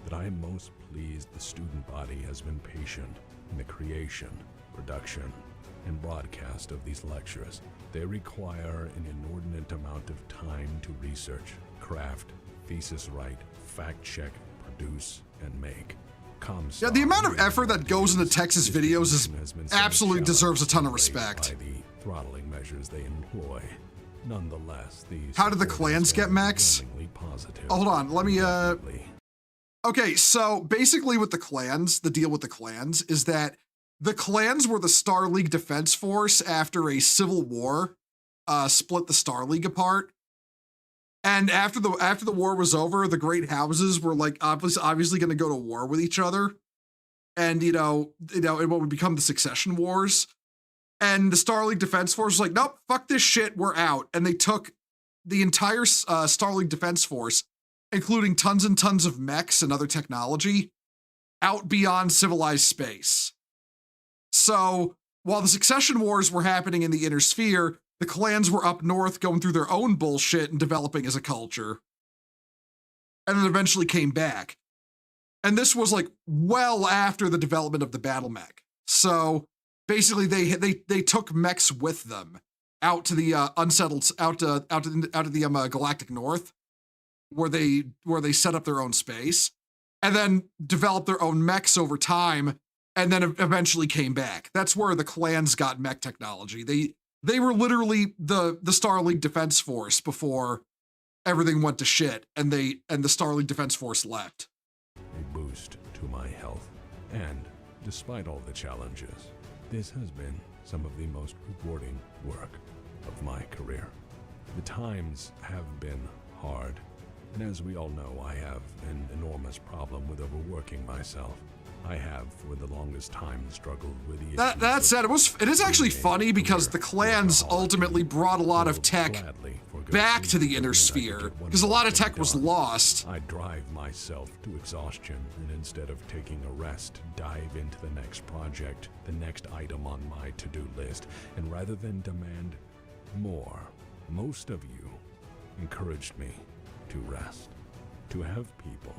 that I am most pleased the student body has been patient in the creation, production, and broadcast of these lectures. They require an inordinate amount of time to research, craft, thesis write, fact check, produce, and make. Yeah, the amount of effort that goes into Texas videos is absolutely deserves a ton of respect. By the throttling measures they employ. Nonetheless, these... How did the clans get mechs? Oh, hold on, let me, Okay, so basically with the clans, the deal with the clans is that the clans were the Star League Defense Force after a civil war split the Star League apart. And after the war was over, the great houses were like obviously going to go to war with each other. And, you know, it would become the succession wars. And the Starlink Defense Force was like, nope, fuck this shit, we're out. And they took the entire Starlink Defense Force, including tons and tons of mechs and other technology, out beyond civilized space. So while the succession wars were happening in the inner sphere, the clans were up north going through their own bullshit and developing as a culture. And then eventually came back. And this was like well after the development of the Battlemech. So basically they took mechs with them out to the unsettled, out to the galactic north, where they set up their own space, and then developed their own mechs over time, and then eventually came back. That's where the clans got mech technology. They were literally the Starlink Defense Force before everything went to shit, and the Starlink Defense Force left. A boost to my health, and despite all the challenges, this has been some of the most rewarding work of my career. The times have been hard, and as we all know, I have an enormous problem with overworking myself. I have, for the longest time, struggled with the issues. That said, it is actually funny because the clans ultimately brought a lot of tech back to the inner sphere, because a lot of tech was lost. I drive myself to exhaustion, and instead of taking a rest, dive into the next project, the next item on my to-do list, and rather than demand more, most of you encouraged me to rest, to have people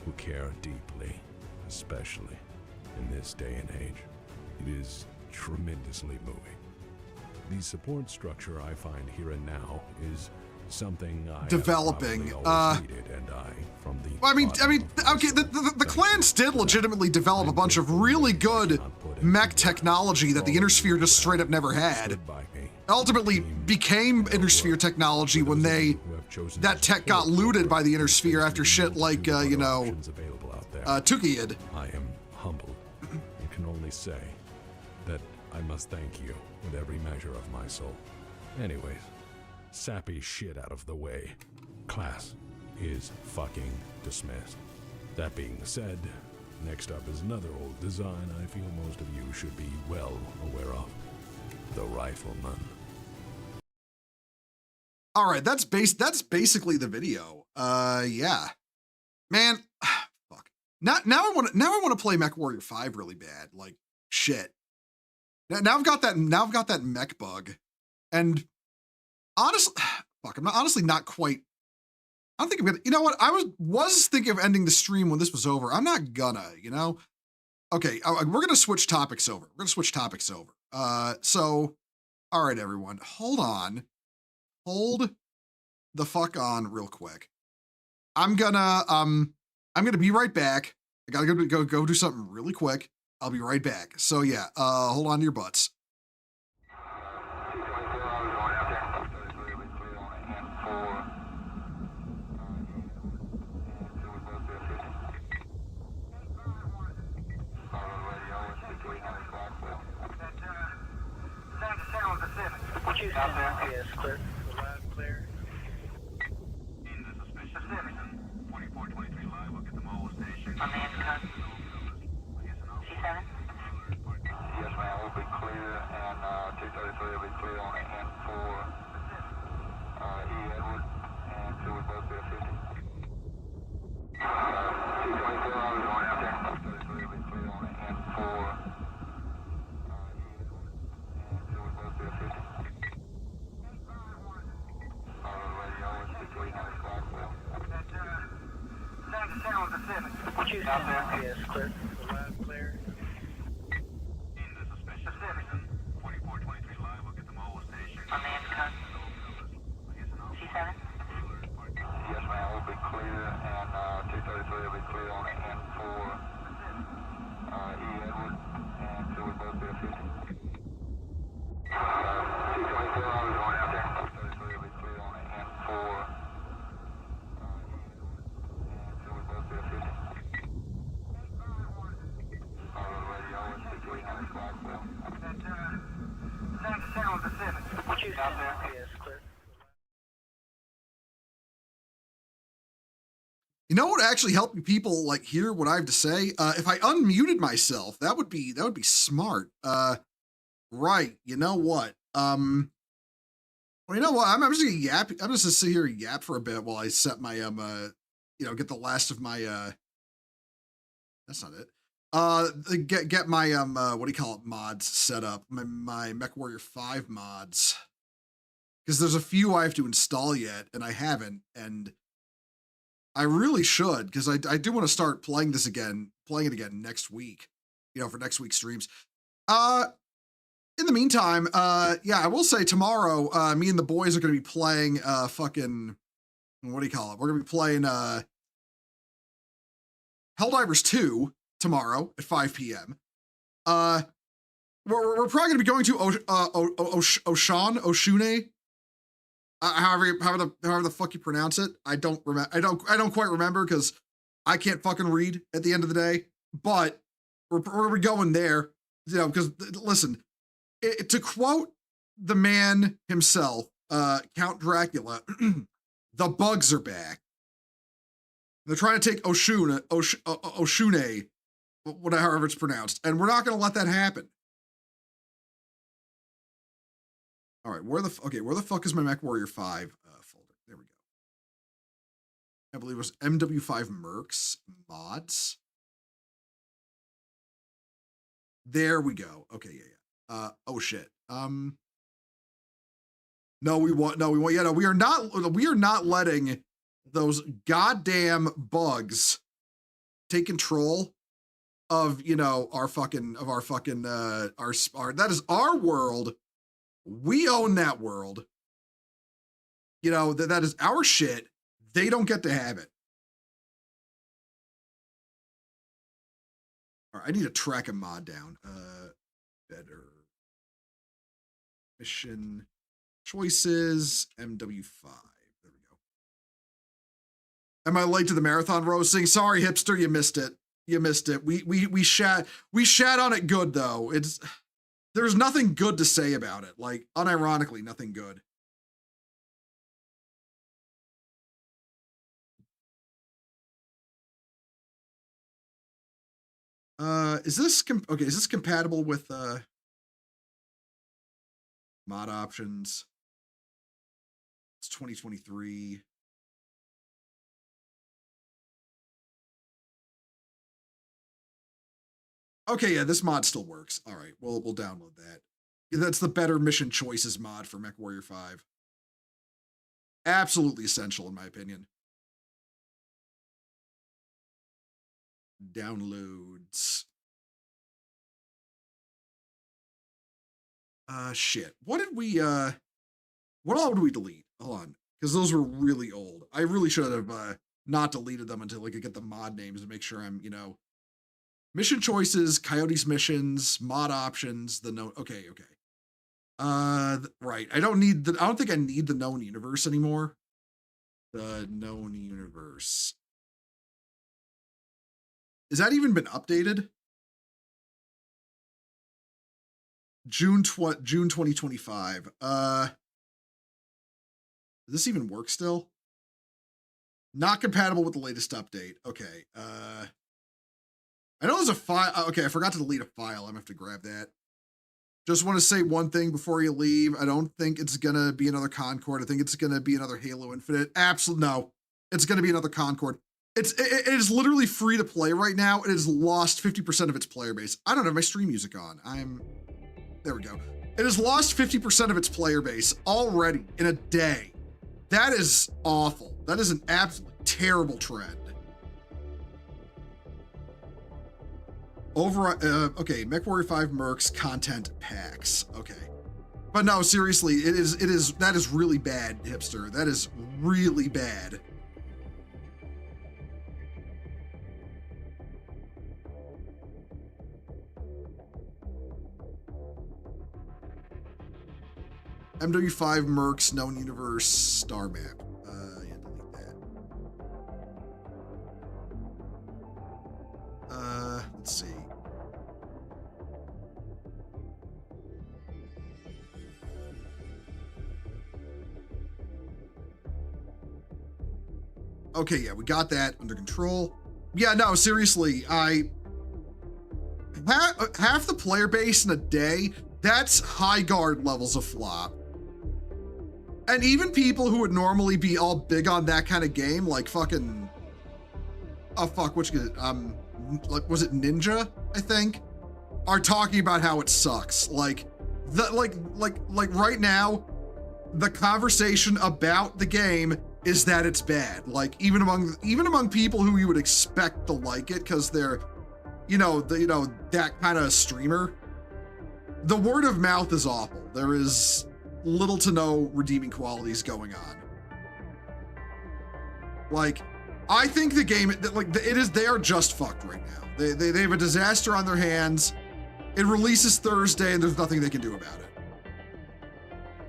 who care deeply, especially in this day and age. It is tremendously moving. The support structure I find here and now is something I developing. Have needed, and from the okay, the clans did legitimately develop a bunch of really good mech technology that the inner sphere just straight up never had. Ultimately became inner sphere technology when that tech got looted by the inner sphere after shit like Tukiyid. I am humbled and can only say that I must thank you with every measure of my soul. Anyways, sappy shit out of the way. Class is fucking dismissed. That being said, next up is another old design I feel most of you should be well aware of. The Rifleman. All right, that's basically the video. Yeah. Man, fuck. Now I want to play Mech Warrior 5 really bad. Like shit. Now I've got that mech bug. And honestly, fuck, I'm honestly not quite. I don't think I'm gonna. You know what? I was thinking of ending the stream when this was over. I'm not gonna. Okay, we're gonna switch topics over. So, all right, everyone, hold on. Hold the fuck on real quick. I'm gonna be right back. I gotta go do something really quick. I'll be right back. So yeah, hold on to your butts. Yes, clear. Loud, clear. Pacific. 2423 live, we'll get the mobile station. I'm in cut. C7? Yes, ma'am, we'll be clear, and 233 will be clear on N4, E. Edward, and 2 will both be a 50. 224, I was going out there. 233 will be clear on N4, E. Edward, and 2 will both be a 50. What you said? Yes, clear. Loud, clear. Pacific. 2423 live, we'll get the mobile station. I'm in cut. C7? Yes, ma'am, we'll be clear, and 233 will be clear on N4, E. Edward, and 2 will both be a 50. 224, I was going out there. 233 will be clear on N4. You know what would actually help people like hear what I have to say? If I unmuted myself, that would be smart. Right. You know what? Well, you know what? I'm just gonna yap. I'm just gonna sit here and yap for a bit while I set my get the last of my that's not it. Get my what do you call it, mods set up. My MechWarrior 5 mods. Because there's a few I have to install yet, and I haven't, and I really should, because I do want to start playing it again next week, for next week's streams. In the meantime, yeah, I will say tomorrow, me and the boys are going to be playing fucking, what do you call it? We're going to be playing Helldivers 2 tomorrow at 5 p.m. We're probably going to be going to Oshune. However the fuck you pronounce it. I don't quite remember because I can't fucking read at the end of the day. But we're going there, because listen, to quote the man himself, Count Dracula, the bugs are back. They're trying to take Oshune, however it's pronounced, and we're not going to let that happen. All right, where the fuck is my MechWarrior 5 folder? There we go. I believe it was MW5 Mercs mods. There we go. Okay, yeah. Oh shit. We are not letting those goddamn bugs take control of our that is our world. We own that world. That is our shit. They don't get to have it. All right, I need to track a mod down. Better mission choices, MW5. There we go. Am I late to the marathon roasting? Sorry, hipster, you missed it. We shat on it good though. There's nothing good to say about it. Like, unironically, nothing good. Is this compatible with mod options? It's 2023. Okay, yeah, this mod still works. All right, we'll download that. That's the better mission choices mod for MechWarrior 5. Absolutely essential, in my opinion. Downloads. Shit. What all did we delete? Hold on, because those were really old. I really should have not deleted them until I could get the mod names to make sure I'm, mission choices, Coyotes missions, mod options, okay. Right. I don't think I need the known universe anymore. The known universe. Has that even been updated? June 2025. Does this even work still? Not compatible with the latest update. Okay. I know there's a file. Okay, I forgot to delete a file. I'm gonna have to grab that. Just want to say one thing before you leave. I don't think it's gonna be another Concord. I think it's gonna be another Halo Infinite. Absolutely no. It's gonna be another Concord. It is literally free to play right now. It has lost 50% of its player base. I don't have my stream music on. There we go. It has lost 50% of its player base already in a day. That is awful. That is an absolutely terrible trend. Okay, MechWarrior 5 Mercs content packs. Okay. But no, seriously, that is really bad, hipster. That is really bad. MW5 Mercs known universe star map. Yeah, delete that. Let's see. Okay, yeah, we got that under control. Yeah, no, seriously, half the player base in a day, That's high guard levels of flop. And even people who would normally be all big on that kind of game, like fucking, oh fuck, which like was it Ninja? I think, are talking about how it sucks. Like right now, the conversation about the game is that it's bad. Like even among people who you would expect to like it because they're, that kind of streamer. The word of mouth is awful. There is little to no redeeming qualities going on. Like, I think the game, they are just fucked right now. They have a disaster on their hands. It releases Thursday and there's nothing they can do about it.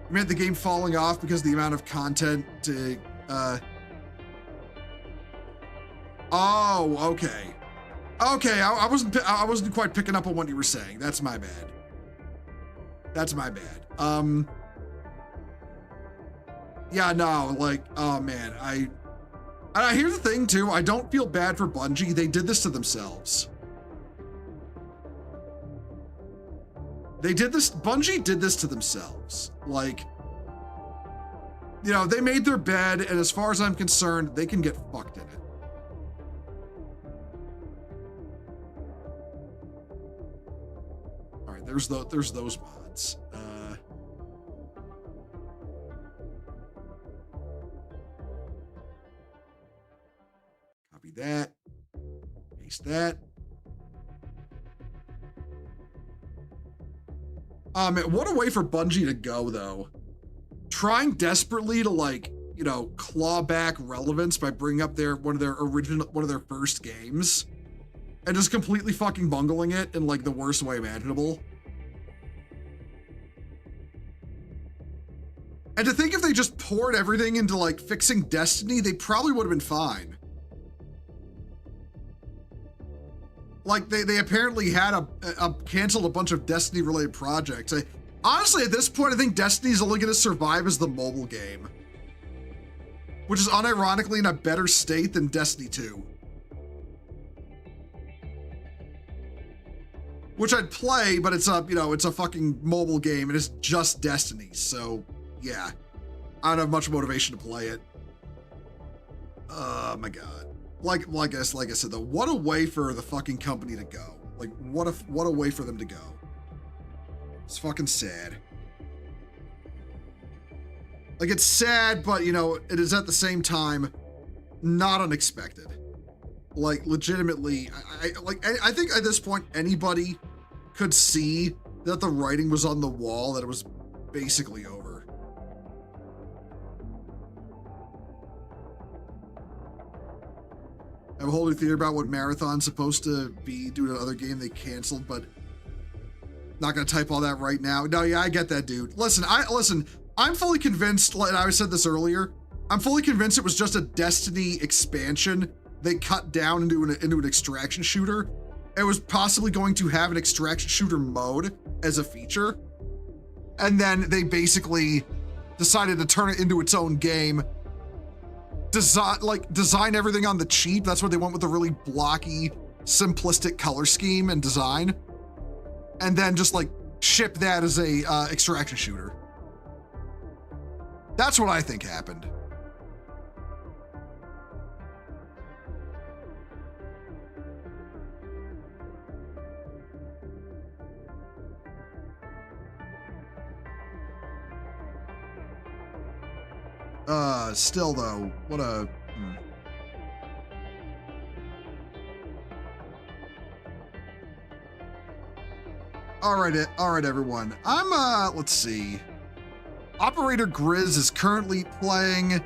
I mean, the game falling off because of the amount of content to, oh, okay. Okay, I wasn't quite picking up on what you were saying. That's my bad. Yeah, no, like, oh man, here's the thing too, I don't feel bad for Bungie. They did this to themselves. Bungie did this to themselves. Like, they made their bed, and as far as I'm concerned, they can get fucked in it. All right, there's those mods. Copy that. Paste that. Man, what a way for Bungie to go, though. Trying desperately to claw back relevance by bringing up one of their first games, and just completely fucking bungling it in the worst way imaginable. And to think if they just poured everything into fixing Destiny, they probably would have been fine. They apparently had canceled a bunch of Destiny related projects. Honestly, at this point, I think Destiny's only going to survive as the mobile game, which is unironically in a better state than Destiny 2. Which I'd play, but it's a fucking mobile game and it's just Destiny. So yeah, I don't have much motivation to play it. Oh my God. Like I said though, what a way for the fucking company to go. What a way for them to go. It's fucking sad. It's sad, but it is at the same time not unexpected. Legitimately, I think at this point anybody could see that the writing was on the wall, that it was basically over. I have a whole new theory about what Marathon's supposed to be due to another game they canceled, but not gonna type all that right now. No, yeah, I get that, dude. Listen, I'm fully convinced, and I said this earlier, I'm fully convinced it was just a Destiny expansion they cut down into an extraction shooter. It was possibly going to have an extraction shooter mode as a feature, and then they basically decided to turn it into its own game. Design everything on the cheap. That's what they went with, the really blocky, simplistic color scheme and design, and then just ship that as a extraction shooter. That's what I think happened. Still though, what a... All right, everyone. Let's see. Operator Grizz is currently playing,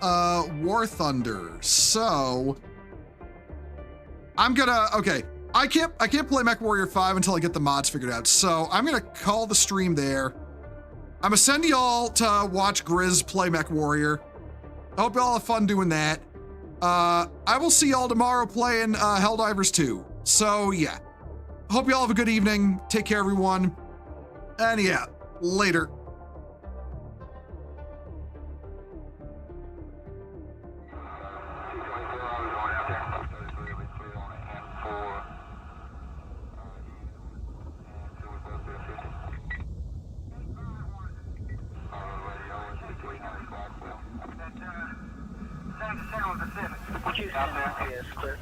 War Thunder, so... okay. I can't play MechWarrior 5 until I get the mods figured out, so I'm gonna call the stream there. I'm gonna send y'all to watch Grizz play MechWarrior. I hope y'all have fun doing that. I will see y'all tomorrow playing Helldivers 2. So yeah, hope y'all have a good evening. Take care, everyone. And yeah, later. 97 Pacific. Houston, yes, clear.